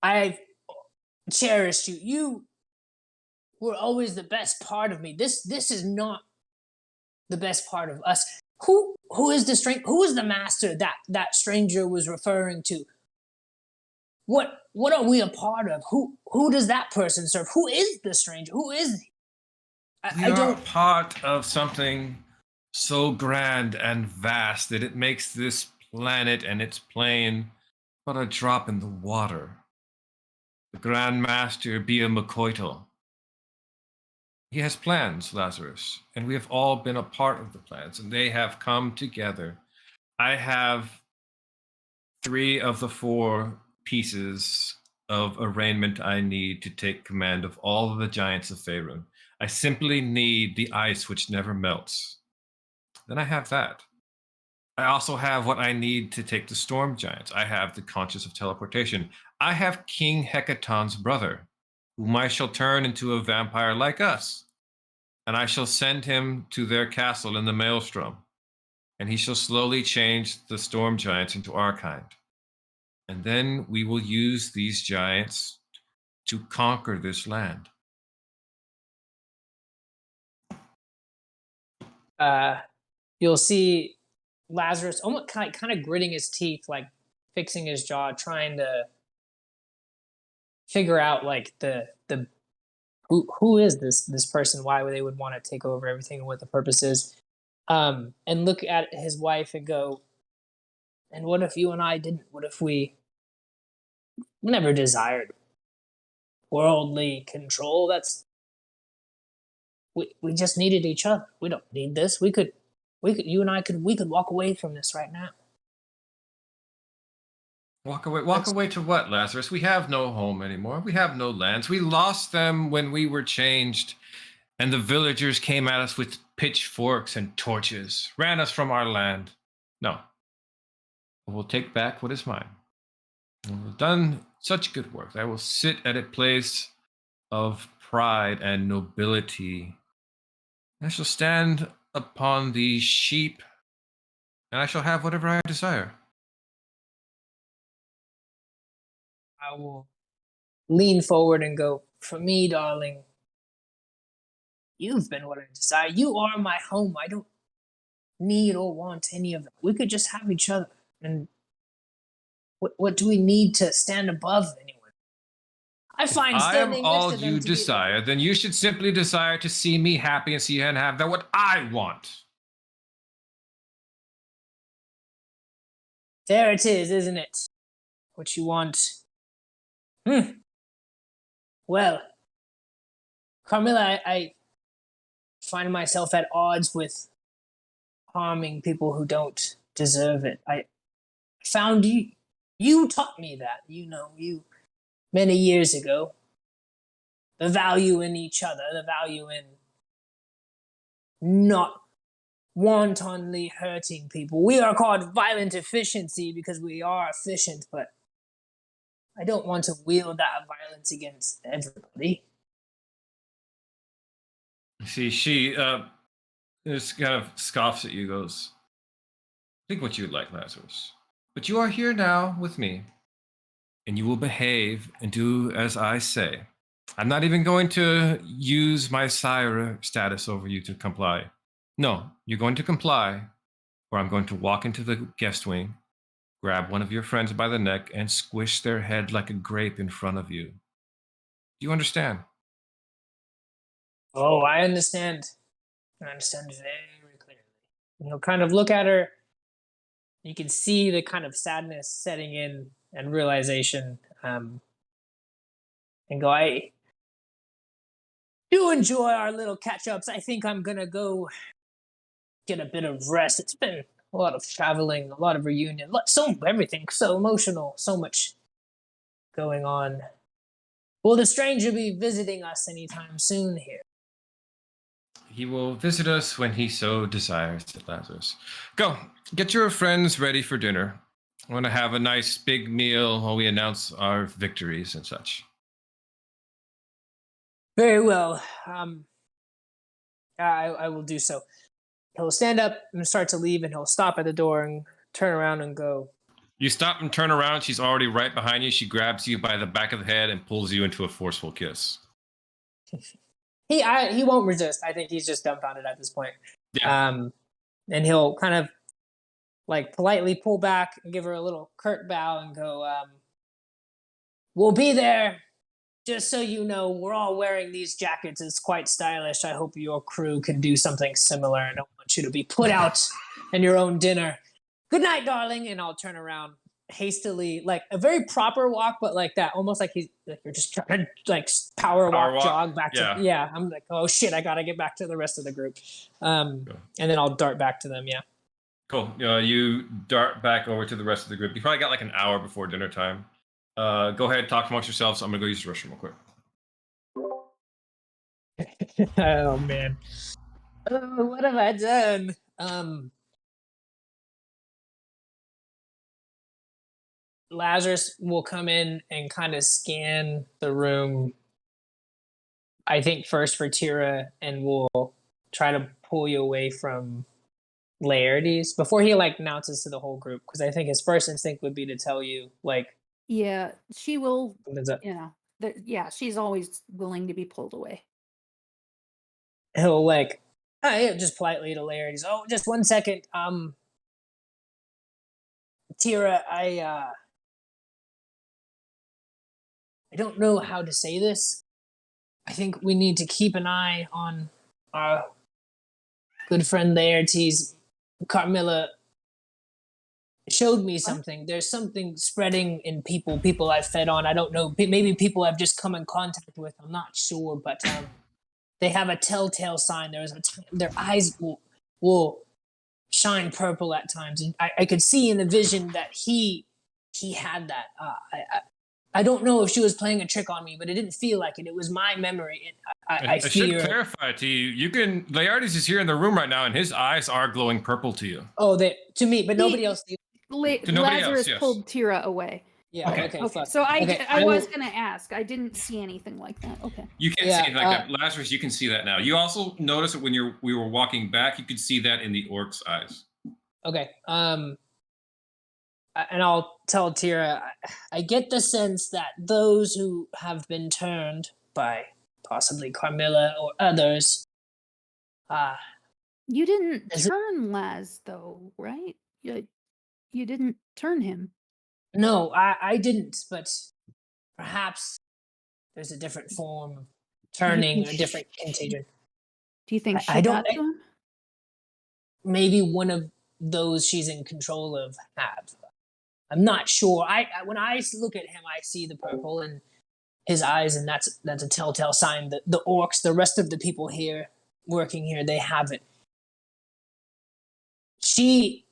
I've cherished you. were always the best part of me. This is not the best part of us. Who is the who is the master that stranger was referring to? What are we a part of? Who does that person serve? Who is the stranger? Who is he? We I are don't. part of something so grand and vast that it makes this planet and its plane but a drop in the water. The Grand Master Bia McCoytle. He has plans, Lazarus, and we have all been a part of the plans, and they have come together. I have 3 of the 4 pieces of arraignment I need to take command of all of the giants of Faerun. I simply need the ice which never melts. Then I have that. I also have what I need to take the storm giants. I have the conscience of teleportation. I have King Hecaton's brother, whom I shall turn into a vampire like us. And I shall send him to their castle in the Maelstrom. And he shall slowly change the storm giants into our kind. And then we will use these giants to conquer this land. You'll see Lazarus almost kind of gritting his teeth, like fixing his jaw, trying to figure out like the who is this person, why they would want to take over everything, and what the purpose is, and look at his wife and go, and what if you and I didn't? What if we never desired worldly control? We just needed each other. We don't need this. We could you and I could walk away from this right now. Walk away to what, Lazarus? We have no home anymore. We have no lands. We lost them when we were changed, and the villagers came at us with pitchforks and torches, ran us from our land. No. We'll take back what is mine. We've done such good work. I will sit at a place of pride and nobility. I shall stand upon the sheep, and I shall have whatever I desire. I will lean forward and go, for me, darling, you've been what I desire. You are my home. I don't need or want any of it. We could just have each other. And what do we need to stand above anyone? I find If I am standing all next to them you to be desire, then you should simply desire to see me happy and see and have that what I want. There it is, isn't it? What you want. Well, Carmilla, I find myself at odds with harming people who don't deserve it. I found you. You taught me that. You many years ago. The value in each other, the value in not wantonly hurting people. We are called violent efficiency because we are efficient, but I don't want to wield that violence against everybody. See, she just kind of scoffs at you, goes, think what you'd like, Lazarus. But you are here now with me, and you will behave and do as I say. I'm not even going to use my sire status over you to comply. No, you're going to comply, or I'm going to walk into the guest wing, grab one of your friends by the neck, and squish their head like a grape in front of you. Do you understand? Oh, I understand. I understand very clearly. And he'll kind of look at her. You can see the kind of sadness setting in and realization, and go, I do enjoy our little catch-ups. I think I'm going to go get a bit of rest. It's been a lot of traveling, a lot of reunion, everything so emotional, so much going on. Will the stranger be visiting us anytime soon here? He will visit us when he so desires, said Lazarus. Go, get your friends ready for dinner. I want to have a nice big meal while we announce our victories and such. Very well. I will do so. He'll stand up and start to leave, and he'll stop at the door and turn around and go. You stop and turn around. She's already right behind you. She grabs you by the back of the head and pulls you into a forceful kiss. He won't resist. I think he's just dumbfounded at this point. Yeah. And he'll kind of like politely pull back and give her a little curt bow and go, "We'll be there. Just so you know, we're all wearing these jackets. It's quite stylish. I hope your crew can do something similar. I don't want you to be put out in your own dinner. Good night, darling." And I'll turn around hastily, like a very proper walk, but like that, almost like you're just trying to like power walk, jog back to. Yeah, I'm like, oh shit, I gotta get back to the rest of the group, and then I'll dart back to them. Yeah. Cool. You dart back over to the rest of the group. You probably got like an hour before dinner time. Go ahead, talk amongst yourselves. I'm gonna go use the restroom real quick. Oh man. Oh, what have I done? Lazarus will come in and kind of scan the room. I think first for Tira, and will try to pull you away from Laertes before he like announces to the whole group, because I think his first instinct would be to tell you like, Yeah, she will. something's up. You know, yeah, she's always willing to be pulled away. He'll like just politely to Laertes, "Oh, just 1 second. Tira, I don't know how to say this. I think we need to keep an eye on our good friend Laertes. Carmilla showed me something. There's something spreading in people I've fed on. I don't know. Maybe people I've just come in contact with. I'm not sure, but they have a telltale sign. Their eyes will shine purple at times, and I could see in the vision that he had that. I don't know if she was playing a trick on me, but it didn't feel like it. It was my memory. I should fear. clarify to you. You can. Laertes is here in the room right now, and his eyes are glowing purple to you. Oh, to me, but nobody else. Lazarus pulled Tira away. Yeah. Okay. So I will- was gonna ask. I didn't see anything like that. Okay. You can't see anything like that. Lazarus, you can see that now. You also notice that when we were walking back, you could see that in the orc's eyes. Okay. And I'll tell Tira, I get the sense that those who have been turned by possibly Carmilla or others, You didn't turn Laz, though, right? You didn't turn him. no, I didn't, but perhaps there's a different form of turning, a different contagion. Do you think she I don't- got to him? Maybe one of those she's in control of have. I'm not sure. When I look at him, I see the purple in his eyes, and that's a telltale sign that the orcs, the rest of the people here working here, they have it. She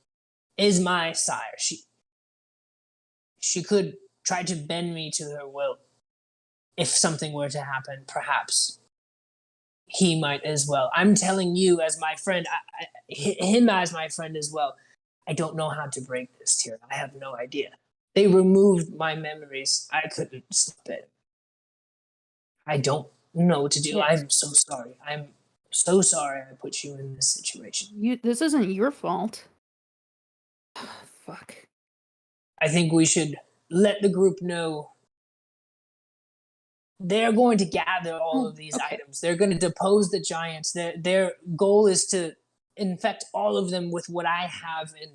is my sire. She could try to bend me to her will. If something were to happen, perhaps he might as well. I'm telling you as my friend, him as my friend as well. I don't know how to break this, Tyrion. I have no idea. They removed my memories. I couldn't stop it. I don't know what to do. Yes. I'm so sorry. I'm so sorry I put you in this situation. This isn't your fault. Fuck. I think we should let the group know they're going to gather all of these items. They're going to depose the giants. Their goal is to infect all of them with what I have, and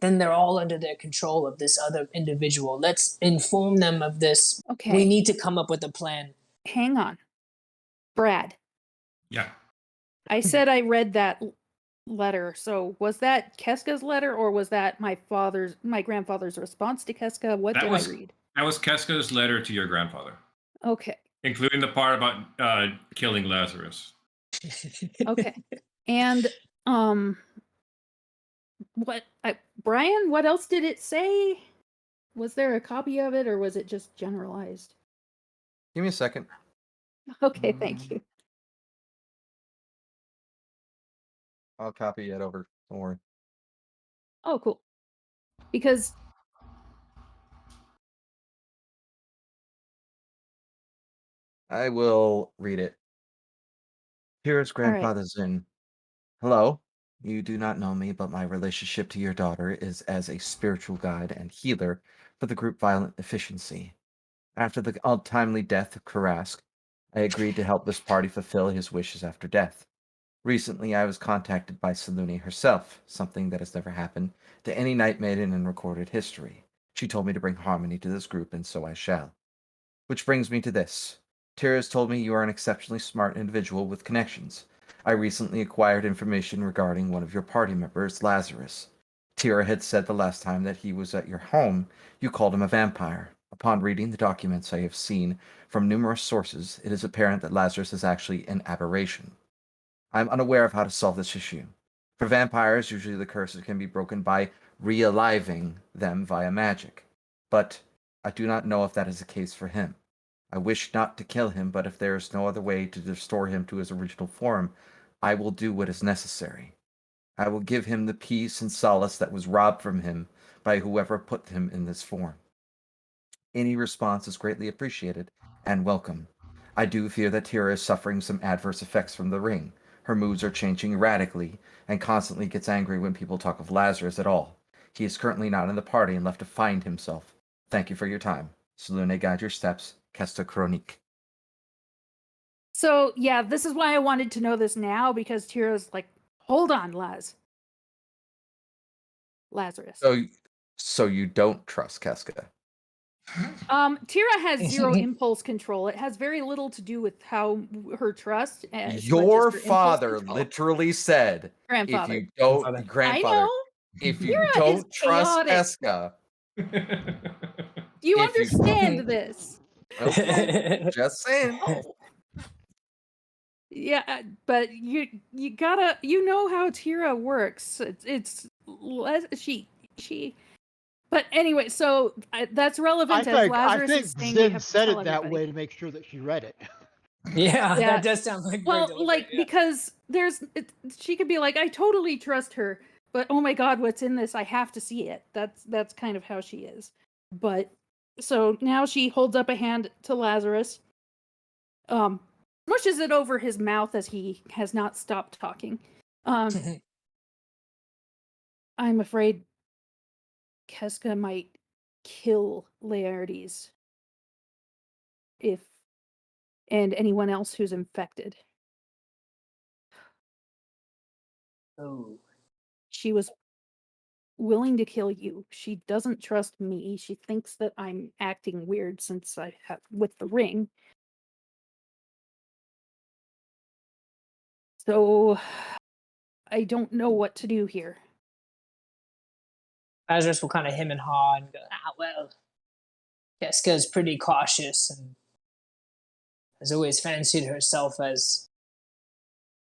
then they're all under their control of this other individual. Let's inform them of this. Okay. We need to come up with a plan. Hang on. Brad, Yeah. I said I read that letter. So was that Keska's letter, or was that my grandfather's response to Keska? What did I read? That was Keska's letter to your grandfather, Okay. including the part about killing Lazarus. Okay. And Brian, what else did it say? Was there a copy of it, or was it just generalized? Give me a second. Okay, thank you. I'll copy it over. Don't worry. Oh, cool. Because I will read it. Tira's right. grandfather Zin. Hello. You do not know me, but my relationship to your daughter is as a spiritual guide and healer for the group Violent Efficiency. After the untimely death of Karask, I agreed to help this party fulfill his wishes after death. Recently, I was contacted by Selûne herself, something that has never happened to any Night Maiden in recorded history. She told me to bring harmony to this group, and so I shall. Which brings me to this. Tira has told me you are an exceptionally smart individual with connections. I recently acquired information regarding one of your party members, Lazarus. Tira had said the last time that he was at your home, you called him a vampire. Upon reading the documents I have seen from numerous sources, it is apparent that Lazarus is actually an aberration. I am unaware of how to solve this issue. For vampires, usually the curses can be broken by realiving them via magic. But I do not know if that is the case for him. I wish not to kill him, but if there is no other way to restore him to his original form, I will do what is necessary. I will give him the peace and solace that was robbed from him by whoever put him in this form. Any response is greatly appreciated and welcome. I do fear that Tira is suffering some adverse effects from the ring. Her moods are changing radically and constantly gets angry when people talk of Lazarus at all. He is currently not in the party and left to find himself. Thank you for your time. Selûne, guide your steps. Kesta Chronique. So yeah, this is why I wanted to know this now, because Tira's like, hold on, Lazarus. So you don't trust Keska? Tira has zero impulse control. It has very little to do with how her trust. As much as Your her impulse father control. literally said, Grandfather. if you don't, Grandfather. grandfather, I know. if you Tira is don't trust chaotic. Keska, Do you if you- understand this? okay, just saying. Yeah, but you gotta, you know how Tira works. It's she. But anyway, so that's relevant as I Lazarus think is saying. Zin We have to said tell it that everybody. way to make sure that she read it. Yeah, Yeah. that does sound like Well, very like deliberate, yeah. because she could be like, I totally trust her, but oh my god, what's in this? I have to see it. That's kind of how she is. But so now she holds up a hand to Lazarus, smushes it over his mouth as he has not stopped talking. I'm afraid Keska might kill Laertes and anyone else who's infected. Oh. She was willing to kill you. She doesn't trust me. She thinks that I'm acting weird since I have with the ring. So I don't know what to do here. Lazarus will kind of hem and haw and go, well, Keska's pretty cautious and has always fancied herself as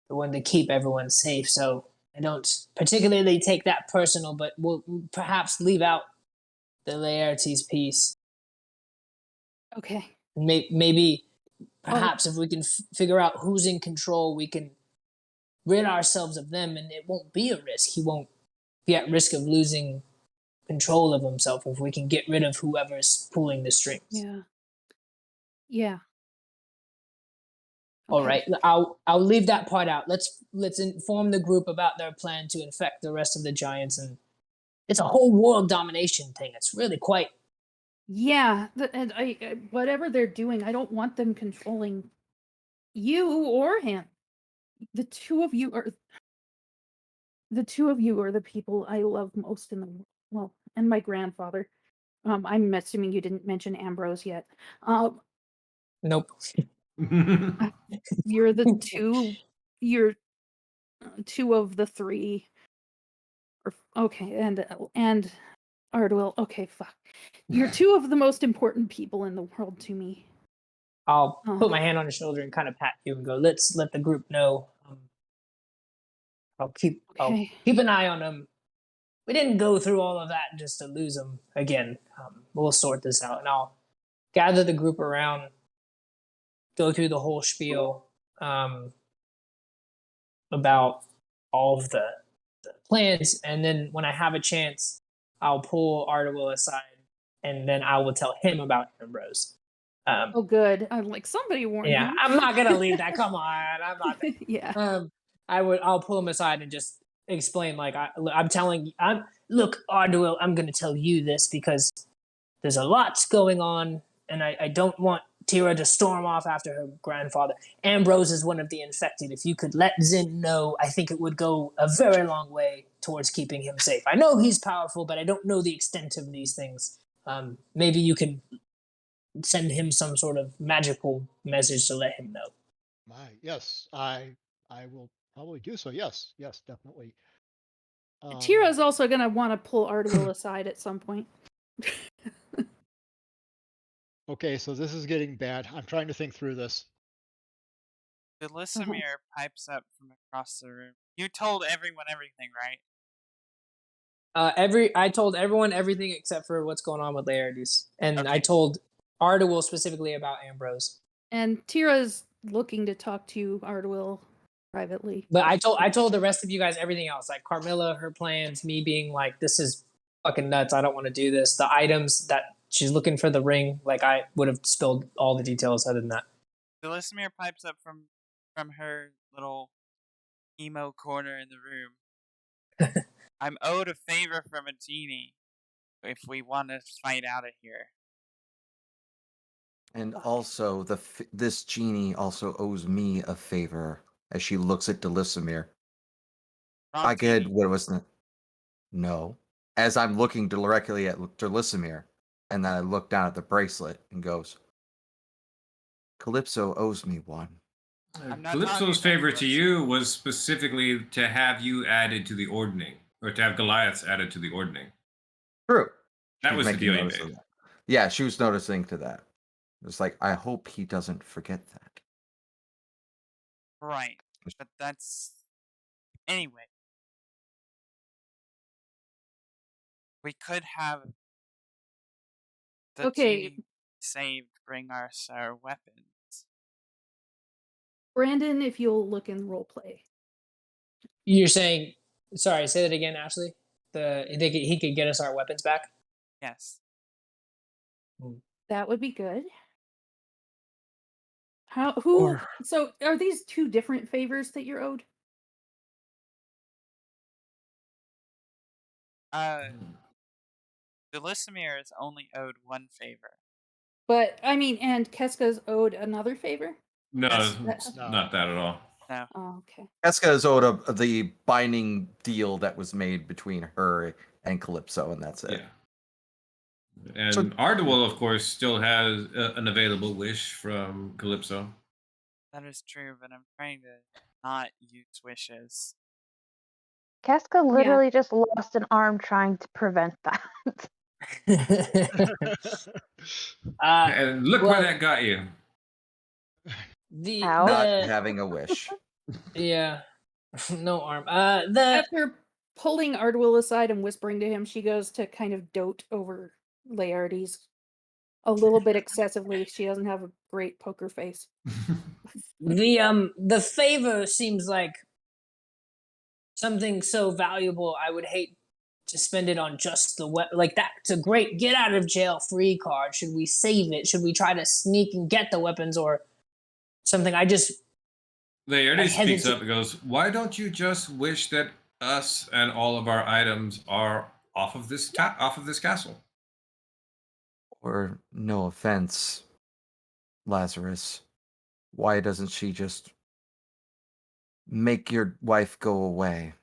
the one to keep everyone safe, so I don't particularly take that personal, but we'll perhaps leave out the Laertes piece. Okay. Maybe, perhaps if we can figure out who's in control, we can rid ourselves of them, and it won't be a risk. He won't be at risk of losing control of himself if we can get rid of whoever's pulling the strings. Yeah. Yeah. All right, I'll leave that part out. Let's inform the group about their plan to infect the rest of the giants, and it's a whole world domination thing. It's really quite. Yeah, and I whatever they're doing, I don't want them controlling you or him. The two of you are the people I love most in the world. Well, and my grandfather. I'm assuming you didn't mention Ambrose yet. Nope. You're the two. You're two of the three. Okay, and Ardwell. Okay, fuck. You're two of the most important people in the world to me. I'll put my hand on his shoulder and kind of pat you and go, let's let the group know. I'll keep an eye on them. We didn't go through all of that just to lose them again. We'll sort this out, and I'll gather the group around, go through the whole spiel about all of the plans, and then when I have a chance, I'll pull Ardwell aside, and then I will tell him about Ambrose. Oh, good. I'm like, somebody warn him. Yeah, I'm not gonna leave that. Come on, I'm not. Yeah. I'll pull him aside and just explain. Like look, Ardwell, I'm gonna tell you this because there's a lot going on, and I don't want Tira to storm off after her grandfather. Ambrose is one of the infected. If you could let Zin know, I think it would go a very long way towards keeping him safe. I know he's powerful, but I don't know the extent of these things. Maybe you can send him some sort of magical message to let him know. Yes, I will probably do so. Yes, definitely. Tira's also gonna want to pull Ardwell aside at some point. Okay, so this is getting bad. I'm trying to think through this. Delisimir pipes up from across the room. You told everyone everything, right? I told everyone everything except for what's going on with Laertes, and I Okay. told Ardwell specifically about Ambrose. And Tira's looking to talk to Ardwell privately. But I told the rest of you guys everything else, like Carmilla, her plans, me being like, this is fucking nuts. I don't want to do this. The items that she's looking for, the ring. Like I would have spilled all the details other than that. Delisimir pipes up from her little emo corner in the room. I'm owed a favor from a genie if we want to fight out of here. And also, this genie also owes me a favor. As she looks at Delisimir, Wrong I could. genie. What was the? No. As I'm looking directly at Delisimir, and then I look down at the bracelet and goes, Calypso owes me one. I'm not Calypso's talking favor about to Calypso. you was specifically to have you added to the ordning, or to have Goliaths added to the ordning. True. That She was the making deal you notice of made. that. Yeah, she was noticing to that. It's like, I hope he doesn't forget that. Right. But that's... Anyway. We could have the Okay. genie saved bring us our weapons. Brandon, if you'll look in roleplay. You're saying, sorry, say that again, Ashley. He could get us our weapons back. Yes. That would be good. So are these two different favors that you're owed? Delisimir is only owed one favor. But I mean, and Keska's owed another favor? No, Yes. it's not that at all. No. Oh, okay. Eska is owed the binding deal that was made between her and Calypso, and that's it. Yeah. And So- Ardwell, of course, still has an available wish from Calypso. That is true, but I'm trying to not use wishes. Casca literally just lost an arm trying to prevent that. And look well, where that got you. Ow. Not having a wish. Yeah. No arm. After pulling Ardwell aside and whispering to him, she goes to kind of dote over Laertes a little bit excessively. She doesn't have a great poker face. The favor seems like something so valuable. I would hate to spend it on just the like that's a great get out of jail free card. Should we save it? Should we try to sneak and get the weapons or something? Laertes I speaks hesitate- up and goes, "Why don't you just wish that us and all of our items are off of this castle?" Or, no offense, Lazarus, why doesn't she just make your wife go away?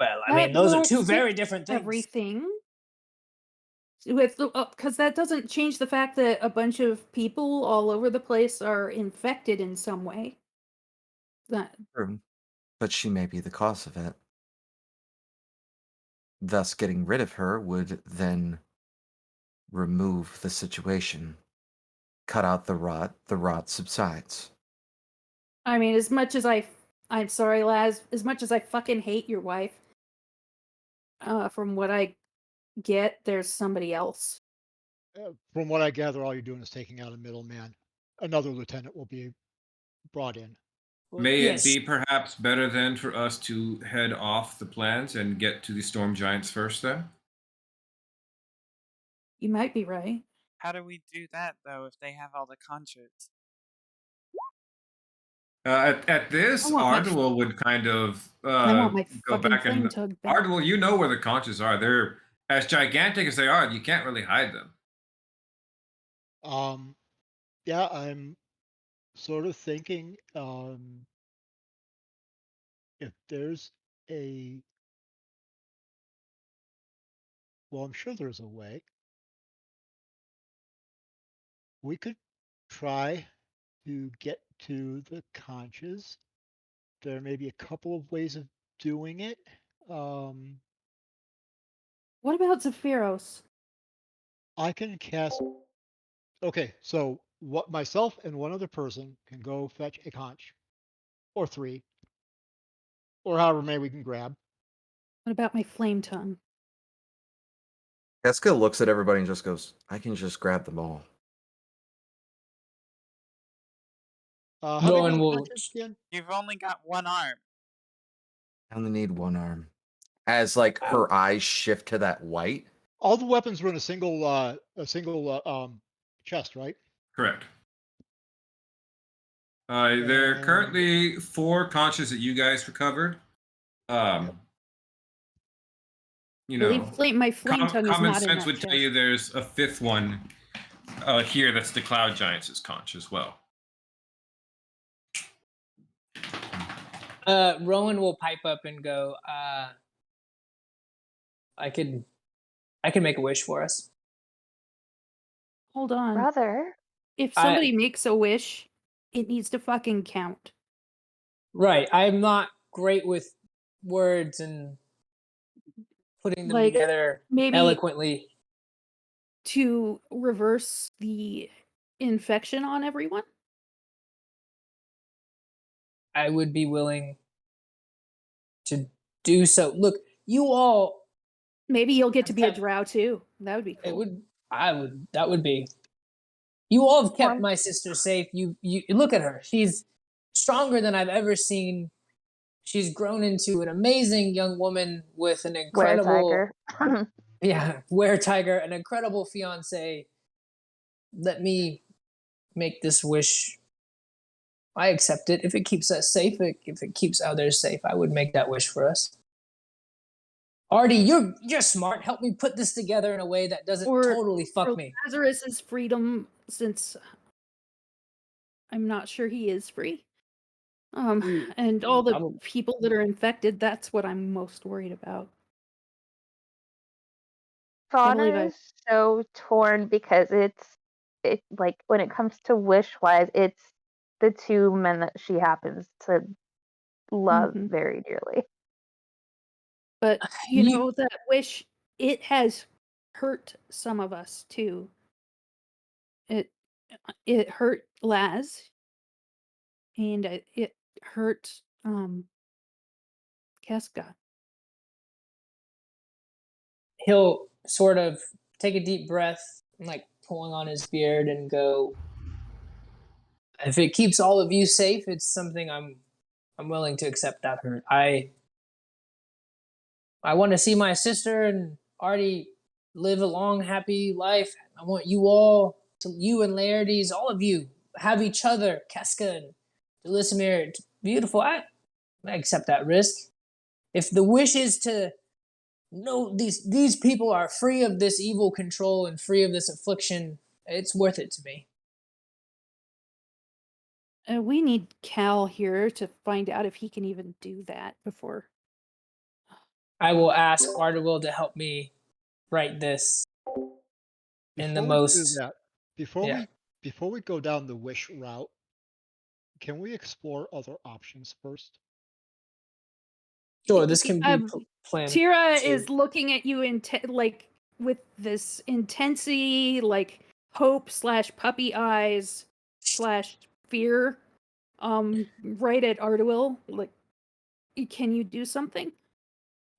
Well, I mean, those are two very different things. Everything. Because that doesn't change the fact that a bunch of people all over the place are infected in some way. True. But she may be the cause of it. Thus, getting rid of her would then remove the situation. Cut out the rot subsides. I mean, I'm sorry, Laz, as much as I fucking hate your wife, from what I get, there's somebody else. From what I gather, all you're doing is taking out a middleman. Another lieutenant will be brought in. May Yes. it be perhaps better then for us to head off the plans and get to the storm giants first then? You might be right. How do we do that, though, if they have all the conchas? At this, I want my- Ardwell would kind of I want my go fucking back flame and tug back. Ardwell, you know where the conches are. They're as gigantic as they are. You can't really hide them. Yeah, I'm sort of thinking if there's a well, I'm sure there's a way. We could try to get to the conches. There may be a couple of ways of doing it. Um, What about Zephyros? I can cast. Okay, so what myself and one other person can go fetch a conch, or three, or however many we can grab. What about my flame tongue? Casca looks at everybody and just goes, I can just grab them all. How big are Rowan the will. conches again? You've only got one arm. I only need one arm. As like her eyes shift to that white. All the weapons were in a single chest, right? Correct. There are currently 4 conches that you guys recovered. You I believe know, my flame tongue is common not in sense that would chest. tell you there's a 5th one here that's the Cloud Giants' conch as well. Rowan will pipe up and go, I could make a wish for us. Hold on. Brother. If somebody makes a wish, it needs to fucking count. Right. I'm not great with words and putting them Like, together maybe eloquently. to reverse the infection on everyone? I would be willing to do so. Look, you all. Maybe you'll get to be a drow too. That would be cool. It would. I would. That would be. You all have kept Well, my sister safe. You look at her. She's stronger than I've ever seen. She's grown into an amazing young woman with an incredible Were-tiger. were-tiger, an incredible fiance. Let me make this wish. I accept it. If it keeps us safe, if it keeps others safe, I would make that wish for us. Artie, you're smart. Help me put this together in a way that doesn't totally fuck me. Lazarus's freedom, since I'm not sure he is free. And all the people that are infected, that's what I'm most worried about. Fauna is so torn because it like when it comes to wish wise, it's the 2 men that she happens to love very dearly. But you know that wish, it has hurt some of us too. It hurt Laz, and it hurt Casca. He'll sort of take a deep breath, like pulling on his beard, and go, if it keeps all of you safe, it's something I'm willing to accept that hurt. I want to see my sister and Artie live a long, happy life. I want you all to, you and Laertes, all of you, have each other. Casca and Delisimir, it's beautiful. I accept that risk. If the wish is to know these people are free of this evil control and free of this affliction, it's worth it to me. We need Cal here to find out if he can even do that before. I will ask Artewill to help me write this in the most. Before we go down the wish route, can we explore other options first? Sure, this can be planned. Tira is looking at you like with this intensity, like hope / puppy eyes / fear. Right at Artewill, like, can you do something?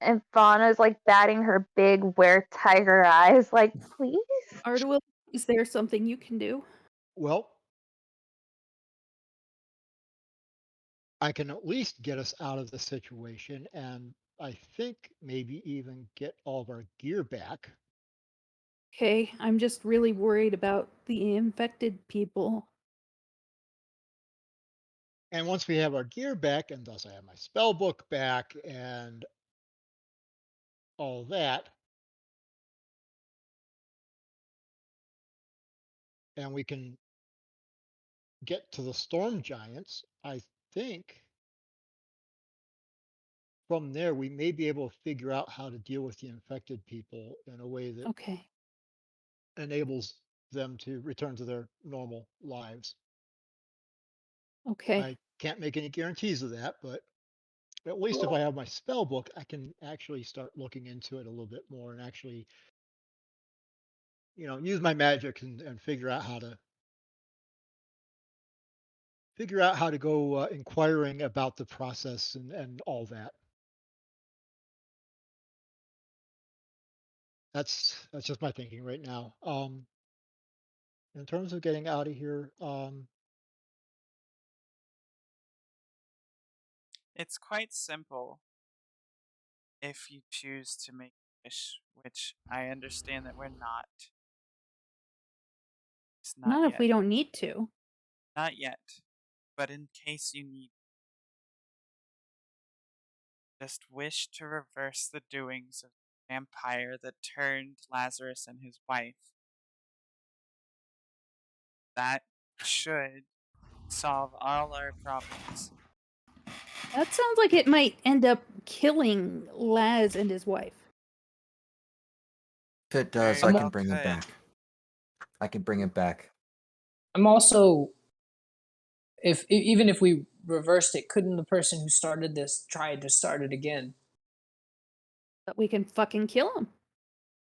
And Fauna's like batting her big were-tiger eyes, like, please? Artewill, is there something you can do? Well, I can at least get us out of the situation, and I think maybe even get all of our gear back. Okay, I'm just really worried about the infected people. And once we have our gear back, and thus I have my spell book back and all that, and we can get to the storm giants, I think from there we may be able to figure out how to deal with the infected people in a way that Okay. enables them to return to their normal lives. Okay. I can't make any guarantees of that, but at least if I have my spell book, I can actually start looking into it a little bit more and actually, use my magic and figure out how to go inquiring about the process and all that. That's just my thinking right now. In terms of getting out of here, It's quite simple if you choose to make a wish, which I understand that we're not. It's not Not yet. if we don't need to. Not yet. But in case you need, just wish to reverse the doings of the vampire that turned Lazarus and his wife. That should solve all our problems. That sounds like it might end up killing Laz and his wife. If it does, Very I well can bring him could. back. I can bring him back. I'm also, even if we reversed it, couldn't the person who started this try to start it again? But we can fucking kill him.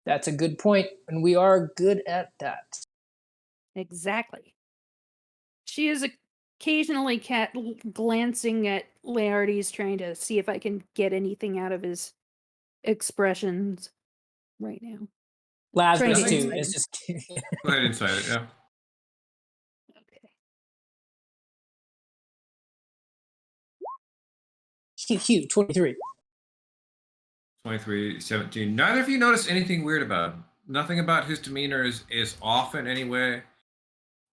That's a good point, and we are good at that. Exactly. She is occasionally glancing at Laertes, trying to see if I can get anything out of his expressions right now. Lazarus Trying to too. insight It's him. just Go ahead and cite it. Yeah. Okay. Hugh, 23. 23, 17. Neither of you noticed anything weird about him. Nothing about his demeanor is off in any way.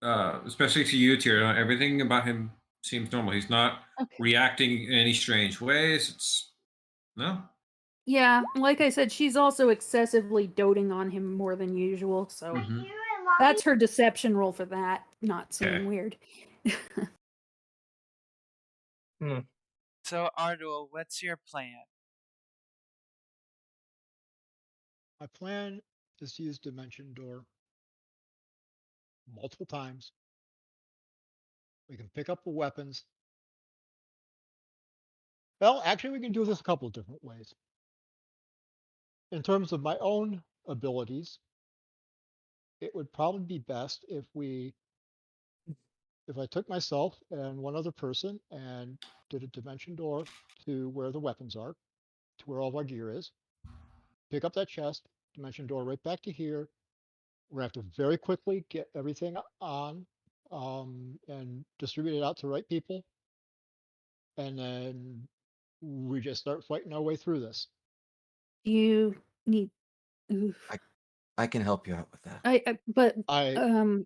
Especially to you, Tyr. Everything about him seems normal. He's not Okay. reacting in any strange ways. No. Yeah, like I said, she's also excessively doting on him more than usual, so Mhm. that's her deception roll for that, not seeming Okay. weird. So, Ardul, what's your plan? my plan is to use Dimension Door multiple times. We can pick up the weapons. Well, actually, we can do this a couple of different ways. In terms of my own abilities, it would probably be best if I took myself and one other person and did a Dimension Door to where the weapons are, to where all of our gear is. Pick up that chest, Dimension Door right back to here. We're gonna have to very quickly get everything on and distribute it out to the right people. And then we just start fighting our way through this. You need. Oof. I can help you out with that. But I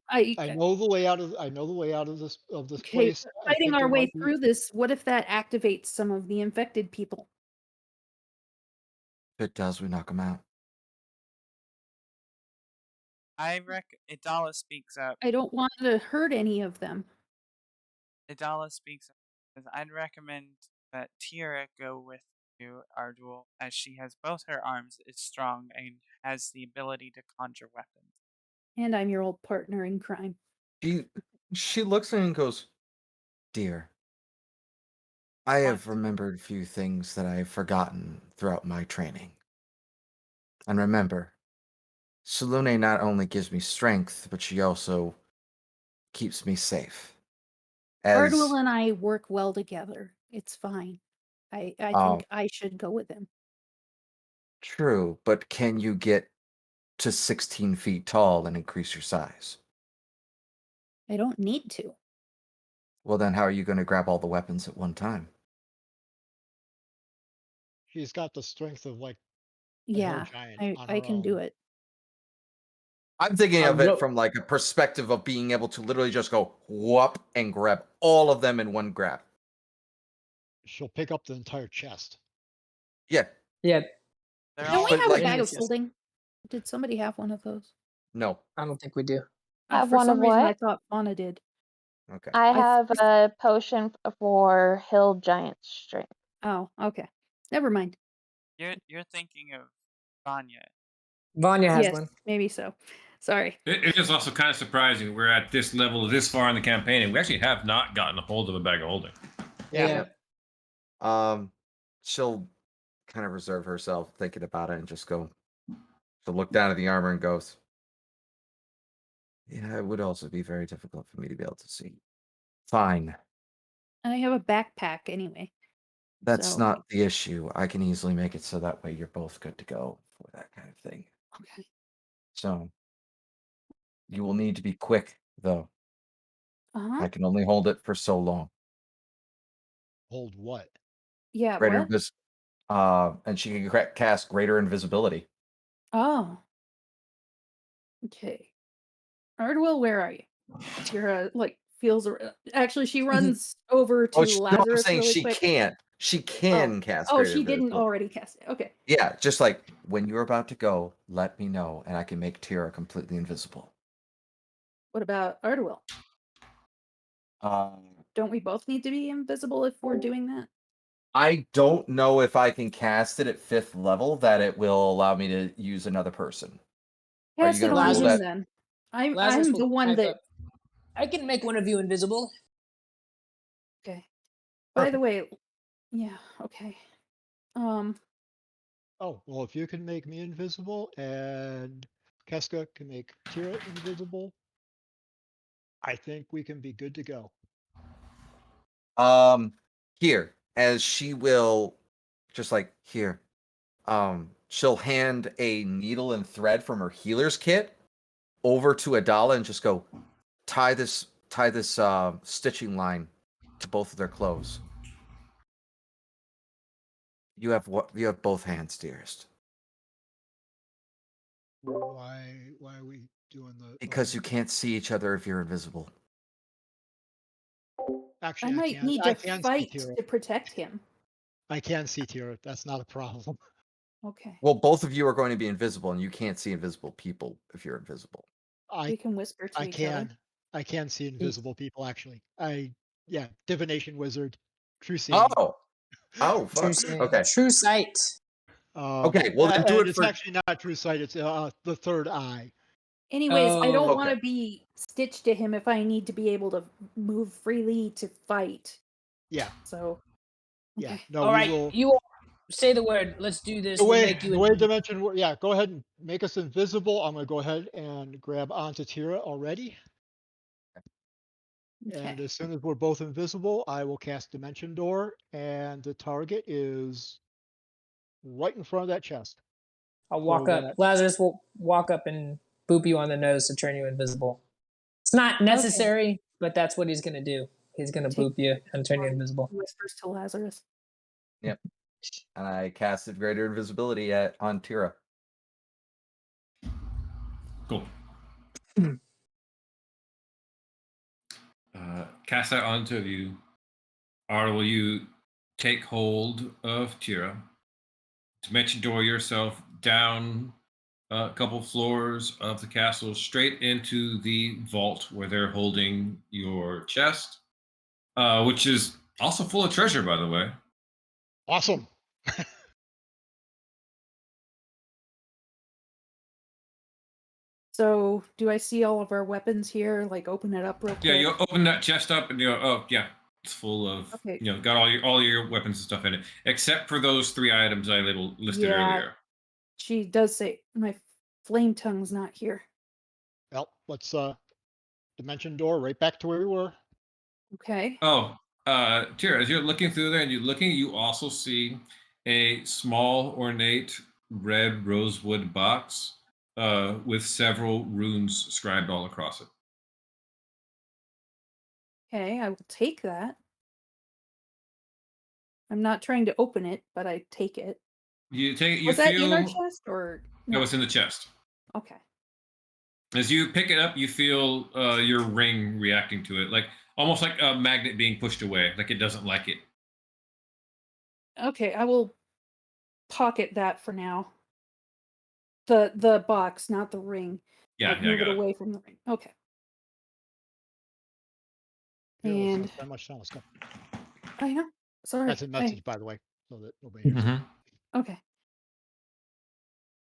I know the layout of this okay, place. I fighting think our there way might be- through this. What if that activates some of the infected people? If it does, we knock him out. Idala speaks up. I don't want to hurt any of them. Idala speaks up. Says, I'd recommend that Tira go with you, Ardul, as she has both her arms, is strong, and has the ability to conjure weapons. And I'm your old partner in crime. She looks at him and goes, "Dear, I have remembered a few things that I have forgotten throughout my training. And remember, Selûne not only gives me strength, but she also keeps me safe. As Ardwell and I work well together. It's fine. I Oh. think I should go with him. True, but can you get to 16 feet tall and increase your size? I don't need to. Well, then how are you going to grab all the weapons at one time? She's got the strength of like a hill Yeah, giant on I her can do own. it. I'm thinking of it no- from like a perspective of being able to literally just go whoop and grab all of them in one grab. She'll pick up the entire chest. Yeah, Yeah, They're Don't all we but have like- a bag of Yes. holding? Did somebody have one of those? no. I don't think we do. Have For one of some reason, I what? thought Fauna did. Okay. I I have first- a potion for hill giant strength. Oh, okay. Never mind. You're thinking of Vanya. Vanya has Yes, one. maybe so. Sorry. It is also kind of surprising we're at this level this far in the campaign, and we actually have not gotten a hold of a bag of holding. Yeah. She'll kind of reserve herself thinking about it and just go. She'll look down at the armor and goes, "Yeah, it would also be very difficult for me to be able to see." Fine. I have a backpack anyway. That's So- not the issue. I can easily make it so that way you're both good to go for that kind of thing. Okay. So you will need to be quick, though. Uh-huh. I can only hold it for so long. Hold what? Yeah, Greater what? and she can cast greater invisibility. Oh. Okay. Ardwell, where are you? Tira, like, feels... Actually, she runs over to Oh, no, I'm Lazarus saying really she quick. can't. She can cast. Oh, greater she didn't invisibility. already cast it. Okay. Yeah, just like when you're about to go, let me know, and I can make Tira completely invisible. What about Ardwell? Um, Don't we both need to be invisible if we're doing that? I don't know if I can cast it at 5th level that it will allow me to use another person. Are you Cast it gonna on rule him that? then. I'm Lazarus will the one type that... up. I can make one of you invisible. Okay. By the Perfect. way, yeah, okay. Oh, well, if you can make me invisible and Keska can make Tira invisible, I think we can be good to go. Here, as she will just like here, she'll hand a needle and thread from her healer's kit over to Adala and just go, tie this stitching line to both of their clothes. You have both hands, dearest. Why are we doing the... Because you can't see each other if you're invisible. Actually, I might can. need I to can see fight Tira. to protect him. I can see Tira. That's not a problem. Okay. Well, both of you are going to be invisible, and you can't see invisible people if you're invisible. We can whisper to each other. I can see invisible people, actually. Divination wizard. True seeing. Oh, True, fuck. sight. Okay. True sight. Okay, well then do and it it's for. actually not true sight. It's the third eye. Anyways, I don't Oh. want to Okay. be stitched to him if I need to be able to move freely to fight. Yeah. So, Yeah. okay. No, All we right, will. you all say the word. Let's do this. The We'll way make you the way invisible. dimension. Yeah. Go ahead and make us invisible. I'm gonna go ahead and grab onto Tira already. And Okay. as soon as we're both invisible, I will cast Dimension Door, and the target is right in front of that chest. I'll walk So up. that- Lazarus will walk up and boop you on the nose to turn you invisible. It's not necessary, but that's what he's gonna do. He's gonna Take- boop you and turn you invisible. Whispers to Lazarus. Yep. And I casted greater invisibility on Tira. Cool. Cast that onto you. Arda, will you take hold of Tira? Dimension door yourself down a couple floors of the castle, straight into the vault where they're holding your chest, which is also full of treasure, by the way. Awesome. So, do I see all of our weapons here? Like, open it up real quick. Yeah, you open that chest up and you go, oh yeah, it's full of Okay. got all your weapons and stuff in it, except for those 3 items I listed Yeah. earlier. She does say my flame tongue's not here. Well, let's Dimension Door right back to where we were. Okay. Oh, Tira, as you're looking through there and you also see a small ornate red rosewood box with several runes scribed all across it. Okay, I will take that. I'm not trying to open it, but I take it. You Was that in our feel chest or that no? was in the chest. Okay. As you pick it up, you feel your ring reacting to it, like almost like a magnet being pushed away, like it doesn't like it. Okay, I will pocket that for now. The box, not the ring. Yeah, Like, yeah, I move got it it. away from the ring. Okay. Here, let's And not spend much time. Let's go. I know. Sorry. That's a message, by the way, so that nobody hears. Mhm. Okay.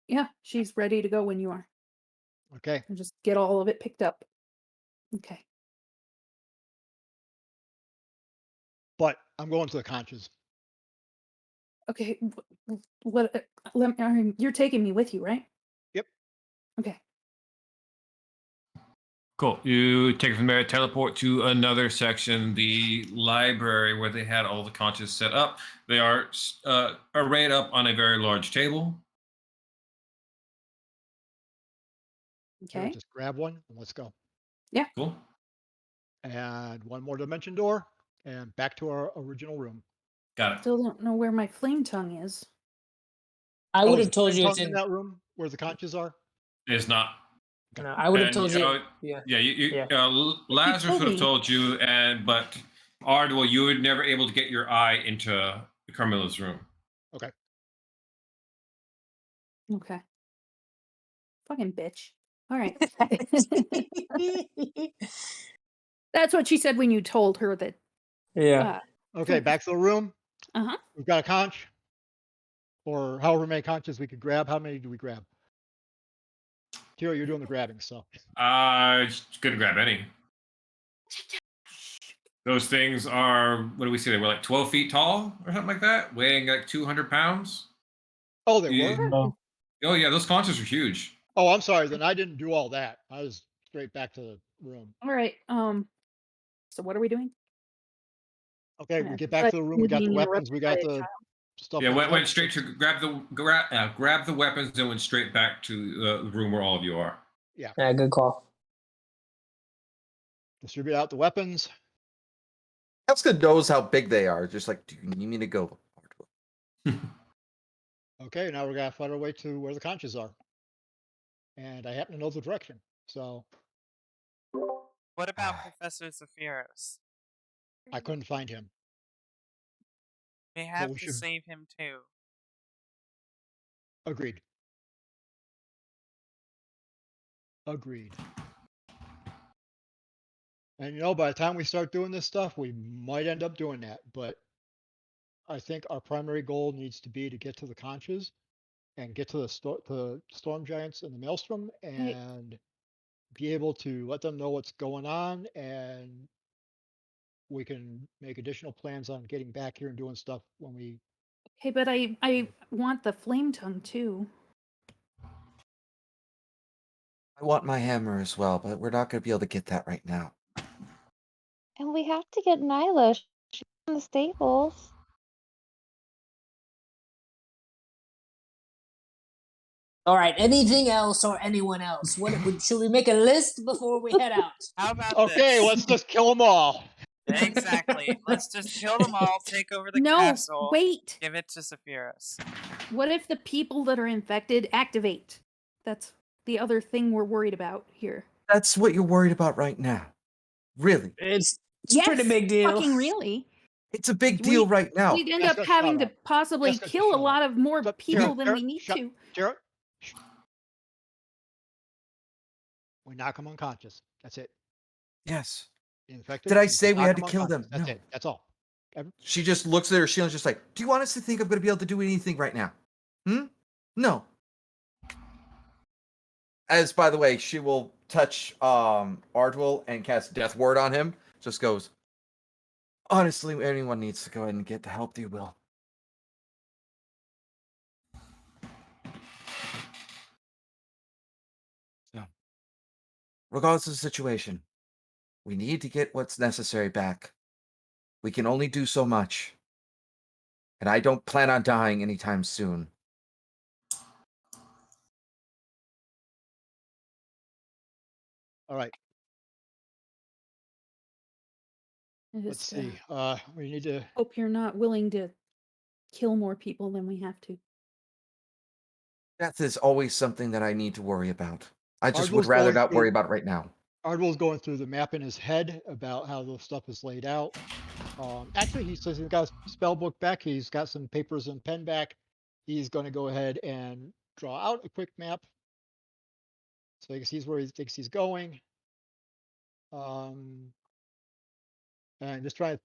Yeah, she's ready to go when you are. Okay. And just get all of it picked up. Okay. But I'm going to the conches. Okay. What? You're taking me with you, right? Yep. Okay. Cool. You take it from there, teleport to another section, the library, where they had all the conches set up. They are arrayed up on a very large table. Here, Okay. just grab one and let's go. Cool. And one more dimension door, and back to our original room. Got it. Still don't know where my flame tongue is. I Oh, would is have the told flame you it's tongue in. that room where the conches are. It's not. No, I would have And, told you you. know, Yeah. Yeah, Yeah. Lazarus told would have me. told you, but Ardwell, you were never able to get your eye into Carmilla's room. Okay. Okay. Fucking bitch. All right. That's what she said when you told her that. Yeah. Okay, back to the room. Uh-huh. We've got a conch, or however many conches we could grab. How many do we grab? Kira, you're doing the grabbing, so. Just gonna grab any. Those things are, what do we say? They were like 12 feet tall or something like that, weighing like 200 pounds. Oh, they Yeah. were? Oh. Oh yeah, those conches are huge. Oh, I'm sorry. Then I didn't do all that. I was straight back to the room. All right. So what are we doing? Okay, Yeah, we get back but to the room. We got the being weapons. We interrupted by got a the child. stuff. Yeah, with the went straight to electrodes. grab the weapons, and went straight back to the room where all of you are. Yeah. Yeah. Good call. Distribute out the weapons. Elska knows how big they are. Just like, do you need me to go? Okay, now we're gonna find our way to where the conches are. And I happen to know the direction. So What about Professor Zephyros? I couldn't find him. We have we to should- save him too. Agreed. Agreed. And you know, by the time we start doing this stuff, we might end up doing that. But I think our primary goal needs to be to get to the conches and get to the storm giants and the maelstrom and be able to let them know what's going on, and we can make additional plans on getting back here and doing stuff when we. Okay, but I want the flame tongue too. I want my hammer as well, but we're not going to be able to get that right now. And we have to get Nyla. She's in the stables. All right. Anything else or anyone else? Should we make a list before we head out? How about Okay, this? let's just kill them all. Exactly. Let's just kill them all, take over the No, castle, wait. give it to Zephyros. What if the people that are infected activate? That's the other thing we're worried about here. That's what you're worried about right now. Really? It's Yes, pretty big deal. Fucking really. It's a big deal right now. We'd end Jessica, up having shut to up. possibly Jessica, kill a shut lot of more Shut- people Jared, than we Jared, need shut- to. Jared, shh. We knock them unconscious. That's it. Yes. Infected. Did I we say we knock had to 'em kill them? unconscious. That's No. it. That's all. She just looks at her shield and just like, do you want us to think I'm going to be able to do anything right now? No. As, by the way, she will touch Ardwell and cast Death Ward on him. Just goes, honestly, anyone needs to go ahead and get the help they will. So, regardless of the situation, we need to get what's necessary back. We can only do so much. And I don't plan on dying anytime soon. All right. I Let's just, see. We need to. hope you're not willing to kill more people than we have to. Death is always something that I need to worry about. I just would Ardwell's rather going not worry through- about it right now. Ardwell's going through the map in his head about how the stuff is laid out. Actually, he says he's got his spell book back. He's got some papers and pen back. He's going to go ahead and draw out a quick map so he sees where he thinks he's going. And just trying,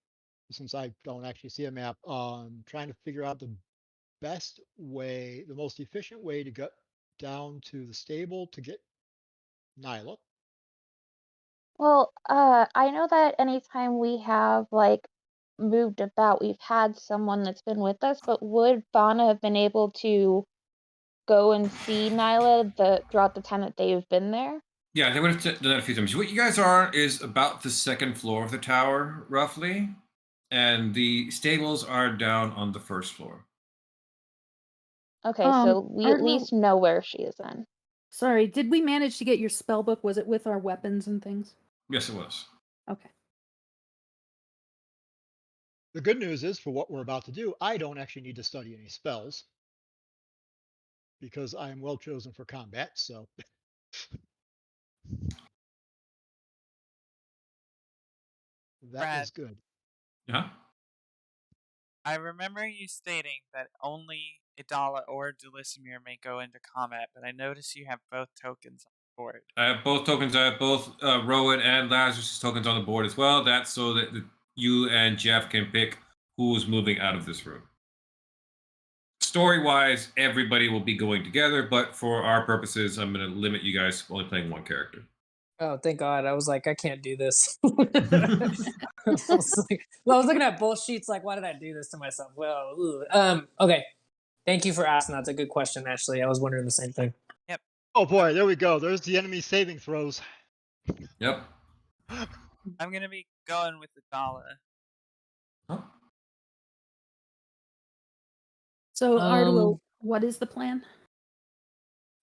since I don't actually see a map, trying to figure out the best way, the most efficient way to get down to the stable to get Nyla. Well, I know that anytime we have like moved about, we've had someone that's been with us, but would Fauna have been able to go and see Nyla throughout the time that they've been there? Yeah, they would have done that a few times. What you guys are is about the second floor of the tower, roughly, and the stables are down on the first floor. Okay, so we at Ardwell, least know where she is then. sorry, did we manage to get your spell book? Was it with our weapons and things? Yes, it was. Okay. The good news is, for what we're about to do, I don't actually need to study any spells because I am well chosen for combat. So that Brad, is good. Yeah. I remember you stating that only Idala or Delisimir may go into combat, but I notice you have both tokens on the board. I have both tokens. I have both Rowan and Lazarus' tokens on the board as well. That's so that you and Jeff can pick who's moving out of this room. Story-wise, everybody will be going together, but for our purposes, I'm going to limit you guys to only playing one character. Oh, thank God. I was like, I can't do this. I was looking at both sheets like, why did I do this to myself? Well, okay. Thank you for asking. That's a good question, actually. I was wondering the same thing. Yep. Oh boy, there we go. There's the enemy saving throws. Yep. I'm going to be going with Idala. Huh? So, Ardwell, what is the plan?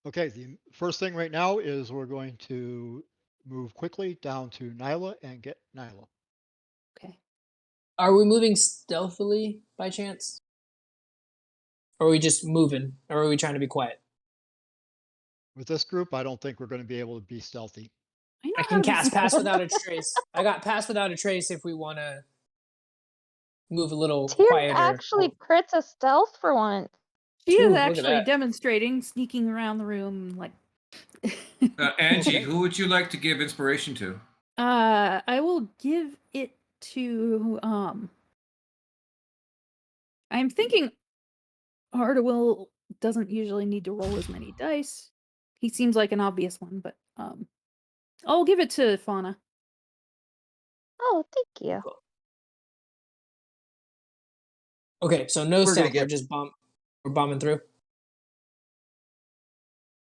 Okay, the first thing right now is we're going to move quickly down to Nyla and get Nyla. Okay. Are we moving stealthily by chance? Or are we just moving? Or are we trying to be quiet? With this group, I don't think we're going to be able to be stealthy. I can cast Pass Without a Trace. I got Pass Without a Trace if we want to move a little Tyr quieter. actually crits a stealth for once. She is Ooh, look at actually that. demonstrating, sneaking around the room like. Angie, Okay. who would you like to give inspiration to? I will give it to I'm thinking Ardwell doesn't usually need to roll as many dice. He seems like an obvious one, but I'll give it to Fauna. Oh, thank you. Okay, so no We're gonna stealth. We're get- just we're bombing through.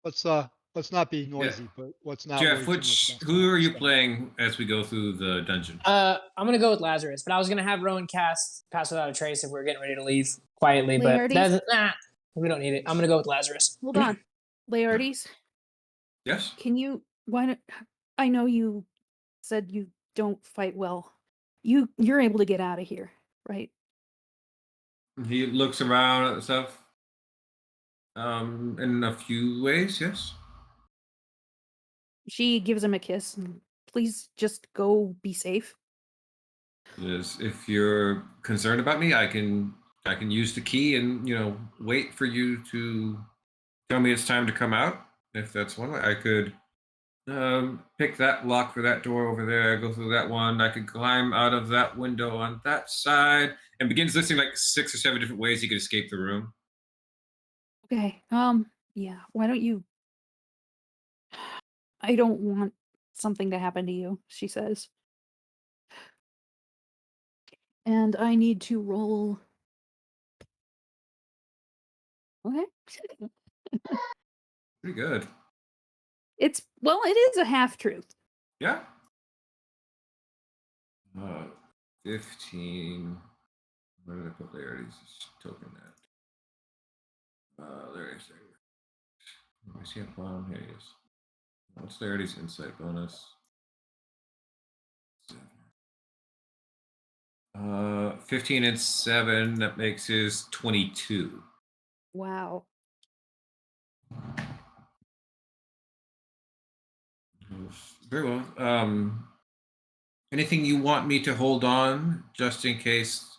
Let's not be noisy, but let's not. Jeff, worry too much about who are you stealth. playing as we go through the dungeon? I'm gonna go with Lazarus, but I was gonna have Rowan cast Pass Without a Trace if we're getting ready to leave quietly, but Laertes? we don't need it. I'm gonna go with Lazarus. Hold on. Laertes, Yes? can you why don't I know you said you don't fight well. You're able to get out of here, right? He looks around at stuff. In a few ways, yes. She gives him a kiss and please just go be safe. Yes, if you're concerned about me, I can use the key and wait for you to tell me it's time to come out. If that's one way, I could pick that lock for that door over there, go through that one. I could climb out of that window on that side, and begins listing like 6 or 7 different ways you could escape the room. Okay. Yeah, why don't you I don't want something to happen to you, she says. And I need to roll. Okay. Pretty good. It is a half truth. Yeah. 15. Where did I put Laertes' token at? Laertes. I see at the bottom. Here he is. What's Laertes' insight bonus? 15 and 7. That makes his 22. Wow. Very well. Anything you want me to hold on just in case,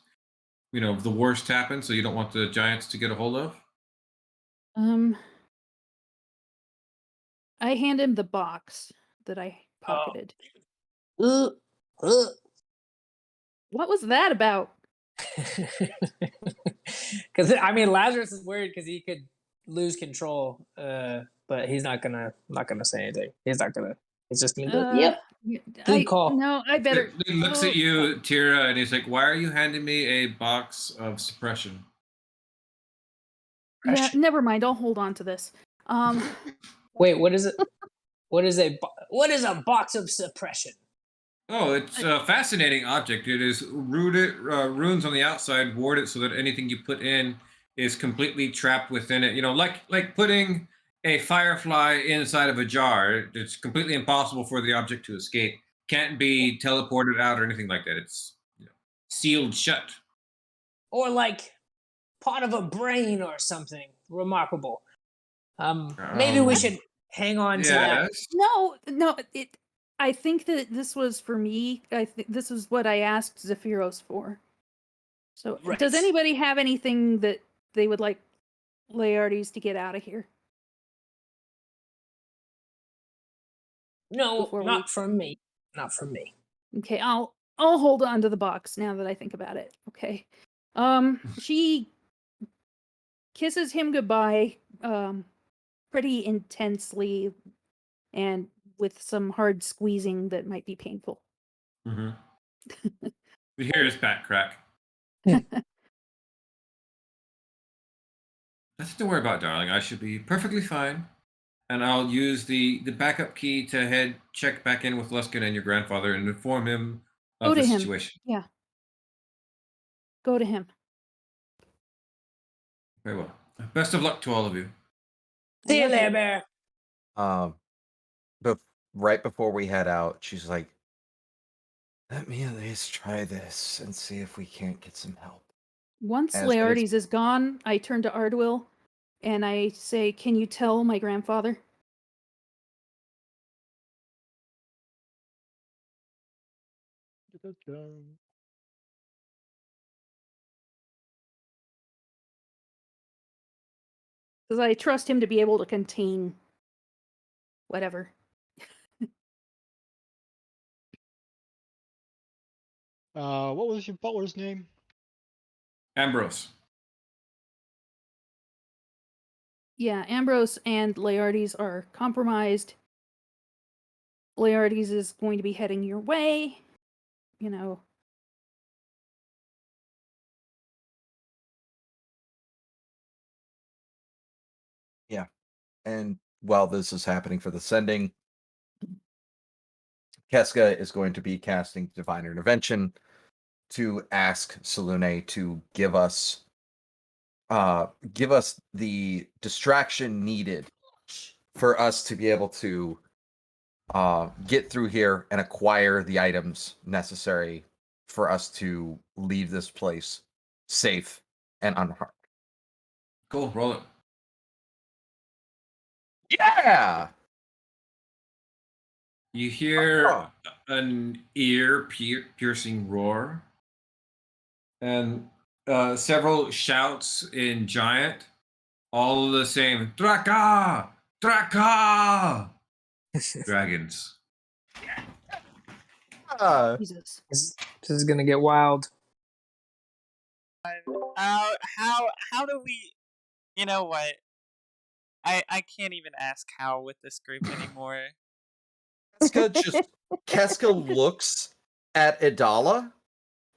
the worst happens, so you don't want the giants to get a hold of? I hand him the box that I pocketed. What was that about? Because I mean, Lazarus is weird because he could lose control, but he's not gonna say anything. He's not gonna. He's just gonna go. Yep. Good call. No, I better. He looks at you, Tira, and he's like, "Why are you handing me a box of suppression?" Yeah, never mind. I'll hold on to this. Wait, what is it? What is a box of suppression? Oh, it's a fascinating object. It is rooted runes on the outside, ward it so that anything you put in is completely trapped within it. You know, like putting a firefly inside of a jar. It's completely impossible for the object to escape. Can't be teleported out or anything like that. It's sealed shut. Or like part of a brain or something remarkable. Maybe we should hang on to that. No. I think that this was for me. I think this is what I asked Zephyros for. So, Right. Does anybody have anything that they would like Laertes to get out of here? No, Before not from me. Not from me. Okay, I'll hold on to the box now that I think about it. Okay. She kisses him goodbye, pretty intensely, and with some hard squeezing that might be painful. Mm-hmm. We hear his back crack. Nothing to worry about, darling. I should be perfectly fine. And I'll use the backup key to check back in with Luskin and your grandfather and inform him Go of to the him. situation. Yeah. Go to him. Very well. Best of luck to all of you. See you there, Bear. But right before we head out, she's like, "Let me at least try this and see if we can't get some help." Once As it is- Laertes is gone, I turn to Ardwil and I say, "Can you tell my grandfather?" Because I trust him to be able to contain whatever. What was your butler's name? Ambrose. Yeah, Ambrose and Laertes are compromised. Laertes is going to be heading your way. You know. Yeah. And while this is happening for the sending, Keska is going to be casting Divine Intervention to ask Selune to give us the distraction needed for us to be able to get through here and acquire the items necessary for us to leave this place safe and unharmed. Cool, roll it. Yeah! You hear an ear-piercing roar, and several shouts in Giant, all the same. Draka! Draka! Dragons. Jesus. This is gonna get wild. How do we? You know what? I can't even ask how with this group anymore. Keska looks at Idala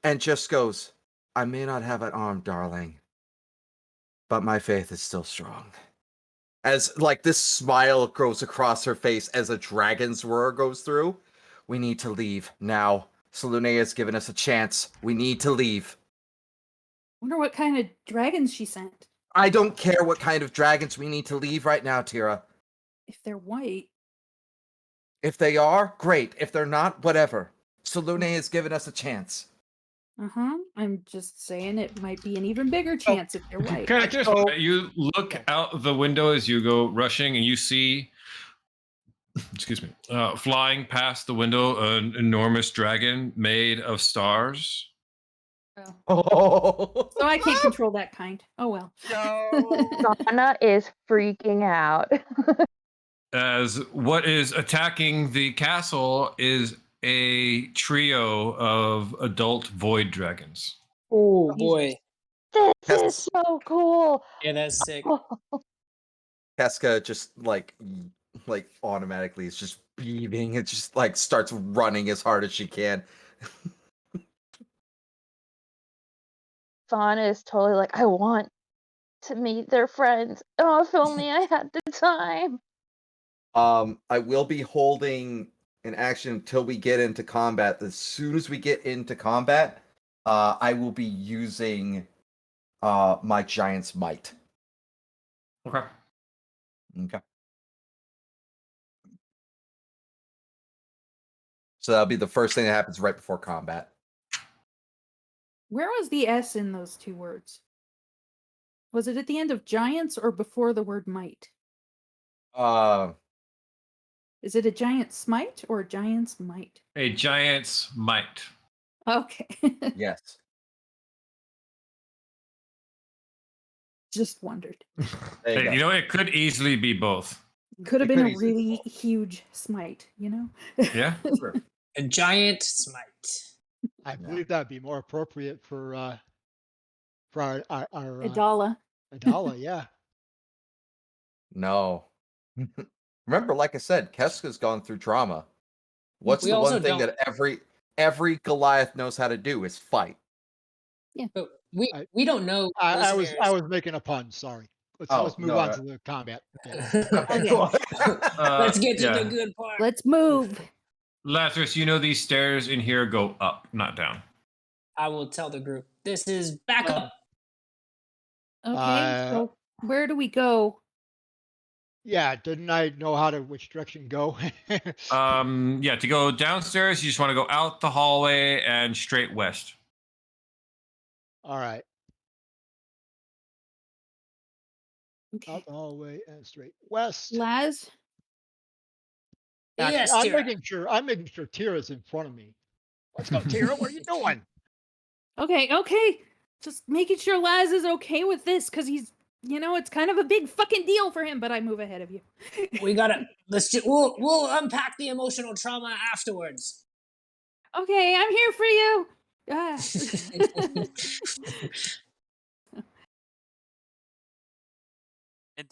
and just goes, "I may not have an arm, darling, but my faith is still strong." As like this smile goes across her face as a dragon's roar goes through. "We need to leave now. Selune has given us a chance. We need to leave." Wonder what kind of dragons she sent. I don't care what kind of dragons. We need to leave right now, Tira. If they're white. If they are, great. If they're not, whatever. Selune has given us a chance. I'm just saying it might be an even bigger chance if they're white. Can I just you look out the window as you go rushing, and you see, excuse me, flying past the window, an enormous dragon made of stars. Oh. So I can't control that kind. Oh well. Donna is freaking out. As what is attacking the castle is a trio of adult void dragons. Oh Jesus. boy. This Yes. is so cool. Yeah, that's sick. Casca just like automatically is just beaming. It just like starts running as hard as she can. Fauna is totally like, I want to meet their friends. Oh, if only I had the time. I will be holding an action until we get into combat. As soon as we get into combat, I will be using my giant's might. Okay. Okay. So that'll be the first thing that happens right before combat. Where was the S in those two words? Was it at the end of giants or before the word might? Is it a giant smite or a giant's might? A giant's might. Okay. Yes. Just wondered. There Hey, you go. you know, it could easily be both. Could have It been could a easily be really both. huge smite, you know? Yeah. Sure. A giant smite. I Yeah. believe that'd be more appropriate for our Adala. Adala, yeah. No. Remember, like I said, Keska's gone through trauma. What's We the also one thing don't- that every Goliath knows how to do is fight? But I- we don't know. I was listeners. making a pun, sorry. Oh, Let's move no, on no. to the combat. bit. Okay, Okay. cool. Let's get to yeah. the good part. Let's move. Lazarus, you know these stairs in here go up, not down. I will tell the group. This is backup. Okay, so where do we go? Yeah, didn't I know which direction go? Yeah, to go downstairs, you just want to go out the hallway and straight west. All right. Okay. Out the hallway and straight west. Laz? Actually, Yes, I'm Tira. making sure Tira's in front of me. Let's go, Tira. What are you doing? Okay. Just making sure Laz is okay with this, because he's, it's kind of a big fucking deal for him, but I move ahead of you. We gotta. We'll unpack the emotional trauma afterwards. Okay, I'm here for you. Ah.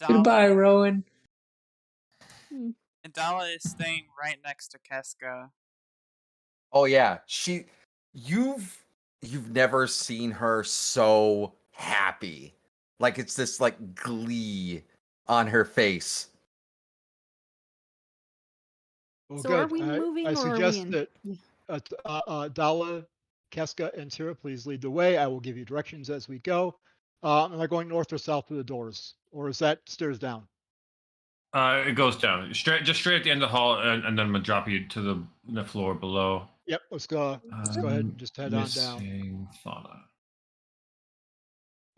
Goodbye, Rowan. Adala is staying right next to Keska. Oh yeah, you've never seen her so happy. Like it's this like glee on her face. Well, So good. are we moving I or are we suggest in? that Dala, Keska, and Tira please lead the way. I will give you directions as we go. Am I going north or south to the doors, or is that stairs down? It goes down straight at the end of the hall, and then I'm gonna drop you to the floor below. Yep. Let's go. Let's go ahead and just head on down. Missing fauna.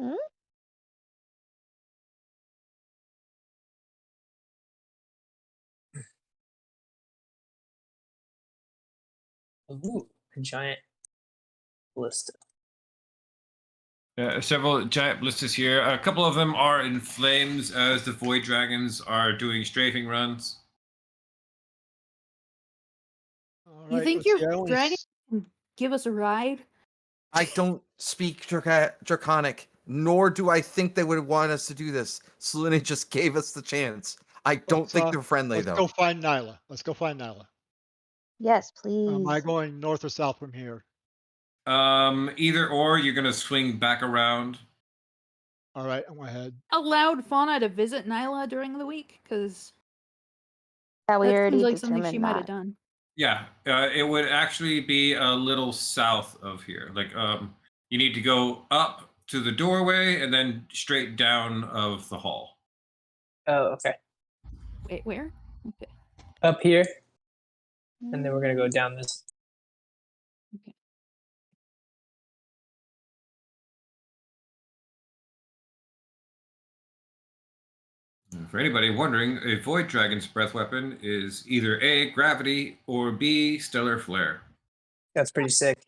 Hmm? Ooh, a giant ballista. Several giant ballistas here. A couple of them are in flames as the void dragons are doing strafing runs. All You right, think let's see, I your only dragon s- can give us a ride? I don't speak Draconic, nor do I think they would want us to do this. Selene just gave us the chance. I don't Let's, think they're friendly Let's though. go find Nyla. Let's go find Nyla. Yes, please. Am I going north or south from here? Either or, you're gonna swing back around. All right, I'm ahead. Allowed Fauna to visit Nyla during the week? Because Yeah, we that already seems like something determined she might have that. done. Yeah, it would actually be a little south of here. Like, you need to go up to the doorway and then straight down of the hall. Oh, okay. Wait, where? Okay. Up here, and then we're gonna go down this. For anybody wondering, a Void Dragon's breath weapon is either A, gravity, or B, stellar flare. That's pretty sick.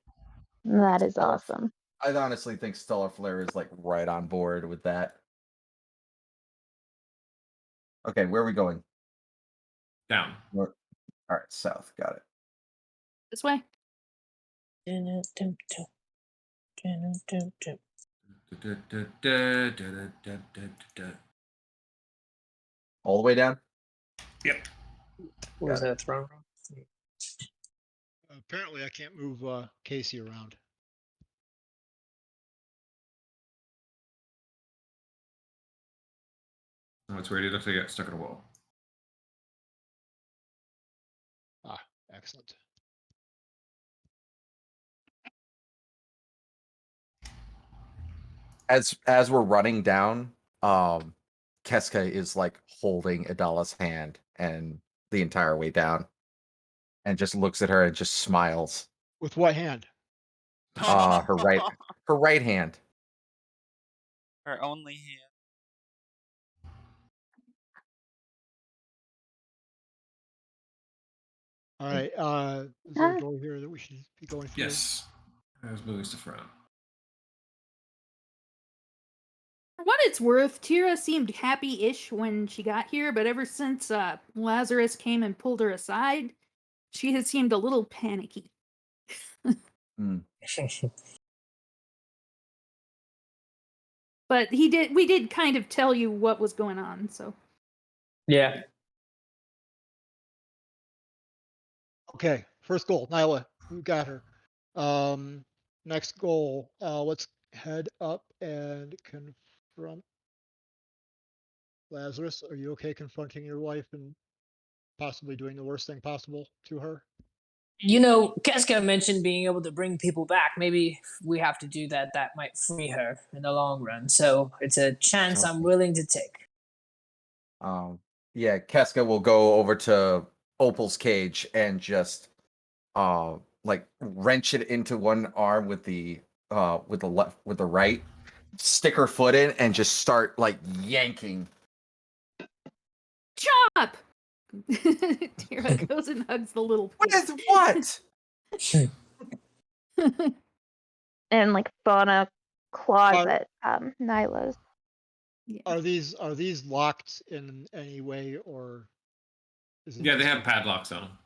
That is awesome. I honestly think Stellar Flare is like right on board with that. Okay, where are we going? Down. All right, south. Got it. This way. All the way down. Yep. What was that throne room? Apparently, I can't move Casey around. Oh, it's weird. It looks like I got stuck in a wall. Ah, excellent. As we're running down, Keska is like holding Adala's hand and the entire way down, and just looks at her and just smiles. With what hand? Her right hand. Her only hand. All right. Is there a door here that we should be going through? Yes. I was moving stuff around. For what it's worth, Tira seemed happy-ish when she got here, but ever since Lazarus came and pulled her aside, she has seemed a little panicky. But we did kind of tell you what was going on, so. Yeah. Okay. First goal, Nyla. Who got her? Next goal. Let's head up and confront Lazarus. Are you okay confronting your wife and possibly doing the worst thing possible to her? You know, Keska mentioned being able to bring people back. Maybe if we have to do that, that might free her in the long run. So it's a chance I'm willing to take. Yeah, Keska will go over to Opal's cage and just like wrench it into one arm with the right, stick her foot in and just start like yanking. Chop! Tira goes and hugs the little What is what? And like Fauna claws at Nyla's. Yeah. Are these locked in any way, or is it Yeah, they just have padlocks on them.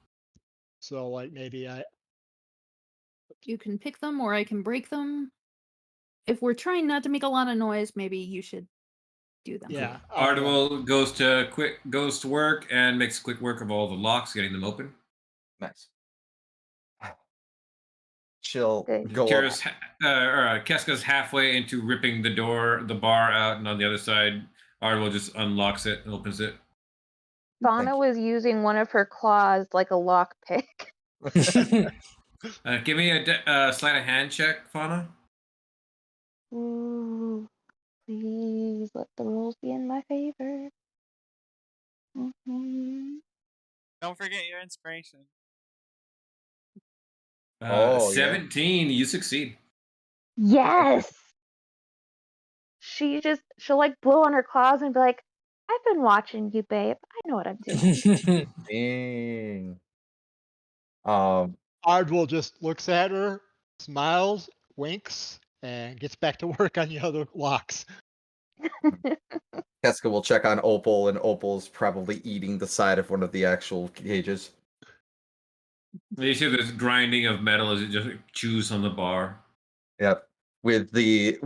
so like maybe You can pick them or I can break them. If we're trying not to make a lot of noise, maybe you should do them. yeah. Artemal goes to work and makes quick work of all the locks, getting them open. Nice. She'll Good. go up. Keska's halfway into ripping the bar out, and on the other side, Artemal just unlocks it and opens it. Fauna was using one of her claws like a lockpick. Give me a sleight of hand check, Fauna. Ooh, please let the rules be in my favor. Don't forget your inspiration. 17, you succeed. Yes. She'll like blow on her claws and be like, "I've been watching you, babe. I know what I'm doing." Dang. Ardwell just looks at her, smiles, winks, and gets back to work on the other locks. Keska will check on Opal, and Opal's probably eating the side of one of the actual cages. You see this grinding of metal as it just chews on the bar. Yep. With the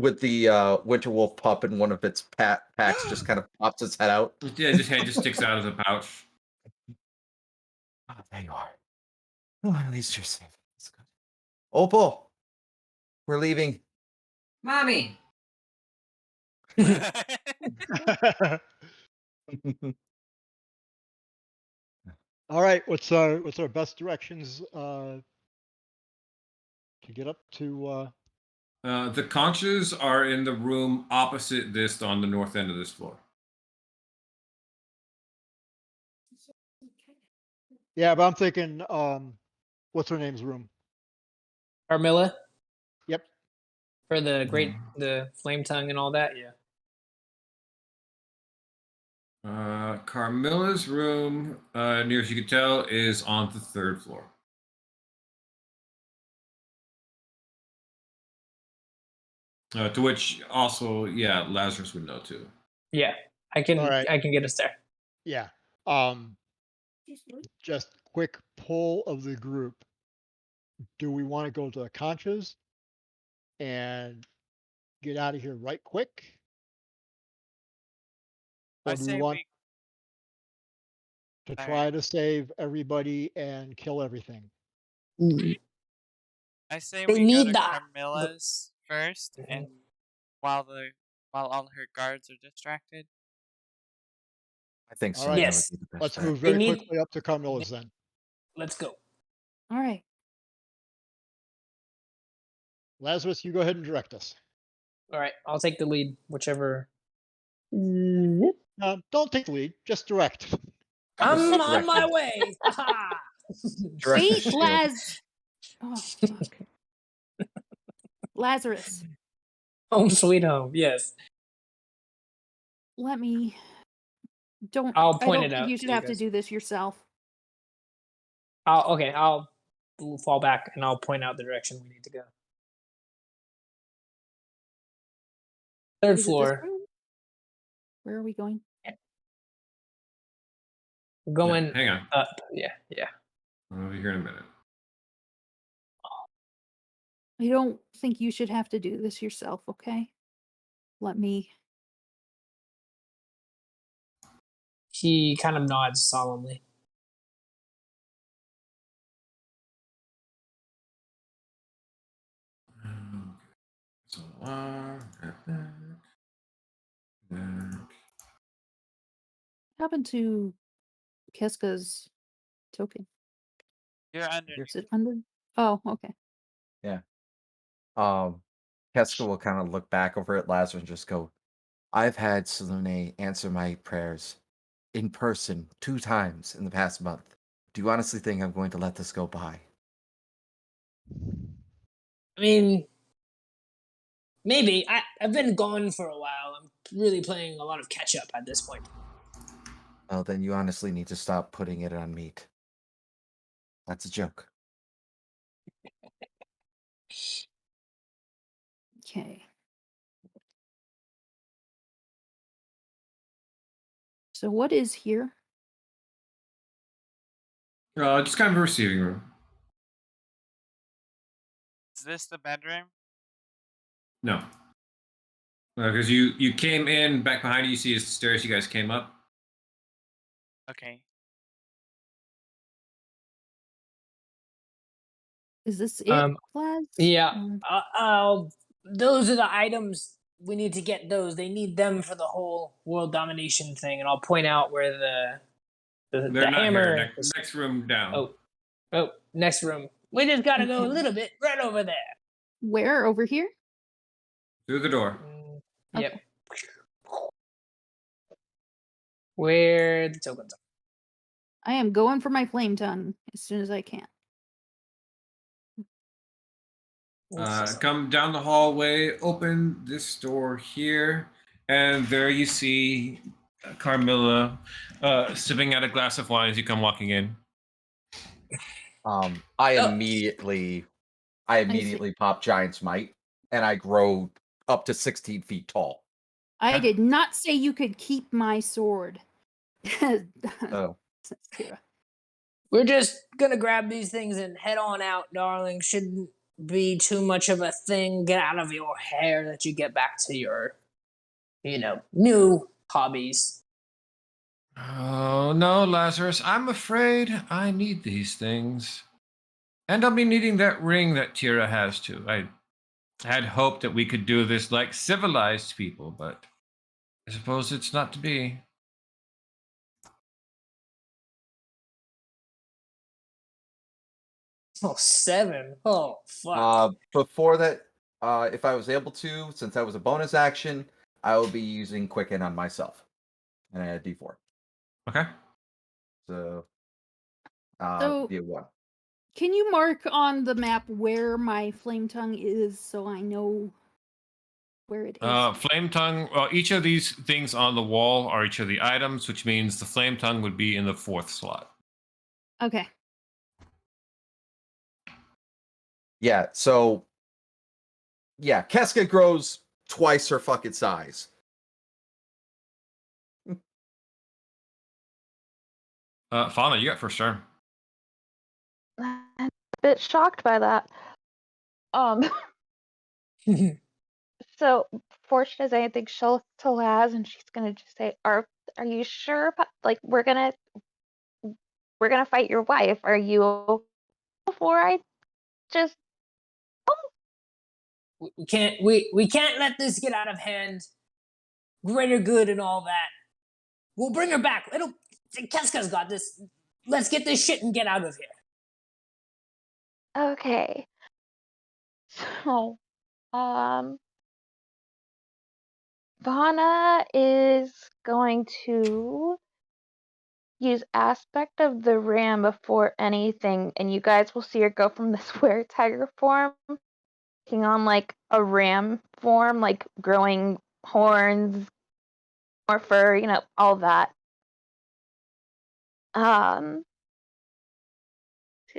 Winter Wolf pup in one of its packs just kind of pops its head out. Yeah, his head just sticks out of the pouch. Oh, there you are. Oh, at least you're safe. That's good. Opal, we're leaving. Mommy. All right, what's our best directions to get up to? The conches are in the room opposite this on the north end of this floor. Yeah, but I'm thinking, what's her name's room? Carmilla? Yep. For the flame tongue and all that, yeah. Carmilla's room, near as you can tell, is on the 3rd floor. To which also, yeah, Lazarus would know too. Yeah, I can right. I can get us there. Yeah. Just quick poll of the group. do we want to go to the Conchas and get out of here right quick? I Or do we say want we. to Sorry. try to save everybody and kill everything? I say They we go need to the- Carmilla's first, and while all her guards are distracted. I think All so. right. That Yes. would be the best Let's bet. move They very need- quickly up to Carmilla's then. Let's go. All right. Lazarus, you go ahead and direct us. All right, I'll take the lead, whichever. Don't take the lead, just direct. I'm Just on my directed. way. Ha! Direct the Wait, shield. Laz. Oh, fuck. Lazarus, Home sweet home. Yes. let me. Don't. I'll I point don't it think out you to should you have to guys. do this yourself. I'll fall back and I'll point out the direction we need to go. Third Is it this floor. room? Where are we going? We're going Hang on. up. Yeah. I'll be here in a minute. I don't think you should have to do this yourself, okay? Let me. He kind of nods solemnly. So, got that. That. What happened to Keska's token? You're under. Is it under? Oh, okay. Keska will kind of look back over at Lazarus and just go, I've had Salune answer my prayers in person 2 times in the past month. Do you honestly think I'm going to let this go by? I mean, maybe. I've been gone for a while. I'm really playing a lot of catch up at this point. Well, then you honestly need to stop putting it on meat. That's a joke. Okay. So what is here? Just kind of a receiving room. Is this the bedroom? No. Because you came in, back behind you, you see the stairs you guys came up. Okay. Is this it, Laz? Yeah. Or- Those are the items we need to get. Those they need them for the whole world domination thing, and I'll point out where the They're not hammer. here. Next room down. Oh, next room. We just gotta go a Okay. little bit right over there. Where? Over here? Through the door. Yep. Okay. Where the tokens are. I am going for my flame tongue as soon as I can. Come down the hallway, open this door here, and there you see Carmilla sipping out a glass of wine as you come walking in. I Oh. immediately see. pop Giant's Might, and I grow up to 16 feet tall. I did not say you could keep my sword. Oh. Kira. We're just gonna grab these things and head on out, darling. Shouldn't be too much of a thing. Get out of your hair that you get back to your, new hobbies. Oh, no, Lazarus. I'm afraid I need these things. And I'll be needing that ring that Tira has too. I had hoped that we could do this like civilized people, but I suppose it's not to be. Oh, 7. Oh, fuck. Before that, if I was able to, since that was a bonus action, I will be using Quicken on myself. And I had D4. Okay. So, So- be a 1. Can you mark on the map where my flame tongue is so I know where it is? Flame tongue. Well, each of these things on the wall are each of the items, which means the flame tongue would be in the 4th slot. Okay. Yeah, so yeah, Keska grows twice her fucking size. Fauna, you got first turn. bit shocked by that. Um, so Fortune has anything she'll to Laz, and she's gonna just say, "Are you sure? Like we're gonna fight your wife. Are you before I just We can't let this get out of hand. Greater good and all that. We'll bring her back. Keska's got this. Let's get this shit and get out of here. okay?" So, Vana is going to use aspect of the ram before anything, and you guys will see her go from this were tiger form, taking on like a ram form, like growing horns, more fur, all that. So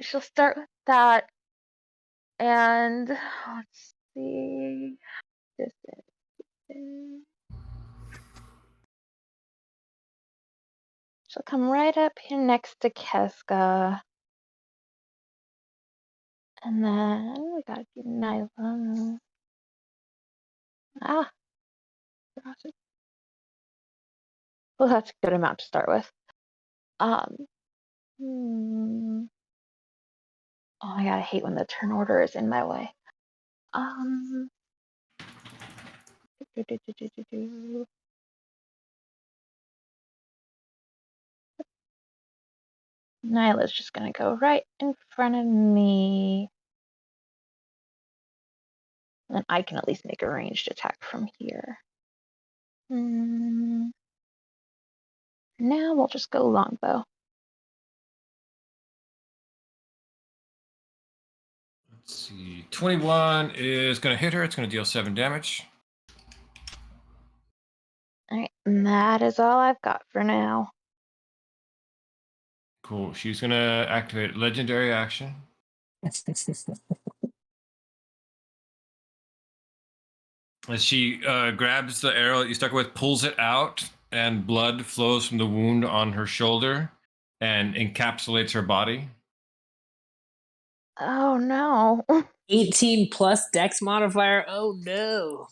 she'll start with that, and let's see. This is. She'll come right up here next to Keska. And then we gotta do Nyla. Ah, well, that's a good amount to start with. Oh my god, I hate when the turn order is in my way. Nyla's just gonna go right in front of me. And I can at least make a ranged attack from here. Now we'll just go longbow. Let's see. 21 is going to hit her. It's going to deal 7 damage. Alright, and that is all I've got for now. Cool. She's going to activate legendary action. As she grabs the arrow that you stuck with, pulls it out, and blood flows from the wound on her shoulder and encapsulates her body. Oh no. 18 plus dex modifier. Oh no.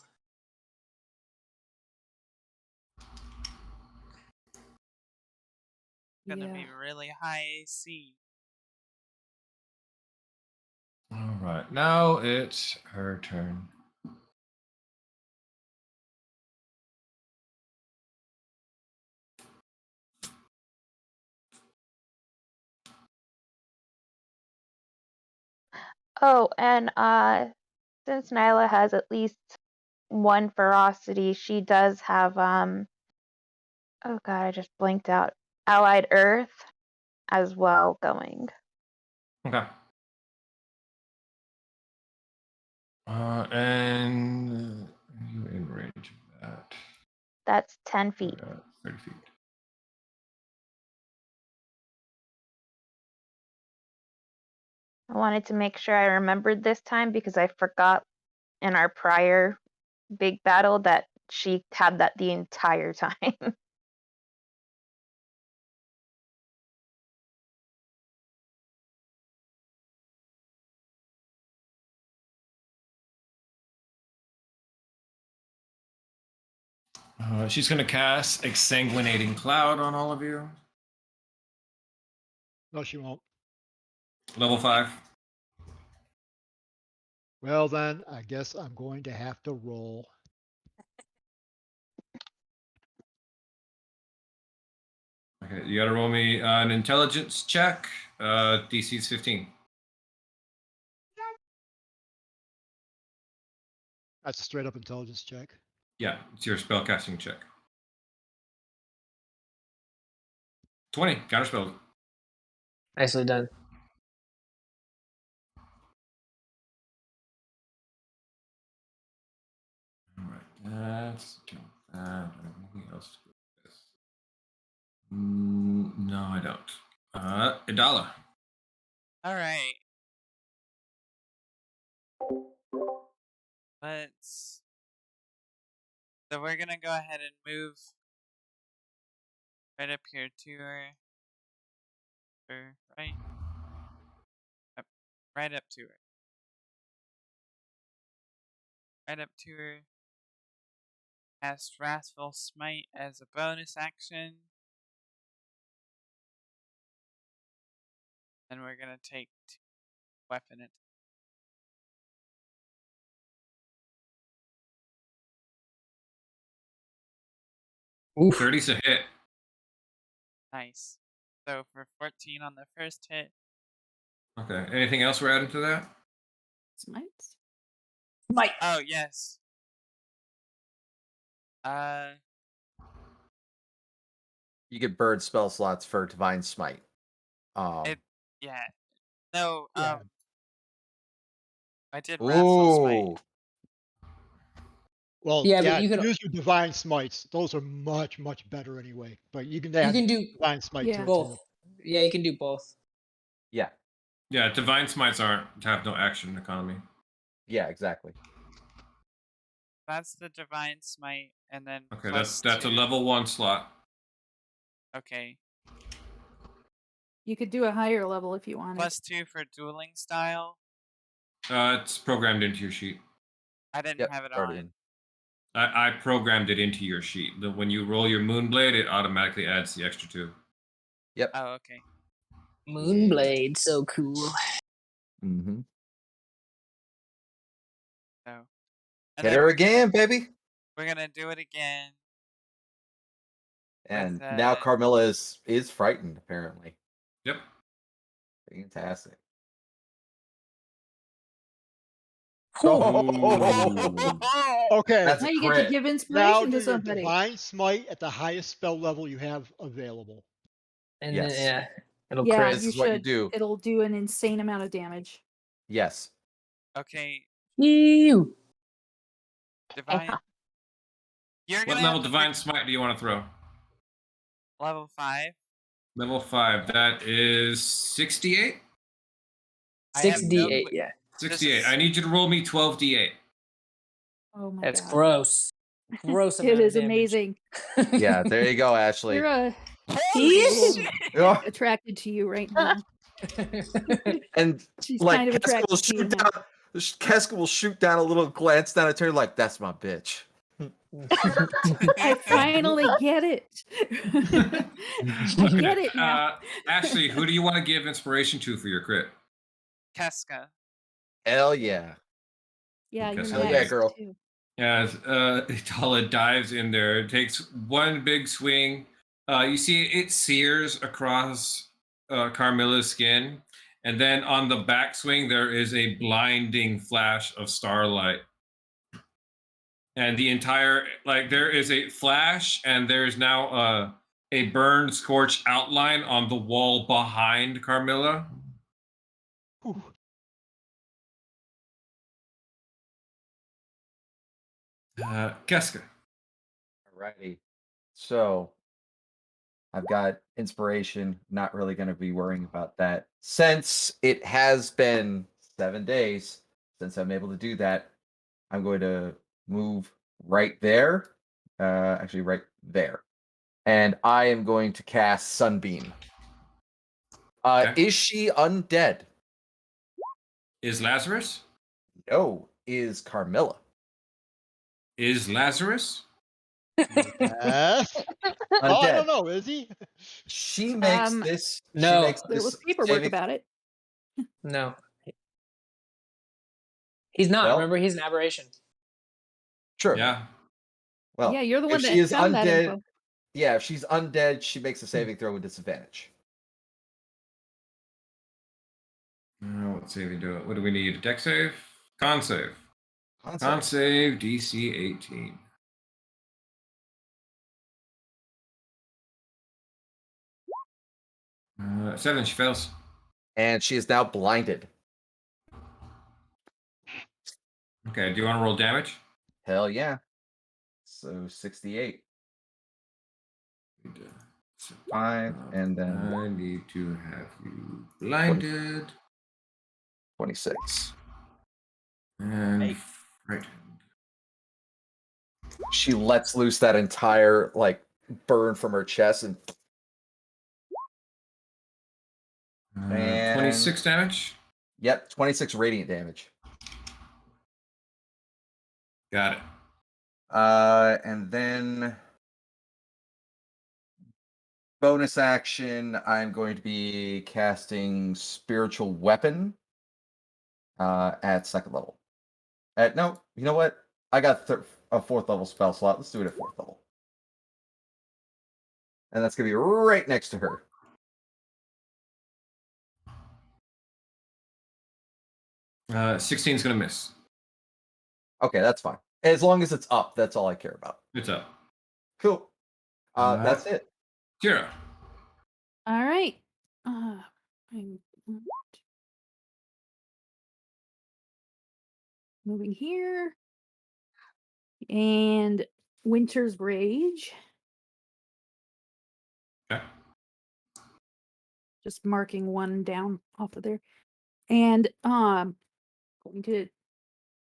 Gonna be Yeah. really high AC. All right. Now it's her turn. Oh, and since Nyla has at least one ferocity, she does have oh god, I just blinked out. Allied Earth as well going. Okay. And you're in range of that. That's 10 feet. 30 feet. I wanted to make sure I remembered this time because I forgot in our prior big battle that she had that the entire time. She's going to cast Exsanguinating Cloud on all of you. No, she won't. Level 5. Well, then, I guess I'm going to have to roll. Okay, you got to roll me an intelligence check. DC is 15. That's a straight up intelligence check. Yeah, it's your spellcasting check. 20, counterspell. Nicely done. All right, that's anything else to go with this? No, I don't. Idala. All right. So we're gonna go ahead and move right up here to her right. Yep, Right up to her. Right up to her. Cast Wrathful Smite as a bonus action. And we're gonna take 2 weapon attacks. Oof. 30's a hit. Nice. So for 14 on the first hit. Okay. Anything else we're adding to that? Smites. Mike. Oh yes. You get bird spell slots for Divine Smite. It yeah. No, Yeah. I did Wrathful Smite. Ooh. Well, Yeah, yeah, but you can use your divine smites. Those are much, much better anyway. But you can you add can do divine smite to Yeah. it both. too. Yeah, you can do both. Yeah. Yeah, divine smites have no action economy. Yeah, exactly. That's the Divine Smite, and then Okay, plus that's a 2. level 1 slot. Okay. You could do a higher level if you wanted. Plus 2 for dueling style. It's programmed into your sheet. I didn't Yep. have it already on. in. I programmed it into your sheet. When you roll your Moonblade, it automatically adds the extra 2. Yep. Oh, okay. Moonblade, so cool. Mm-hmm. So and Hit then her we're again, gonna, baby. We're gonna do it again. And with, now Carmilla is frightened, apparently. Yep. Fantastic. Okay. That's Now a you get to crit. give Now inspiration do to your somebody. divine smite at the highest spell level you have available. And Yes. then yeah, it'll Yeah, crit. This you is what you should. do. It'll do an insane amount of damage. Yes. Okay, You. Divine. You're What gonna level have to divine pick smite do you want to throw? level 5. Level 5. That is 68. I have no 6d8, clue. yeah. This 68. is- I need you to roll me 12d8. Oh my That's god. gross. Gross amount It of is damage. amazing. Yeah, there you go, Ashley. You're Holy Yes. shit! Oh, attracted to you right now. and She's like kind of Keska will attracted to you shoot now. down. Keska will shoot down a little glance down at her, like, "That's my bitch." I finally get it. I get it now. Ashley, who do you want to give inspiration to for your crit? Keska. Hell yeah. Yeah, Okay, you're so yeah, next girl. too. As Itala dives in there, takes one big swing. You see it sears across Carmilla's skin. And then on the backswing, there is a blinding flash of starlight. And the entire, like, there is a flash, and there's now a burned, scorched outline on the wall behind Carmilla. Whew. Keska. Alrighty. So I've got inspiration. Not really going to be worrying about that. Since it has been 7 days since I'm able to do that, I'm going to move right there. Actually, right there. And I am going to cast Sunbeam. Okay. Is she undead? Is Lazarus? No, is Carmilla. Is Lazarus? Yes. Oh, I Undead. don't know. Is he? She makes Um, this. no. She makes There this was paperwork saving- about it. No. He's not. Well- Remember, he's an aberration. Sure. Yeah. Well, Yeah, you're the one if that she is found that undead, info. yeah, if she's undead, she makes a saving throw with disadvantage. What save we do? What do we need? Deck save? Con save. Con Con save. save DC 18. Seven, she fails. And she is now blinded. Okay, do you want to roll damage? Hell yeah. So 68. 5, and then I need to have you blinded 26. and frightened. She lets loose that entire like burn from her chest and 26 damage. Yep, 26 radiant damage. Got it. And then bonus action, I'm going to be casting Spiritual Weapon at 2nd level. No, you know what? I got a 4th level spell slot. Let's do it at 4th level. And that's going to be right next to her. Uh, 16's gonna miss. Okay, that's fine. As long as it's up, that's all I care about. It's up. Cool. Alright. That's it. Tira. All right. Moving here. And Winter's Rage. Okay. Just marking one down off of there. And going to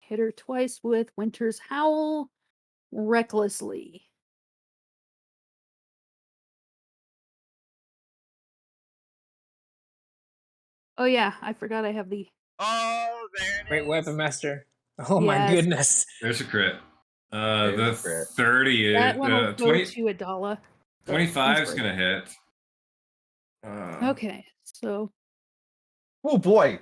hit her twice with Winter's Howl recklessly. Oh yeah, I forgot I have the Oh, there it Great is. weapon master. Oh my Yes. goodness. There's a crit. There's The a crit. 30 that is one will go 20, to Adala. 25 is gonna hit. Okay, so Oh boy.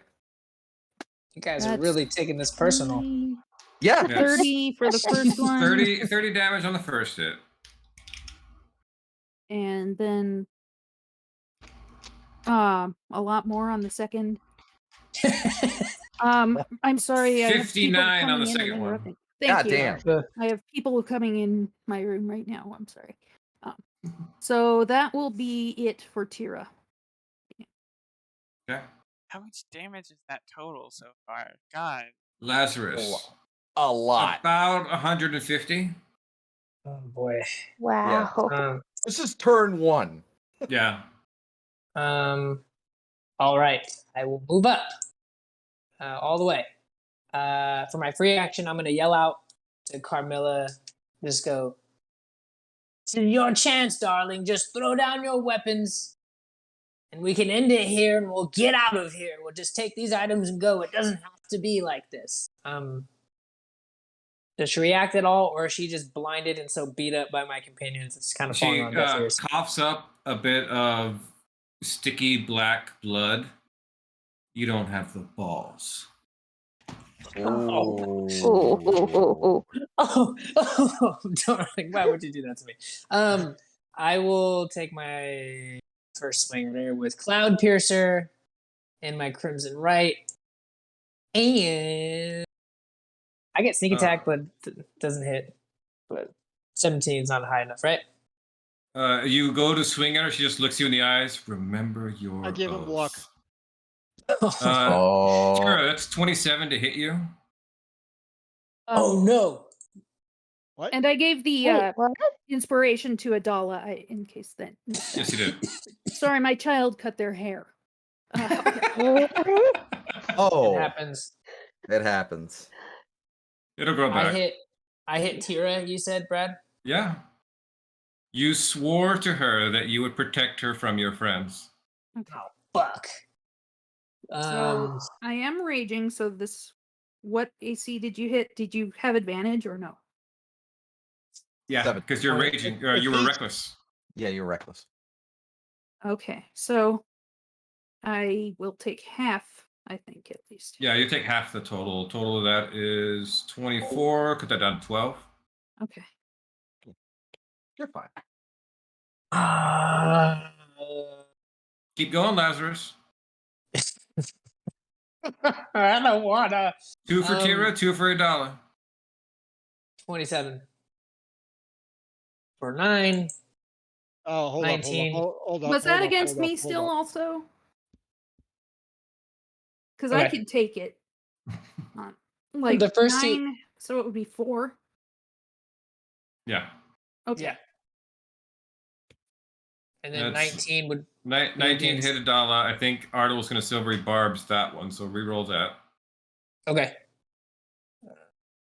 You guys are That's really taking this personal. 20, Yeah. Yeah. 30 for the first one. 30 damage on the first hit. And then a lot more on the second. I'm sorry. I have people 59 on the coming in and second one. interrupting. Thank God you. damn. I have people coming in my room right now. I'm sorry. So that will be it for Tira. Okay. How much damage is that total so far? God. Lazarus. A lot. About 150. Oh boy. Wow. This is turn 1. Yeah. All right. I will move up all the way. For my free action, I'm gonna yell out to Carmilla. Just go. This is your chance, darling. Just throw down your weapons, and we can end it here, and we'll get out of here. We'll just take these items and go. It doesn't have to be like this. Does she react at all, or is she just blinded and so beat up by my companions? It's kind of falling She on deaf ears. coughs up a bit of sticky black blood. You don't have the balls. Ooh. Darling, why would you do that to me? I will take my first swing there with Cloud Piercer and my Crimson Right, and I get sneak attack, but doesn't hit. But 17 is not high enough, right? You go to swing at her. She just looks you in the eyes. Remember your. I gave him luck. Sure, that's 27 to hit you. Oh no! What? And I gave the Wait, what? inspiration to Adala in case that. Yes, you did. Sorry, my child cut their hair. Oh, It happens. it happens. It'll grow back. I hit Tira. You said, Brad. Yeah. You swore to her that you would protect her from your friends. Oh fuck. So I am raging. So this, what AC did you hit? Did you have advantage or no? Yeah, 7. because you're raging. You were reckless. Yeah, you're reckless. Okay, so I will take half. I think at least. Yeah, you take half the total. Total of that is 24. Cut that down to 12. Okay. You're fine. Keep going, Lazarus. I don't wanna. 2 for Tira, 2 for $1. 27 for 9. Oh, hold 19. up, hold up. Was that hold up, against hold up, me hold still up. also? Because I Okay. could take it. Like The first 9, so it would be 4. Yeah. Okay. Yeah. And then That's- 19 would. 19 against- hit $1. I think Ardo was going to silvery barbs that one, so reroll that. Okay.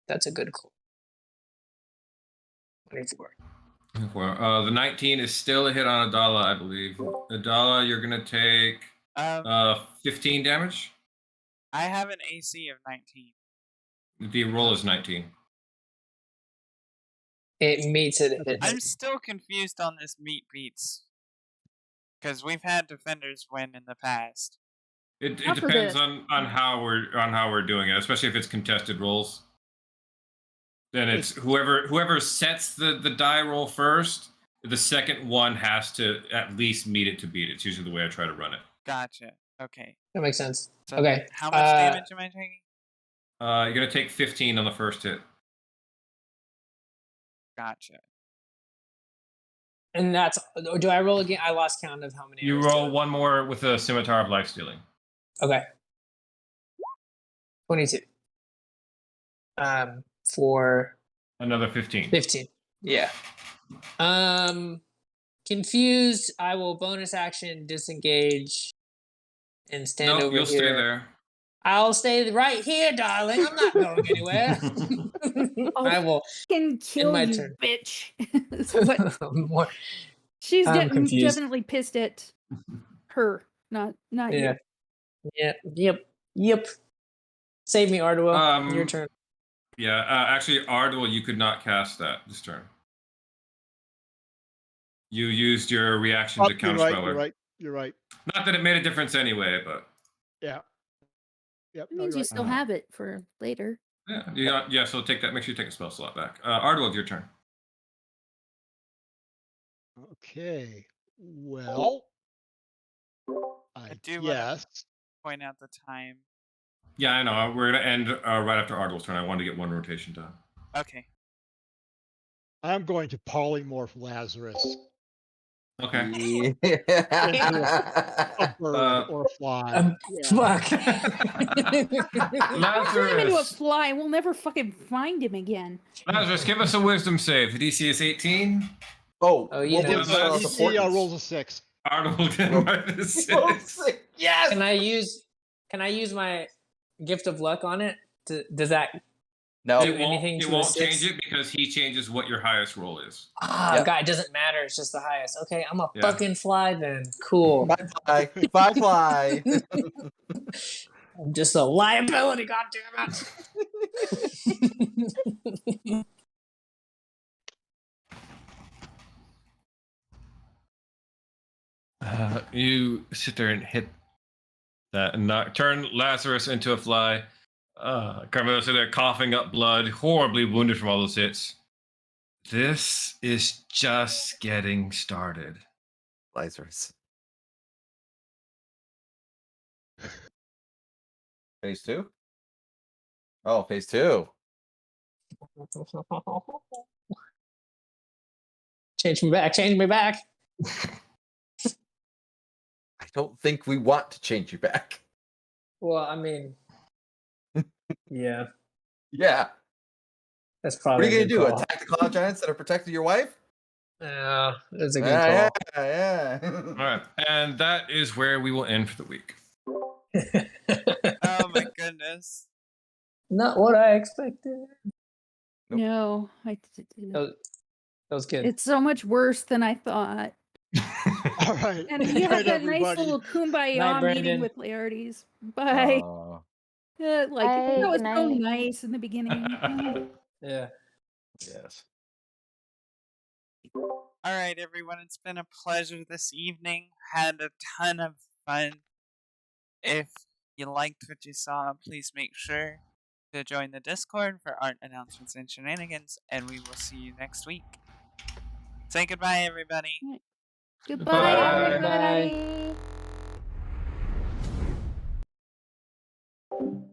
That's a good call. 24. The 19 is still a hit on Adala, I believe. Adala, you're going to take 15 damage. I have an AC of 19. The roll is 19. It meets it. It hits. I'm still confused on this meat beats. Because we've had defenders win in the past. It Not for depends this. on how we're doing it, especially if it's contested rolls. Then it's whoever sets the die roll first. The second one has to at least meet it to beat it. It's usually the way I try to run it. Gotcha. Okay. That makes sense. So Okay. How much damage am I taking? You're gonna take 15 on the first hit. Gotcha. And that's. Do I roll again? I lost count of how many. I You was roll doing. one more with a scimitar of life stealing. Okay. 22. For Another 15. 15. Yeah. Confused. I will bonus action disengage and stand No, over you'll here. stay there. I'll stay right here, darling. I'm not going anywhere. I will. Can kill my you, turn. bitch. But More- she's I'm confused. definitely pissed at her, not yeah. you. Yep. Save me, Arduo. Your Um, turn. Yeah, actually, Ardwell, you could not cast that this turn. You used your reaction to You're counterspell. right. You're right. Not that it made a difference anyway, but Yeah. Yep. It no, means you're you right. still have it for later. yeah. So take that. Make sure you take a spell slot back. Ardwell, it's your turn. Okay. Well, I do wanna- guess. Point out the time. Yeah, I know. We're gonna end right after Ardwell's turn. I wanted to get one rotation done. Okay. I'm going to polymorph Lazarus. Okay. A bird or a fly. Fuck. Turn him into a Lazarus, fly. We'll never fucking find him again. Lazarus, give us a wisdom save. The DC is 18. Oh, you what know. was DC rolls a 6. Ardwell did minus 6. Yes. Can I use my gift of luck on it? Does that No. do It anything to a won't 6? change it because he changes what your highest roll is. Ah, God, it doesn't matter. It's just the highest. Okay, I'm a Yeah. fucking fly then. Cool. Bye fly. Bye fly. I'm just a liability. God damn it. You sit there and hit that and turn Lazarus into a fly. Carmelo sit there coughing up blood, horribly wounded from all those hits. This is just getting started. Lazarus. Phase 2? Oh, phase 2. Change me back. I don't think we want to change you back. Well, I mean, yeah, Yeah. that's What probably. are you going to a do? good call. Attack the cloud giants that are protecting your wife? Yeah, that's a good Yeah, call. yeah. All right, and that is where we will end for the week. Oh my goodness. Not what I expected. Nope. No, That was good. it's so much worse than I thought. All right. And Good you had night, that nice everybody. little kumbaya Night, meeting Brandon. with Laertes. Bye. Oh, That Bye, was good so night. nice in the beginning. Yeah. yes. All right, everyone. It's been a pleasure this evening. Had a ton of fun. If you liked what you saw, please make sure to join the Discord for art announcements and shenanigans, and we will see you next week. Say goodbye, everybody. Goodbye, Bye. everybody. Bye.